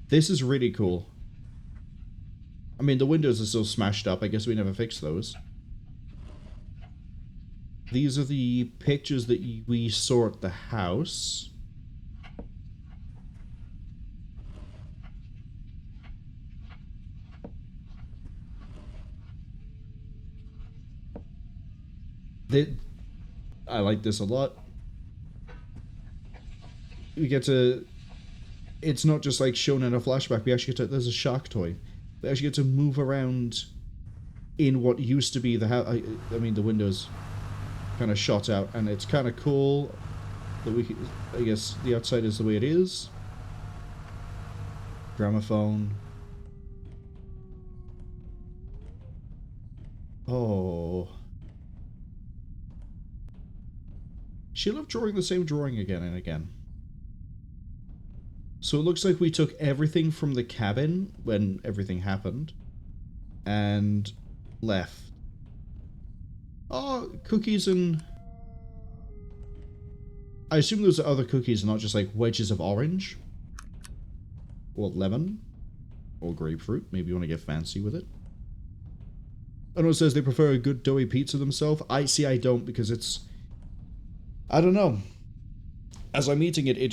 This is really cool. I mean, the windows are still smashed up. I guess we never fixed those. These are the pictures that we saw at the house. I like this a lot. We get to... It's not just like shown in a flashback. We actually get to... There's a shark toy. We actually get to move around in what used to be the house. I mean, the windows kind of shot out, and it's kind of cool that we... I guess the outside is the way it is. Gramophone. Oh... She loved drawing the same drawing again and again. So it looks like we took everything from the cabin when everything happened and left. Oh, cookies and... I assume those are other cookies, not just like wedges of orange. Or lemon. Or grapefruit. Maybe you want to get fancy with it. I know it says they prefer a good doughy pizza themselves. I don't, because it's... I don't know. As I'm eating it, it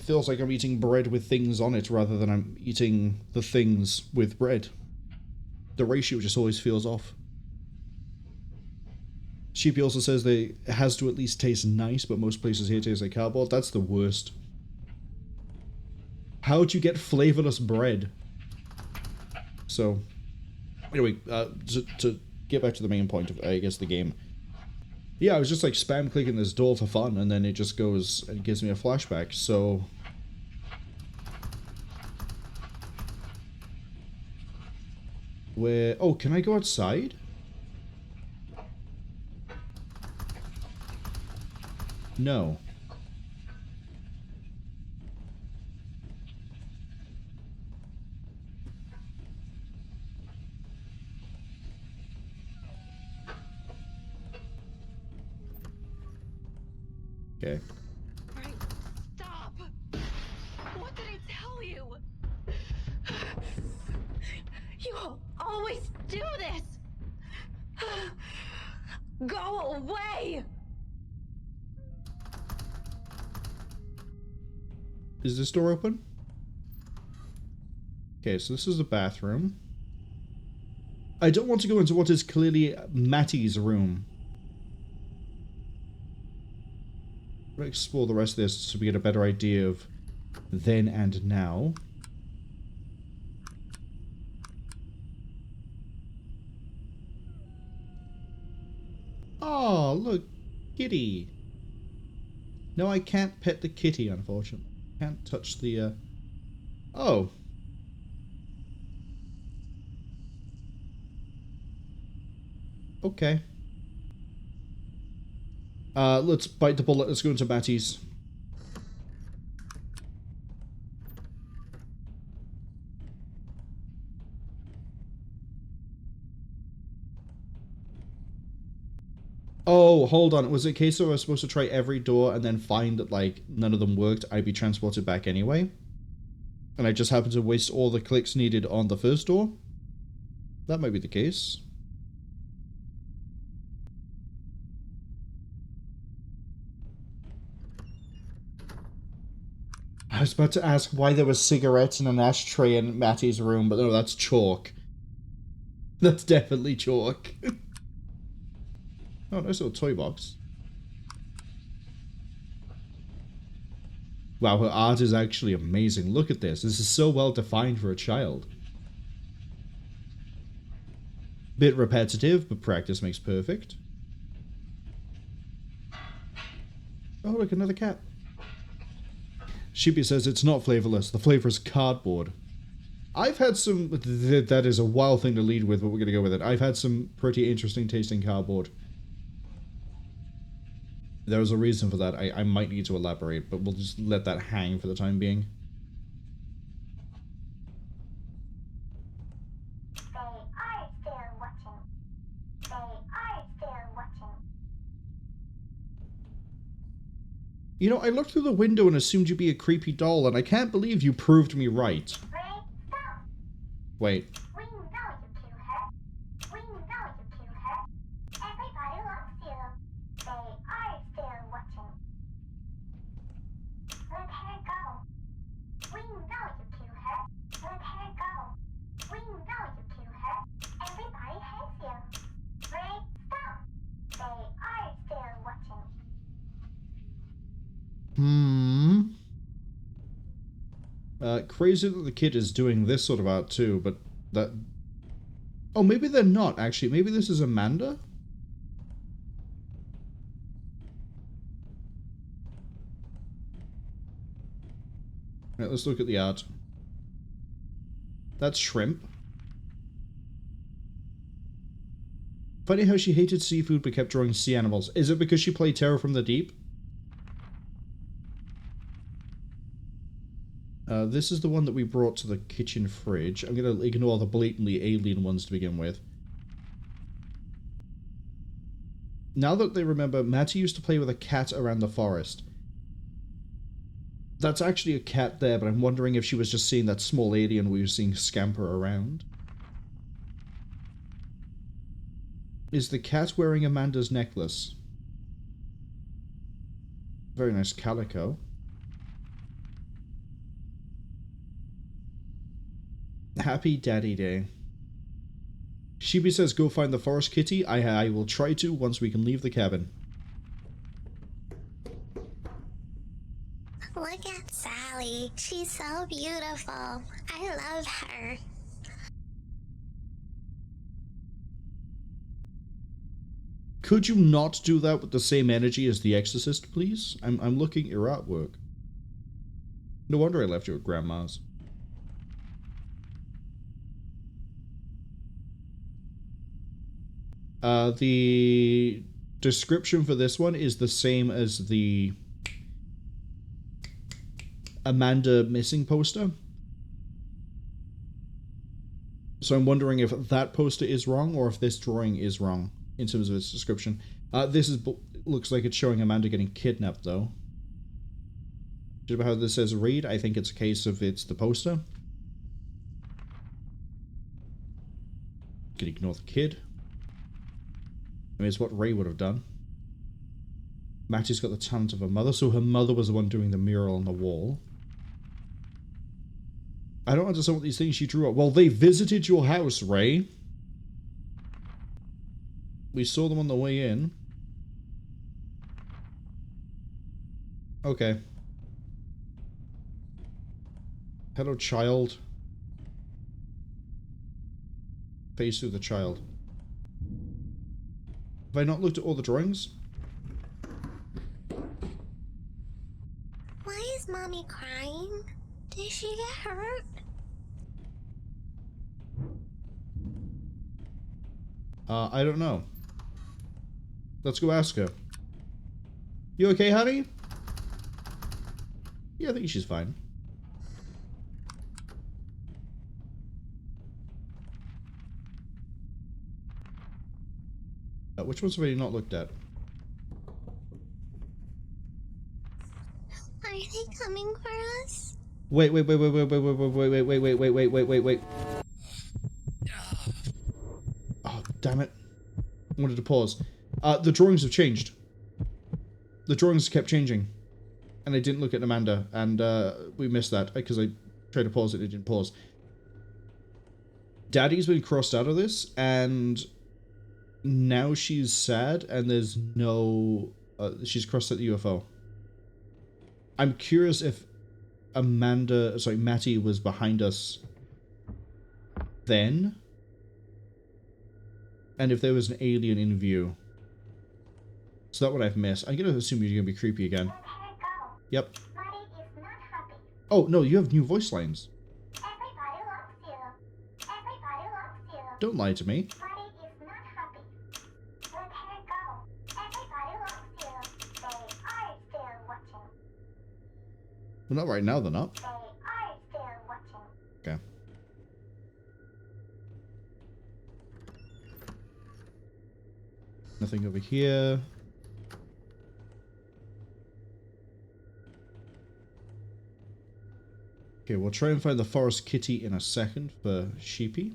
feels like I'm eating bread with things on it rather than I'm eating the things with bread. The ratio just always feels off. Sheepy also says it has to at least taste nice, but most places here taste like cardboard. That's the worst. How do you get flavorless bread? So, anyway, to get back to the main point of, I guess, the game. Yeah, I was just like spam clicking this door for fun, and then it just goes and gives me a flashback, so... Where... Oh, can I go outside? No. Okay. Right. Stop! What did I tell you? You always do this! Go away! Is this door open? Okay, so this is the bathroom. I don't want to go into what is clearly Mattie's room. I'm going to explore the rest of this so we get a better idea of then and now. Oh, look, kitty. No, I can't pet the kitty, unfortunately. Can't touch the, Oh. Okay. Let's bite the bullet. Let's go into Mattie's. Oh, hold on. Was it a case where I was supposed to try every door and then find that, like, none of them worked? I'd be transported back anyway? and I just happened to waste all the clicks needed on the first door. That might be the case. I was about to ask why there were cigarettes in an ashtray in Mattie's room, but no, that's chalk. That's definitely chalk. Oh, nice little toy box. Wow, her art is actually amazing. Look at this. This is so well defined for a child. Bit repetitive, but practice makes perfect. Oh, look, another cat. Sheepy says it's not flavorless. The flavor is cardboard. I've had some... That is a wild thing to lead with, but we're going to go with it. I've had some pretty interesting tasting cardboard. There's a reason for that. I might need to elaborate, but we'll just let that hang for the time being. They are still watching. They are still watching. You know, I looked through the window and assumed you'd be a creepy doll, and I can't believe you proved me right. Wait. We know you kill her. We know you kill her. Everybody loves you. They are still watching. Let her go. We know you kill her. Let her go. We know you kill her. Everybody hates you. Ray, stop. They are still watching. Crazy that the kid is doing this sort of art too, but that... Oh, maybe they're not, actually. Maybe this is Amanda? Right, let's look at the art. That's shrimp. Funny how she hated seafood but kept drawing sea animals. Is it because she played Terror from the Deep? This is the one that we brought to the kitchen fridge. I'm going to ignore the blatantly alien ones to begin with. Now that they remember, Mattie used to play with a cat around the forest. That's actually a cat there, but I'm wondering if she was just seeing that small alien we were seeing scamper around. Is the cat wearing Amanda's necklace? Very nice calico. Happy Daddy Day. Sheepy says go find the forest kitty. I will try to once we can leave the cabin. Look at Sally. She's so beautiful. I love her. Could you not do that with the same energy as The Exorcist, please? I'm looking at your artwork. No wonder I left you at Grandma's. The description for this one is the same as the Amanda missing poster. So I'm wondering if that poster is wrong or if this drawing is wrong in terms of its description. This is looks like it's showing Amanda getting kidnapped, though. Just about how this says read, I think it's a case of it's the poster. Can ignore the kid. I mean, it's what Ray would have done. Mattie's got the talent of her mother, so her mother was the one doing the mural on the wall. I don't understand what these things she drew up. Well, they visited your house, Ray. We saw them on the way in. Okay. Hello, child. Face through the child. Have I not looked at all the drawings? Why is Mommy crying? Did she get hurt? I don't know. Let's go ask her. You okay, honey? Yeah, I think she's fine. Which ones have we not looked at? Are they coming for us? Wait. Oh, damn it. I wanted to pause. The drawings have changed. The drawings kept changing. And I didn't look at Amanda, and we missed that, because I tried to pause it, it didn't pause. Daddy's been crossed out of this, and now she's sad, and there's no... she's crossed out the UFO. I'm curious if Mattie was behind us then, and if there was an alien in view. So that's what I've missed. I'm going to assume you're going to be creepy again. Yep. Oh, no, you have new voice lines. Don't lie to me. Well, not right now, they're not. Okay. Nothing over here. Okay, we'll try and find the forest kitty in a second for Sheepy.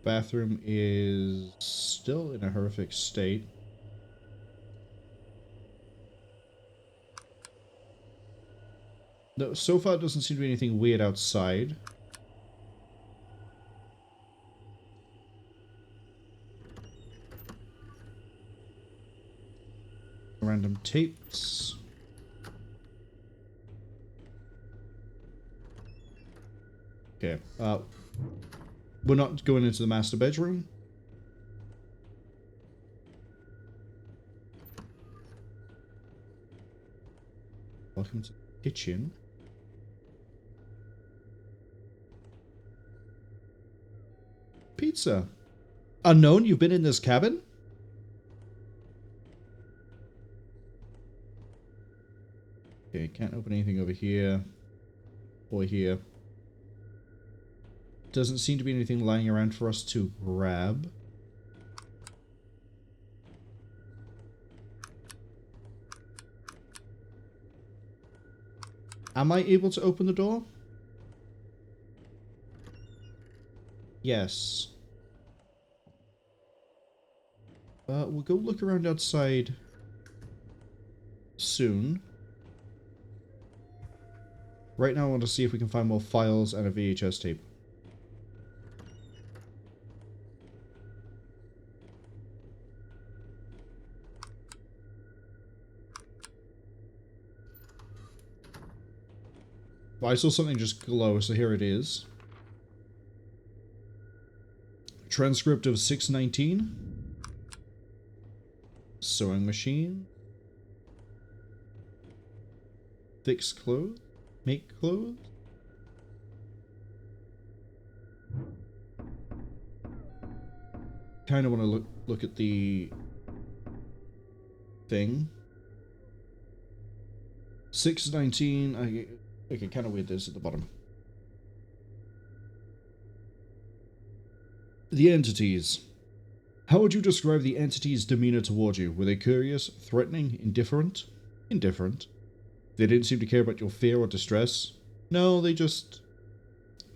Bathroom is still in a horrific state. No, so far it doesn't seem to be anything weird outside. Random tapes. Okay, we're not going into the master bedroom. Welcome to the kitchen. Pizza. Unknown, you've been in this cabin? Okay, can't open anything over here. Or here. Doesn't seem to be anything lying around for us to grab. Am I able to open the door? Yes. We'll go look around outside soon. Right now I want to see if we can find more files and a VHS tape. Well, I saw something just glow, so here it is. Transcript of 619. Sewing machine. Fix clothes. Make clothes. Kind of want to look at the thing. 619. Okay, kind of weird this at the bottom. The entities. How would you describe the entities' demeanor toward you? Were they curious, threatening, indifferent? Indifferent. They didn't seem to care about your fear or distress. No, they just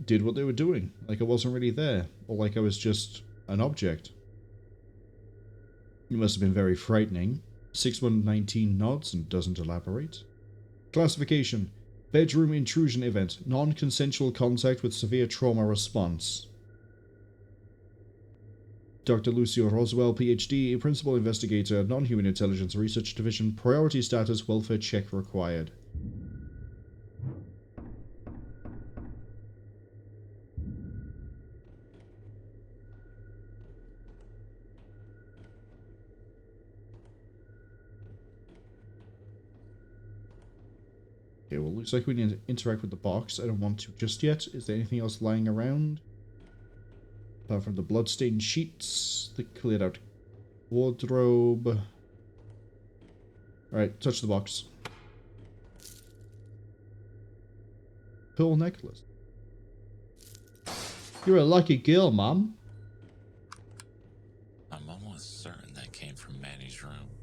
did what they were doing, like I wasn't really there, or like I was just an object. You must have been very frightening. 6119 nods and doesn't elaborate. Classification. Bedroom intrusion event. Non-consensual contact with severe trauma response. Dr. Lucio Roswell, PhD, Principal Investigator, Non-Human Intelligence Research Division, Priority Status, Welfare Check Required. Okay, well, looks like we need to interact with the box. I don't want to just yet. Is there anything else lying around? Apart from the bloodstained sheets, the cleared out wardrobe. Alright, touch the box. Pearl necklace. You're a lucky girl, Mum.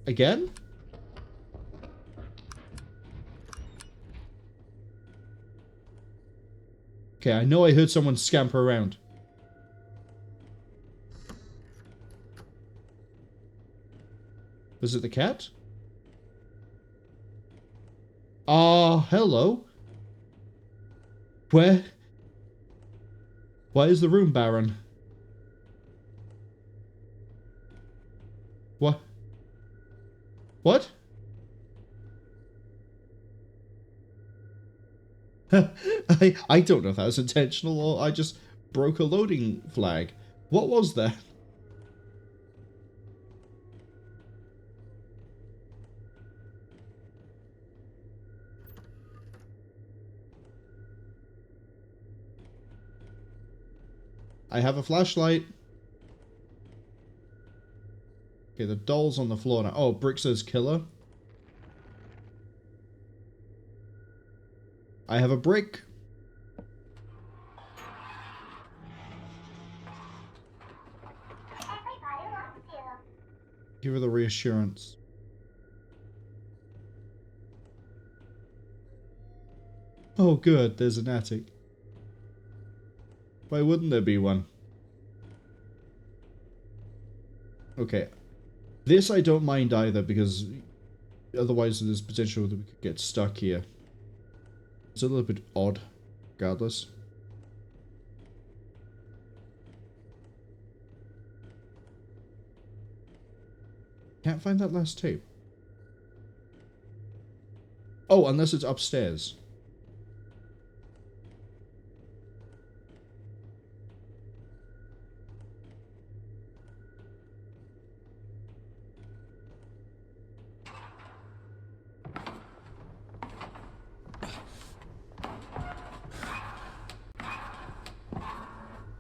Again? Okay, I know I heard someone scamper around. Was it the cat? Ah, hello. Where? Why is the room barren? What? What? I don't know if that was intentional or I just broke a loading flag. What was that? I have a flashlight. Okay, the doll's on the floor now. Oh, Brick says killer. I have a brick. Everybody loves you. Give her the reassurance. Oh, good. There's an attic. Why wouldn't there be one? Okay. This I don't mind either, because otherwise there's potential that we could get stuck here. It's a little bit odd, regardless. Can't find that last tape. Oh, unless it's upstairs.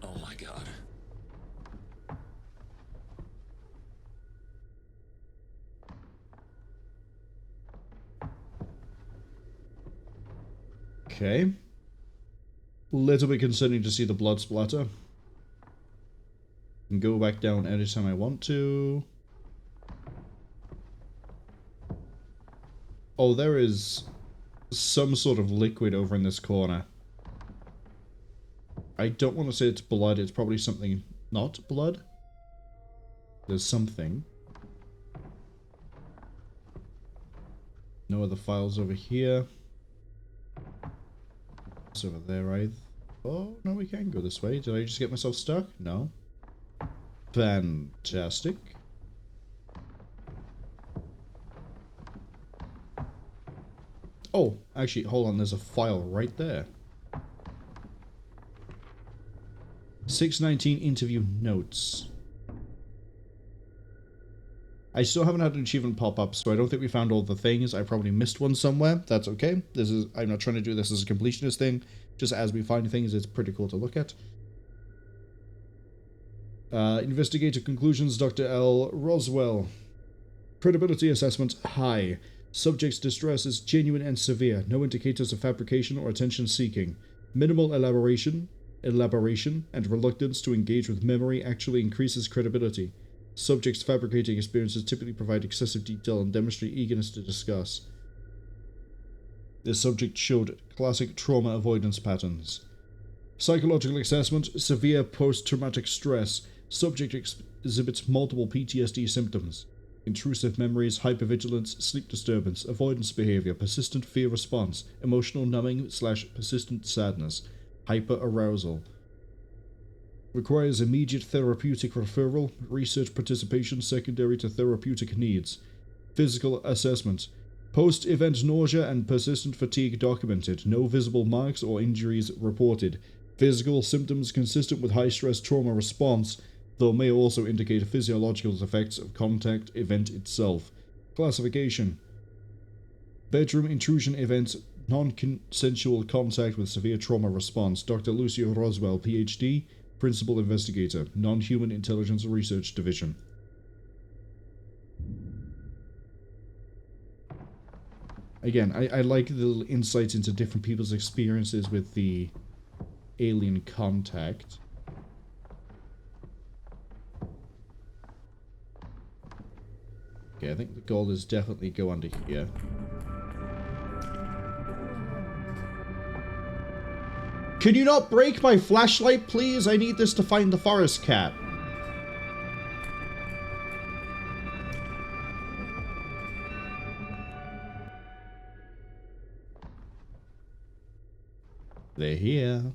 Oh my god. Okay. Little bit concerning to see the blood splatter. Can go back down anytime I want to. Oh, there is some sort of liquid over in this corner. I don't want to say it's blood, it's probably something not blood. There's something. No other files over here. It's over there, right? Oh, no, we can go this way. Did I just get myself stuck? No. Fantastic. Oh, actually, hold on. There's a file right there. 619 interview notes. I still haven't had an achievement pop up, so I don't think we found all the things. I probably missed one somewhere. That's okay. I'm not trying to do this as a completionist thing. Just as we find things, it's pretty cool to look at. Investigator conclusions, Dr. L. Roswell. Credibility assessment, high. Subject's distress is genuine and severe. No indicators of fabrication or attention-seeking. Minimal elaboration, and reluctance to engage with memory actually increases credibility. Subject's fabricating experiences typically provide excessive detail and demonstrate eagerness to discuss. The subject showed classic trauma avoidance patterns. Psychological assessment, severe post-traumatic stress. Subject exhibits multiple PTSD symptoms. Intrusive memories, hypervigilance, sleep disturbance, avoidance behavior, persistent fear response, emotional numbing / persistent sadness, hyperarousal. Requires immediate therapeutic referral, research participation secondary to therapeutic needs. Physical assessment. Post-event nausea and persistent fatigue documented. No visible marks or injuries reported. Physical symptoms consistent with high-stress trauma response, though may also indicate physiological effects of contact event itself. Classification. Bedroom intrusion event, non-consensual contact with severe trauma response. Dr. Lucio Roswell, PhD, Principal Investigator, Non-Human Intelligence Research Division. Again, I like the insights into different people's experiences with the alien contact. Okay, I think the goal is definitely go under here. Can you not break my flashlight, please? I need this to find the forest cat. They're here.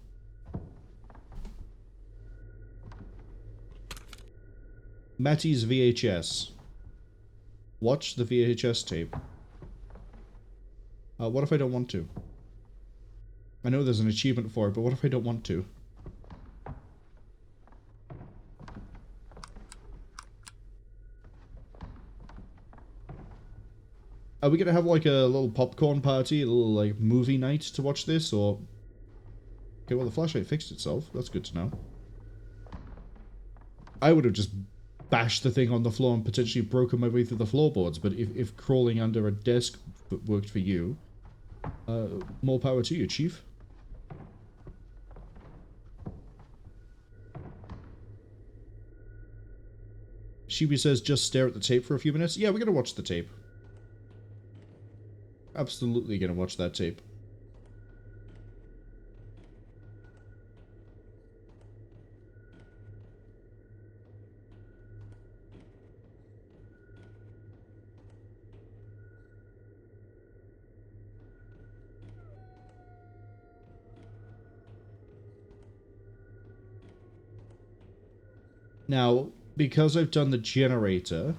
Mattie's VHS. Watch the VHS tape. What if I don't want to? I know there's an achievement for it, but what if I don't want to? Are we gonna have like a little popcorn party, a little like movie night to watch this, or... Okay, well the flashlight fixed itself. That's good to know. I would have just bashed the thing on the floor and potentially broken my way through the floorboards, but if crawling under a desk worked for you, more power to you, Chief. Shibi says just stare at the tape for a few minutes. Yeah, we're gonna watch the tape. Absolutely gonna watch that tape. Now, because I've done the generator,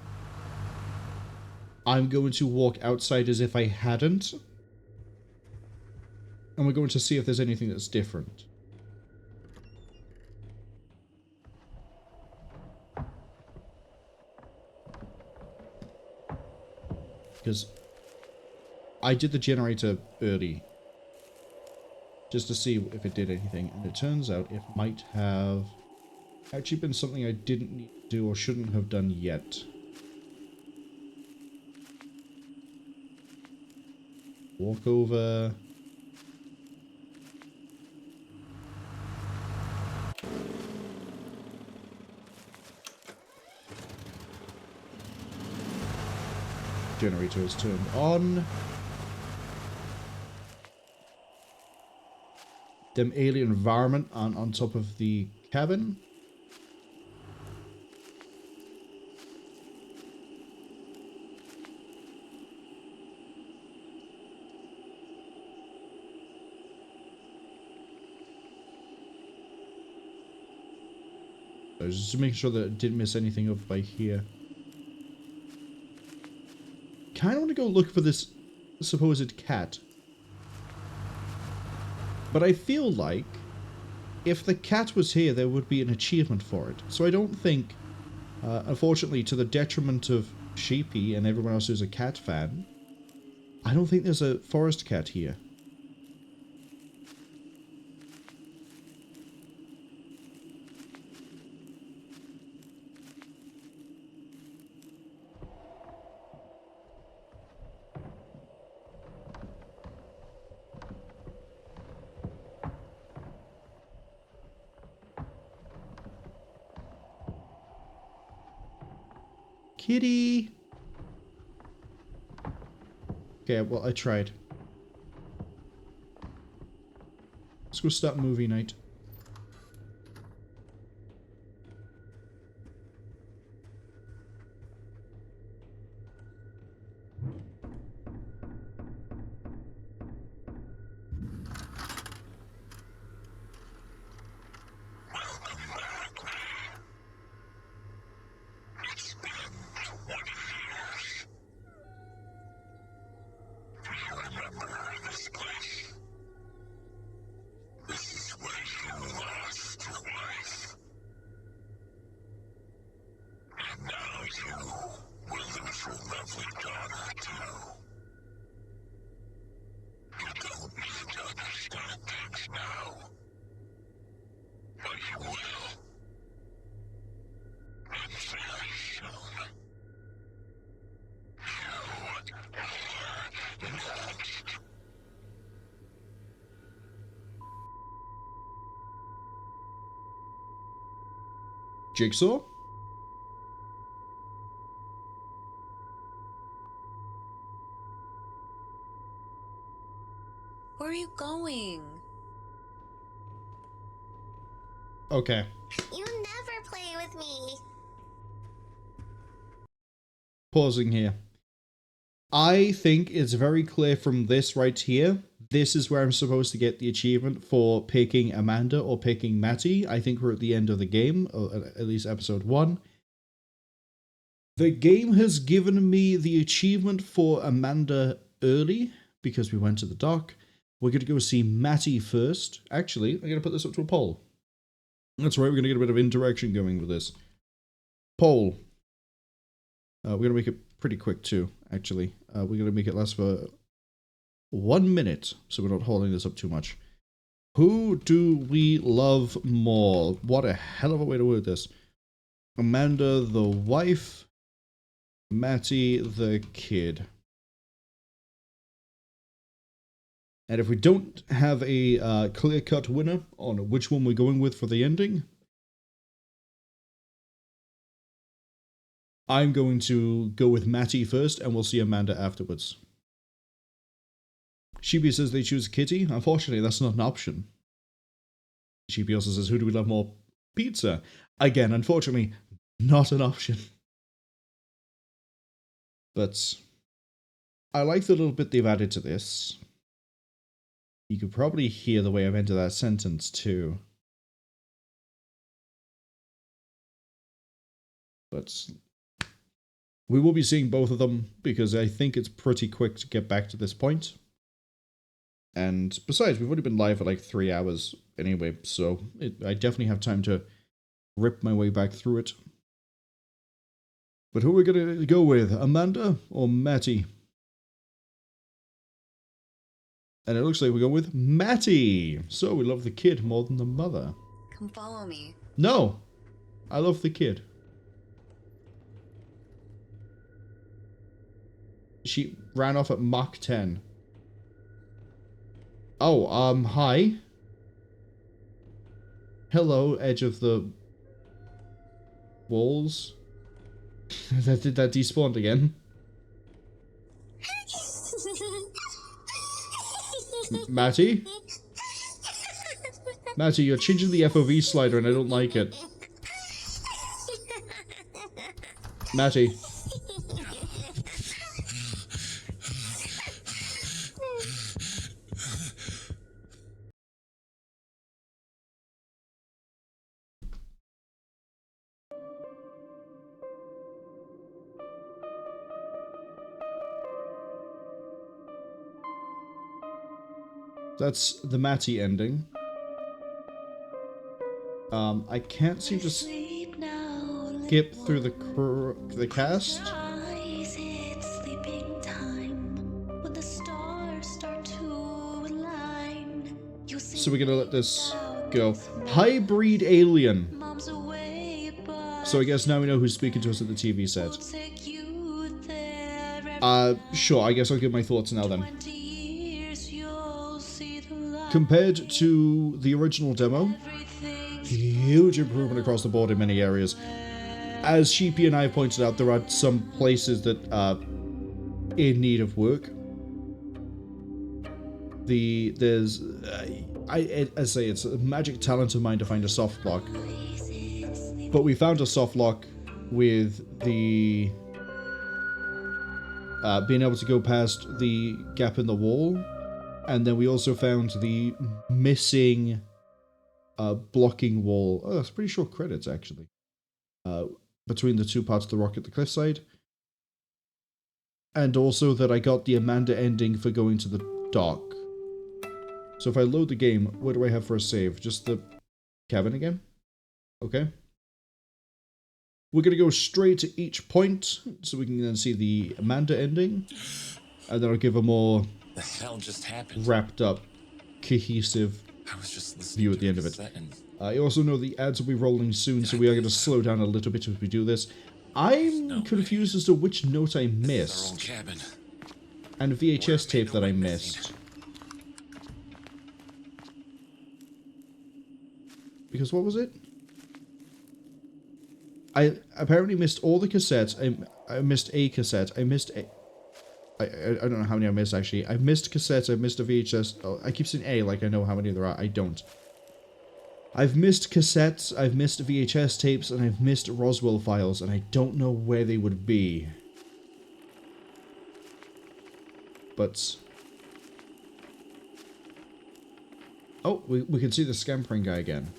I'm going to walk outside as if I hadn't. And we're going to see if there's anything that's different. Because I did the generator early. Just to see if it did anything. And it turns out it might have actually been something I didn't need to do or shouldn't have done yet. Walk over. Generator is turned on. Them alien environment on top of the cabin. I was just making sure that it didn't miss anything up by here. Kind of want to go look for this supposed cat. But I feel like if the cat was here, there would be an achievement for it. So I don't think, unfortunately, to the detriment of Sheepy and everyone else who's a cat fan, I don't think there's a forest cat here. Kitty! Okay, well, I tried. Let's go start movie night. Jigsaw? Where are you going? Okay. You never play with me. Pausing here. I think it's very clear from this right here. This is where I'm supposed to get the achievement for picking Amanda or picking Mattie. I think we're at the end of the game, or at least episode 1. The game has given me the achievement for Amanda early because we went to the dock. We're going to go see Mattie first. Actually, I'm going to put this up to a poll. That's right, we're going to get a bit of interaction going with this. Poll. We're going to make it pretty quick too, actually. We're going to make it last for 1 minute, so we're not holding this up too much. Who do we love more? What a hell of a way to word this. Amanda the wife, Mattie the kid. And if we don't have a clear-cut winner on which one we're going with for the ending, I'm going to go with Mattie first, and we'll see Amanda afterwards. Sheepy says they choose Kitty. Unfortunately, that's not an option. Sheepy also says, who do we love more? Pizza. Again, unfortunately, not an option. But I like the little bit they've added to this. You could probably hear the way I've ended that sentence too. But we will be seeing both of them because I think it's pretty quick to get back to this point. And besides, we've only been live for like 3 hours anyway, so I definitely have time to rip my way back through it. But who are we going to go with? Amanda or Mattie? And it looks like we go with Mattie. So we love the kid more than the mother. Come follow me. No! I love the kid. She ran off at Mach 10. Oh, hi. Hello, edge of the walls. That despawned again. Mattie? Mattie, you're changing the FOV slider and I don't like it. Mattie. That's the Mattie ending. I can't seem to skip through the cast. So we're gonna let this go. Hybrid alien. So I guess now we know who's speaking to us at the TV set. Sure, I guess I'll give my thoughts now then. Compared to the original demo, huge improvement across the board in many areas. As Sheepy and I have pointed out, there are some places that are in need of work. I say it's a magic talent of mine to find a soft lock, but we found a soft lock with the being able to go past the gap in the wall. And then we also found the missing blocking wall. Oh, that's pretty short credits, actually. Between the two parts of the rock at the cliffside. And also that I got the Amanda ending for going to the dock. So if I load the game, what do I have for a save? Just the cabin again? Okay. We're going to go straight to each point, so we can then see the Amanda ending. And then I'll give a more... The hell just happened? Wrapped up, cohesive view at the end of it. I also know the ads will be rolling soon, so we are going to slow down a little bit as we do this. I'm confused as to which note I missed. And VHS tape that I missed. Because what was it? I apparently missed all the cassettes. I missed a cassette. I I don't know how many I missed, actually. I've missed cassettes, I've missed a VHS. Oh, I keep saying A like I know how many there are. I don't. I've missed cassettes, I've missed VHS tapes, and I've missed Roswell files, and I don't know where they would be. But... oh, we can see the scampering guy again.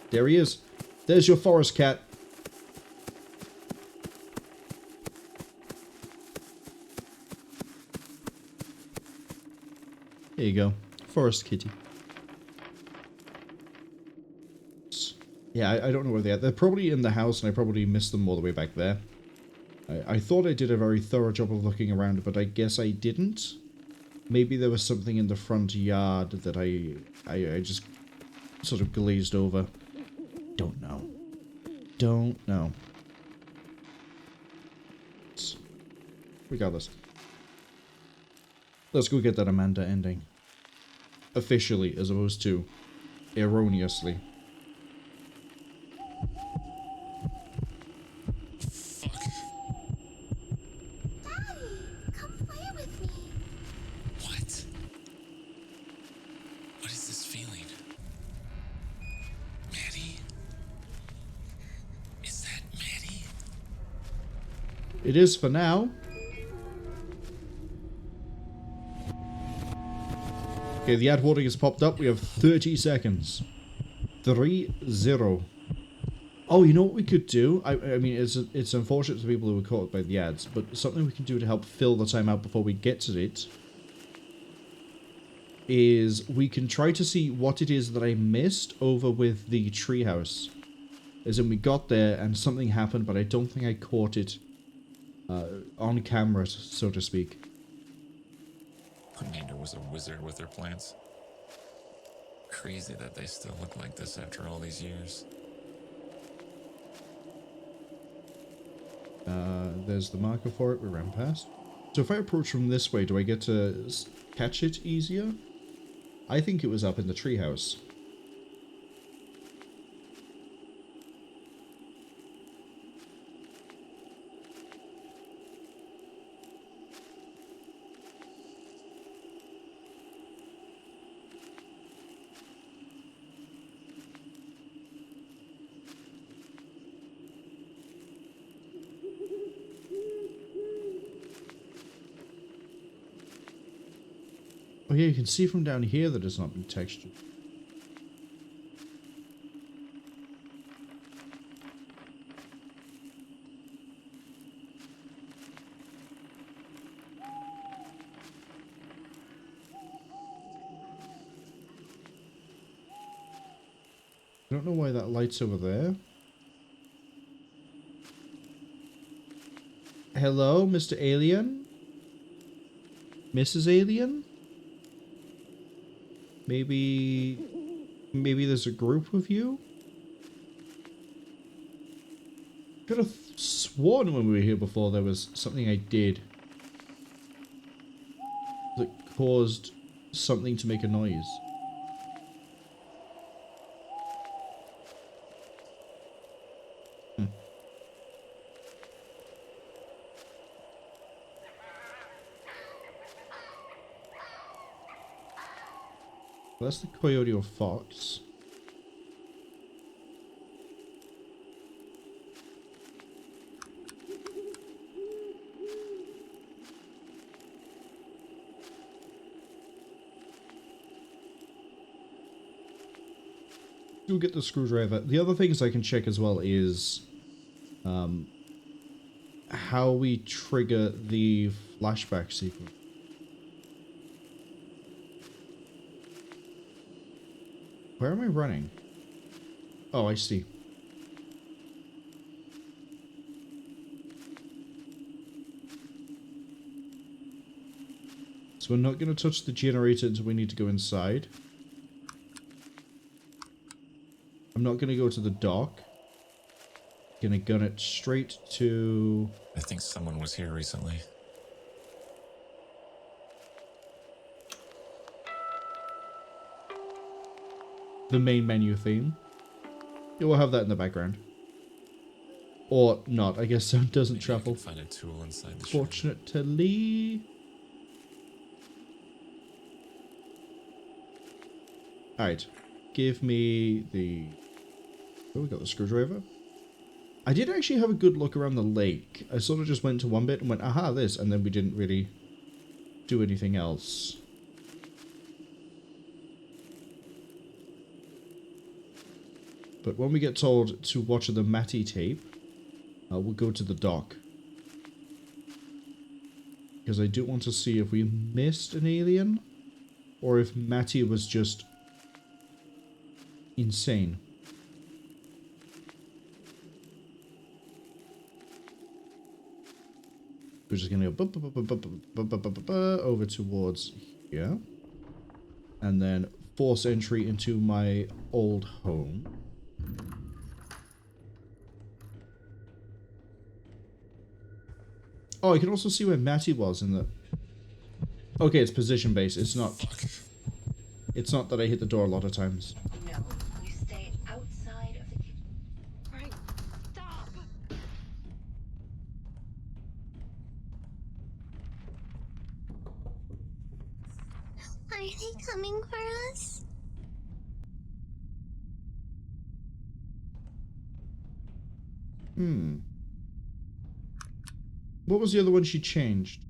There he is. There's your forest cat. There you go. Forest kitty. Yeah, I don't know where they are. They're probably in the house, and I probably missed them all the way back there. I thought I did a very thorough job of looking around, but I guess I didn't. Maybe there was something in the front yard that I just sort of glazed over. Don't know. Don't know. Regardless. Let's go get that Amanda ending. Officially, as opposed to erroneously. What is this feeling? Mattie? Is that Mattie? It is for now. Okay, the ad warning has popped up. We have 30 seconds. 3-0. Oh, you know what we could do? I mean, it's unfortunate for people who were caught by the ads, but something we can do to help fill the time out before we get to it is we can try to see what it is that I missed over with the treehouse. As in, we got there and something happened, but I don't think I caught it on camera, so to speak. Amanda was a wizard with her plants. Crazy that they still look like this after all these years. There's the marker for it. We ran past. So if I approach from this way, do I get to catch it easier? I think it was up in the treehouse. Oh yeah, you can see from down here that it's not been textured. I don't know why that light's over there. Hello, Mr. Alien? Mrs. Alien? Maybe there's a group of you? Could have sworn when we were here before there was something I did that caused something to make a noise. Well, that's the coyote or fox. We'll get the screwdriver. The other things I can check as well is how we trigger the flashback sequence. Where am I running? Oh, I see. So we're not going to touch the generator until we need to go inside. I'm not going to go to the dock. Gonna gun it straight to... I think someone was here recently. The main menu theme. Yeah, we'll have that in the background. Or not. I guess sound doesn't Maybe I travel. can find a tool inside the shed. Fortunately. Alright. Give me the... Oh, we got the screwdriver. I did actually have a good look around the lake. I sort of just went to one bit and went, aha, this, and then we didn't really do anything else. But when we get told to watch the Mattie tape, we'll go to the dock. Because I do want to see if we missed an alien, or if Mattie was just insane. We're just gonna go over towards here, and then force entry into my old home. Oh, I can also see where Mattie was in the... Okay, it's position based. It's not... It's not that I hit the door a lot of times. No, you stay outside of the kitchen. Right. Stop! Are they coming for us? Hmm. What was the other one she changed?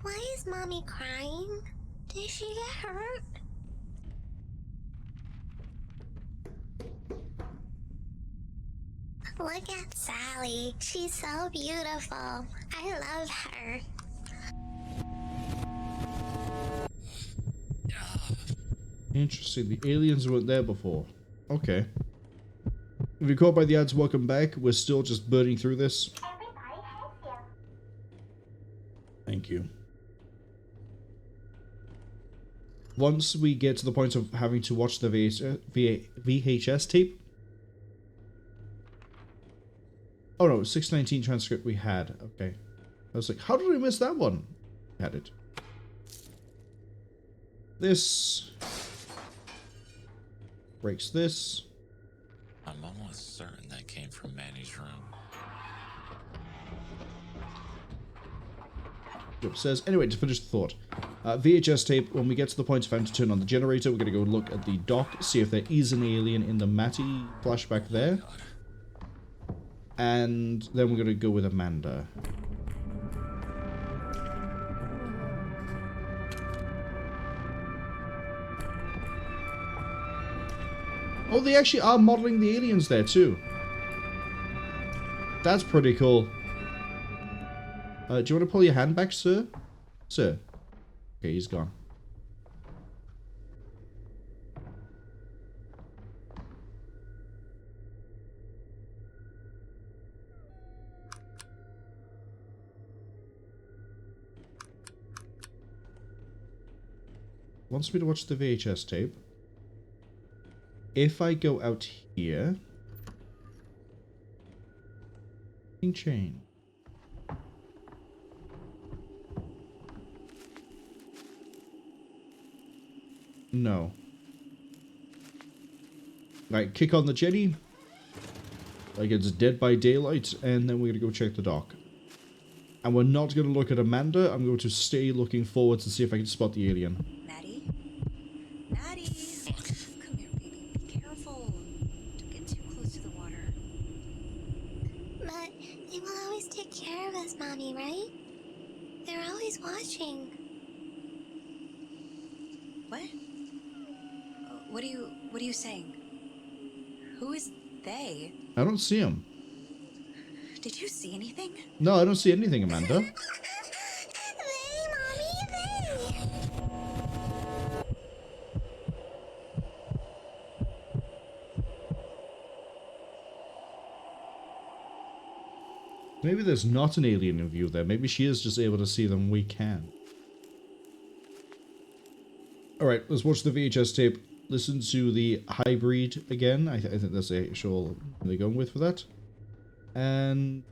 Why is Mommy crying? Did she get hurt? Look at Sally. She's so beautiful. I love her. Interesting. The aliens weren't there before. Okay. If you're caught by the ads, welcome back. We're still just burning through this. Everybody hates you. Thank you. Once we get to the point of having to watch the VHS tape. Oh no, 619 transcript we had. Okay. I was like, how did I miss that one? Had it. This breaks this. I'm almost certain that came from Mattie's room. Upstairs. Anyway, to finish the thought. VHS tape, when we get to the point of having to turn on the generator, we're going to go look at the dock, see if there is an alien in the Mattie flashback there. And then we're going to go with Amanda. Oh, they actually are modeling the aliens there too. That's pretty cool. Do you want to pull your hand back, sir? Sir. Okay, he's gone. Wants me to watch the VHS tape. If I go out here... chain. No. Right, kick on the Jenny. Like it's Dead by Daylight, and then we're gonna go check the dock. And we're not gonna look at Amanda. I'm going to stay looking forward to see if I can spot the alien. Mattie? Mattie! Come here, baby. Be careful. Don't get too close to the water. But they will always take care of us, Mommy, right? They're always watching. What? What are you saying? Who is they? I don't see him. Did you see anything? No, I don't see anything, Amanda. They, Mommy, they. Maybe there's not an alien in view there. Maybe she is just able to see them. We can. Alright, let's watch the VHS tape. Listen to the hybrid again. I think that's the actual they're going with for that. And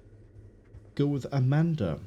go with Amanda.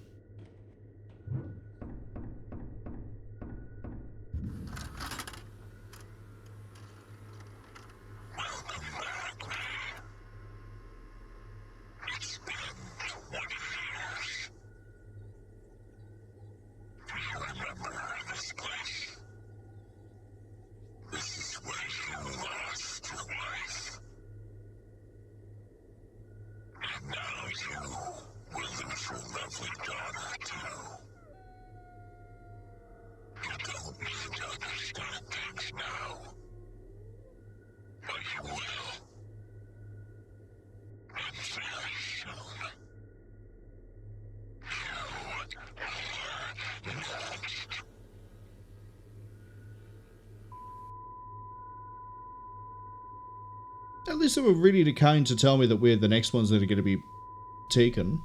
At least they were really kind to tell me that we're the next ones that are going to be taken,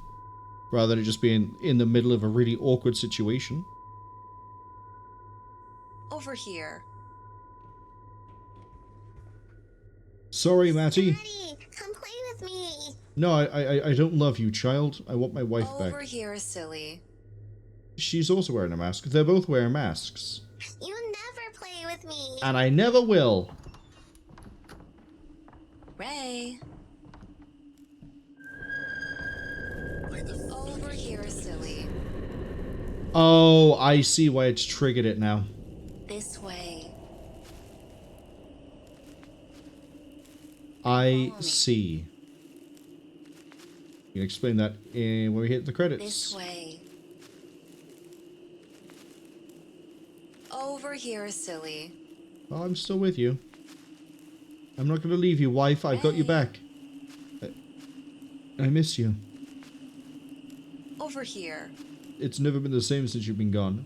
rather than it just being in the middle of a really awkward situation. Over here. Sorry, Mattie. Mattie, come play with me. No, I don't love you, child. I want my wife back. Over here, silly. She's also wearing a mask. They're both wearing masks. You never play with me. And I never will. Ray. Over here, silly. Oh, I see why it's triggered it now. This way. I see. You can explain that when we hit the credits. This way. Over here, silly. Oh, I'm still with you. I'm not going to leave you, wife. I've got you back. I miss you. Over here. It's never been the same since you've been gone.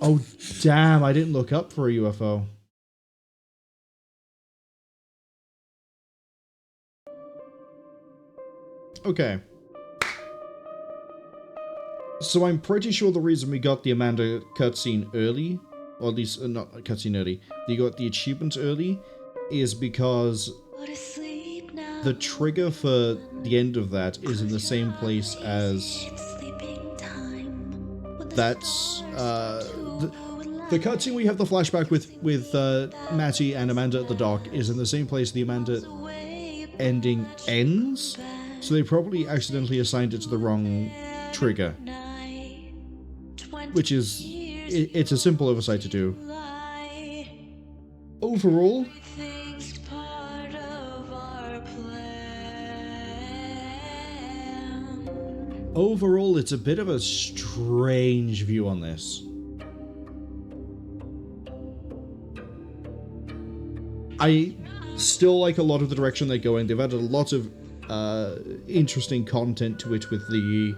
Oh, damn, I didn't look up for a UFO. Okay. So I'm pretty sure the reason we got the Amanda cutscene early, or at least not cutscene early, you got the achievement early, is because the trigger for the end of that is in the same place as that's the cutscene we have the flashback with Mattie and Amanda at the dock is in the same place the Amanda ending ends. So they probably accidentally assigned it to the wrong trigger. Which is, it's a simple oversight to do. Overall, it's a bit of a strange view on this. I still like a lot of the direction they go in. They've added a lot of interesting content to it with the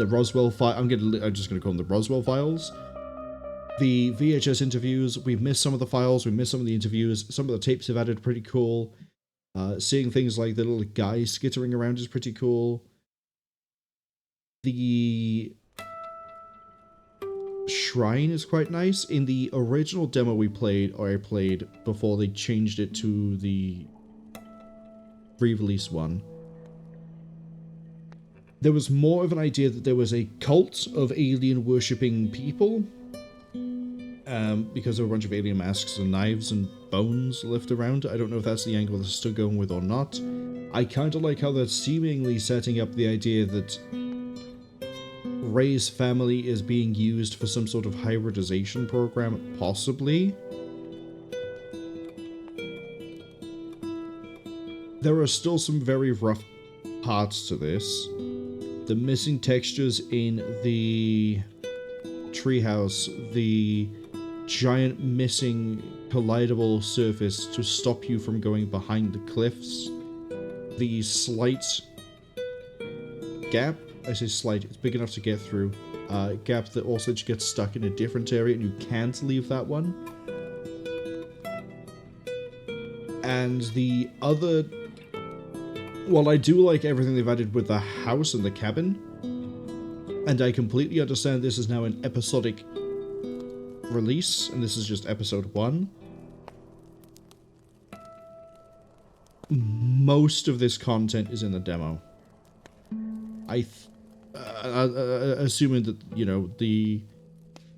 Roswell file. I'm just gonna call them the Roswell files. The VHS interviews. We've missed some of the files. We missed some of the interviews. Some of the tapes have added pretty cool. Seeing things like the little guy skittering around is pretty cool. The shrine is quite nice. In the original demo we played, or I played before they changed it to the re-release one, there was more of an idea that there was a cult of alien worshipping people, because there were a bunch of alien masks and knives and bones left around. I don't know if that's the angle they're still going with or not. I kind of like how they're seemingly setting up the idea that Ray's family is being used for some sort of hybridization program, possibly. There are still some very rough parts to this. The missing textures in the treehouse, the giant missing collidable surface to stop you from going behind the cliffs, the slight gap, I say slight, it's big enough to get through, gap that also gets stuck in a different area and you can't leave that one. And the other... Well, I do like everything they've added with the house and the cabin, and I completely understand this is now an episodic release, and this is just episode 1. Most of this content is in the demo. Assuming that, you know,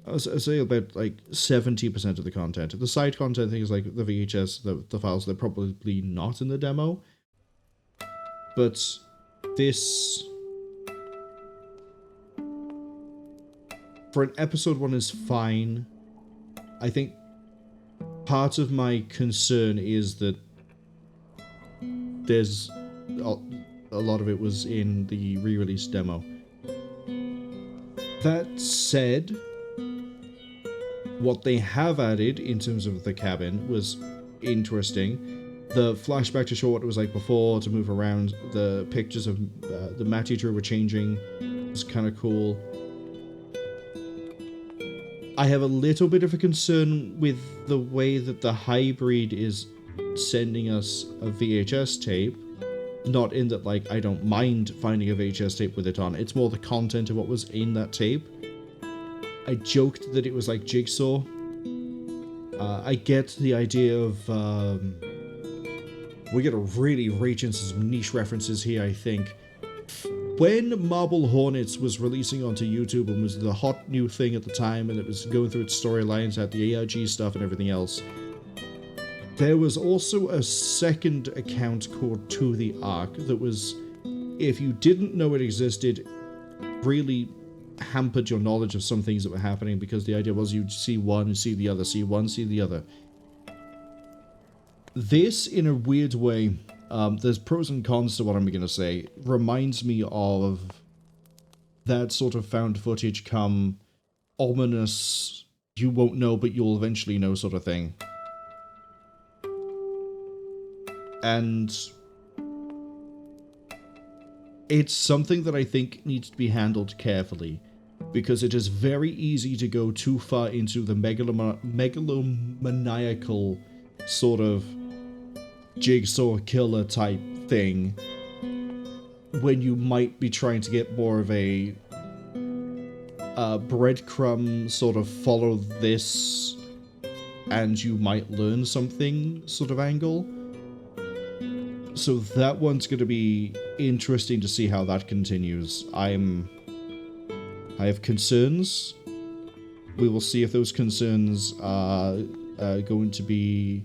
I'll say about like 70% of the content. The side content, things like the VHS, the files, they're probably not in the demo. But this, for an episode 1, is fine. I think part of my concern is that there's a lot of it was in the re-release demo. That said, what they have added in terms of the cabin was interesting. the flashback to show what it was like before, to move around, the pictures of the Mattie drew were changing. It was kind of cool. I have a little bit of a concern with the way that the hybrid is sending us a VHS tape. Not in that, like, I don't mind finding a VHS tape with it on. It's more the content of what was in that tape. I joked that it was like Jigsaw. I get the idea of... we're going to really reach into some niche references here, I think. When Marble Hornets was releasing onto YouTube and was the hot new thing at the time, and it was going through its storylines, had the ARG stuff and everything else, there was also a second account called To The Ark that was, if you didn't know it existed, really hampered your knowledge of some things that were happening, because the idea was you'd see one and see the other, see one, see the other. This, in a weird way, there's pros and cons to what I'm going to say, reminds me of that sort of found footage come ominous, you won't know but you'll eventually know sort of thing. And it's something that I think needs to be handled carefully, because it is very easy to go too far into the megalomaniacal sort of Jigsaw killer type thing when you might be trying to get more of a breadcrumb sort of follow this and you might learn something sort of angle. So that one's going to be interesting to see how that continues. I have concerns. We will see if those concerns are going to be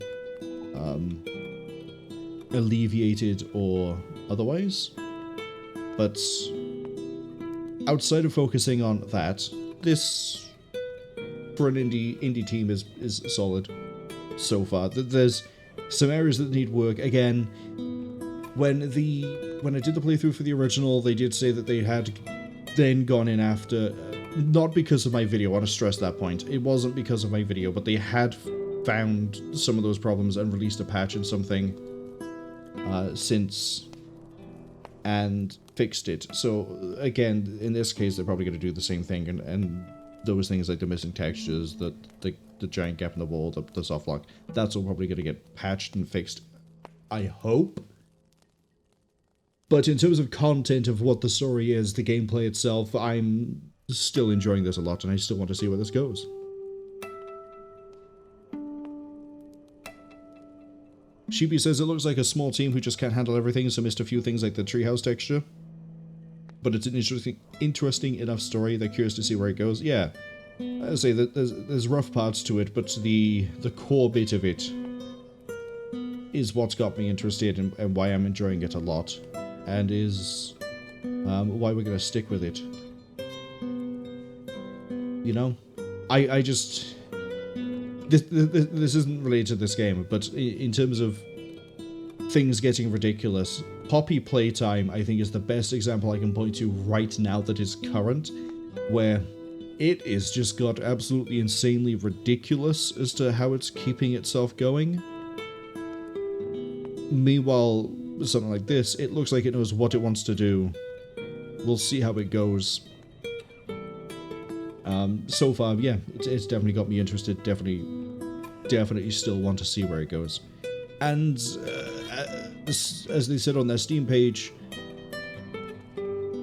alleviated or otherwise. But outside of focusing on that, this for an indie team is solid so far. There's some areas that need work. Again, when I did the playthrough for the original, they did say that they had then gone in after, not because of my video, I want to stress that point. It wasn't because of my video, but they had found some of those problems and released a patch and something since and fixed it. So again, in this case, they're probably going to do the same thing, and those things like the missing textures, the giant gap in the wall, the soft lock, that's all probably going to get patched and fixed, I hope. But in terms of content of what the story is, the gameplay itself, I'm still enjoying this a lot, and I still want to see where this goes. Sheepy says it looks like a small team who just can't handle everything, so missed a few things like the treehouse texture. But it's an interesting enough story. They're curious to see where it goes. Yeah, I say that there's rough parts to it, but the core bit of it is what's got me interested and why I'm enjoying it a lot, and is why we're gonna stick with it. You know, I just. This isn't related to this game, but in terms of things getting ridiculous, Poppy Playtime, I think, is the best example I can point to right now that is current, where it is just got absolutely insanely ridiculous as to how it's keeping itself going. Meanwhile, something like this, it looks like it knows what it wants to do. We'll see how it goes. So far, yeah, it's definitely got me interested. Definitely still want to see where it goes. And as they said on their Steam page,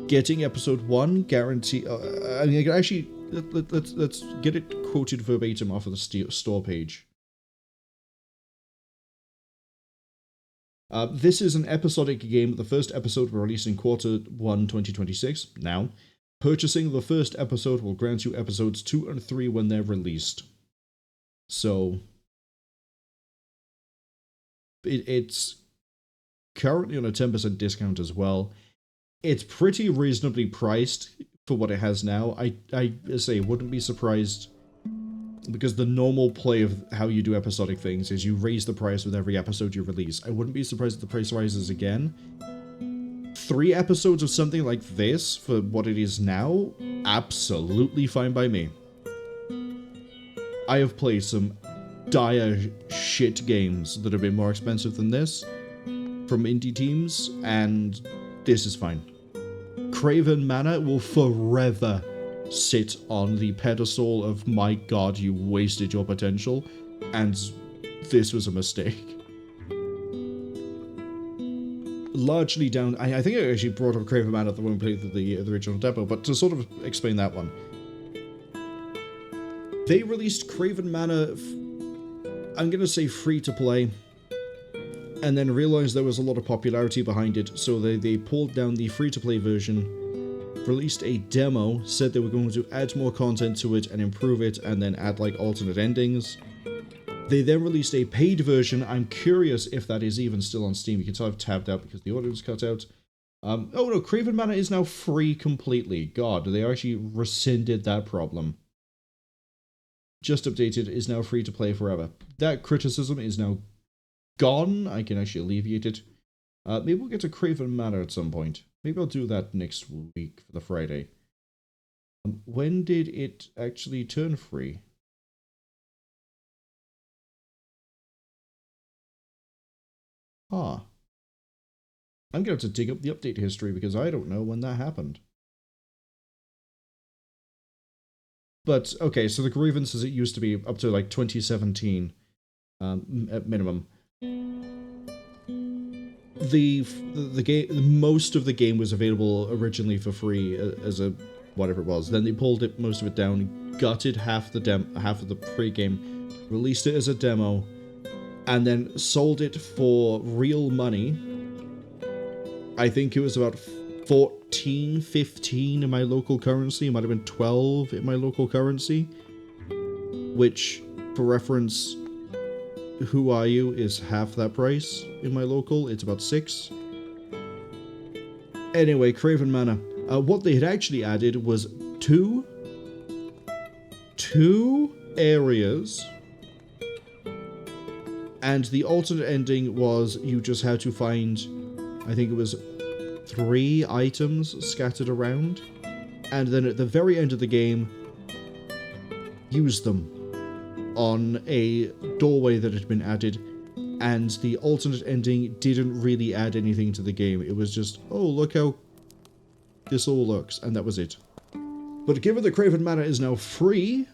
getting episode 1 guarantee. I mean, actually, let's get it quoted verbatim off of the store page. This is an episodic game. The first episode will release in Q1 2026. Now, purchasing the first episode will grant you episodes 2 and 3 when they're released. So, it's currently on a 10% discount as well. It's pretty reasonably priced for what it has now. I say, wouldn't be surprised, because the normal play of how you do episodic things is you raise the price with every episode you release. I wouldn't be surprised if the price rises again. 3 episodes of something like this, for what it is now, absolutely fine by me. I have played some dire shit games that have been more expensive than this from indie teams, and this is fine. Craven Manor will forever sit on the pedestal of, my god, you wasted your potential, and this was a mistake. Largely down, I think I actually brought up Craven Manor when we played the original demo, but to sort of explain that one. They released Craven Manor, I'm going to say free to play, and then realized there was a lot of popularity behind it, so they pulled down the free to play version, released a demo, said they were going to add more content to it and improve it, and then add like alternate endings. They then released a paid version. I'm curious if that is even still on Steam. You can tell I've tabbed out because the audio was cut out. Oh no, Craven Manor is now free completely. God, they actually rescinded that problem. Just updated, is now free to play forever. That criticism is now gone. I can actually alleviate it. Maybe we'll get to Craven Manor at some point. Maybe I'll do that next week for the Friday. When did it actually turn free? Ah. I'm going to have to dig up the update history because I don't know when that happened. But, okay, so the grievance as it used to be up to like 2017 at minimum. The game, most of the game was available originally for free as a whatever it was. Then they pulled it, most of it down, gutted half of the free game, released it as a demo, and then sold it for real money. I think it was about 14, 15 in my local currency. It might have been 12 in my local currency. Which, for reference, Who Are You is half that price in my local. It's about 6. Anyway, Craven Manor. What they had actually added was two areas, and the alternate ending was you just had to find, I think it was 3 items scattered around, and then at the very end of the game, use them on a doorway that had been added, and the alternate ending didn't really add anything to the game. It was just, oh, look how this all looks, and that was it. But given that Craven Manor is now free,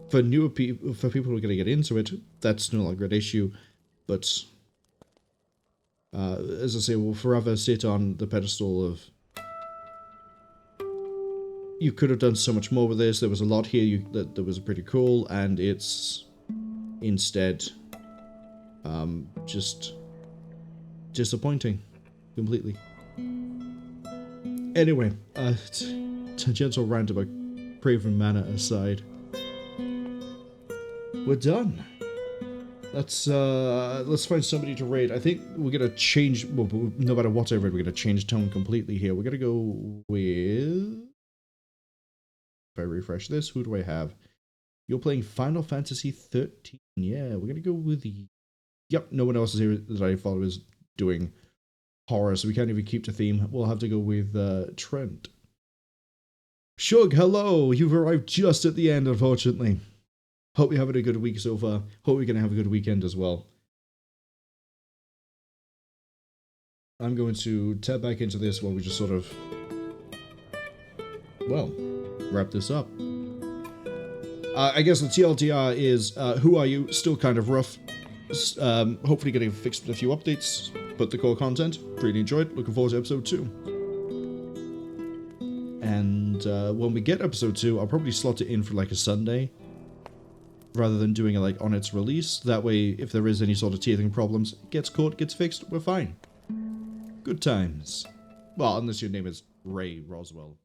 for newer people, for people who are going to get into it, that's no longer an issue. But as I say, we'll forever sit on the pedestal of, you could have done so much more with this. There was a lot here that was pretty cool, and it's instead just disappointing completely. Anyway, tangential rant about Craven Manor aside, we're done. Let's find somebody to raid. I think we're gonna change. Well, no matter what I raid, we're gonna change tone completely here. We're gonna go with. If I refresh this, who do I have? You're playing Final Fantasy 13. Yeah, we're gonna go with the. Yep, no one else is here that I thought was doing horror, so we can't even keep the theme. We'll have to go with Trent. Shug, hello! You've arrived just at the end, unfortunately. Hope you're having a good week so far. Hope you're going to have a good weekend as well. I'm going to tab back into this while we just sort of, well, wrap this up. I guess the TLDR is, Who Are You? Still kind of rough. Hopefully getting fixed with a few updates, but the core content, really enjoyed. Looking forward to episode 2. And when we get episode 2, I'll probably slot it in for like a Sunday, rather than doing it like on its release. That way, if there is any sort of teething problems, it gets caught, gets fixed, we're fine. Good times. Well, unless your name is Ray Roswell.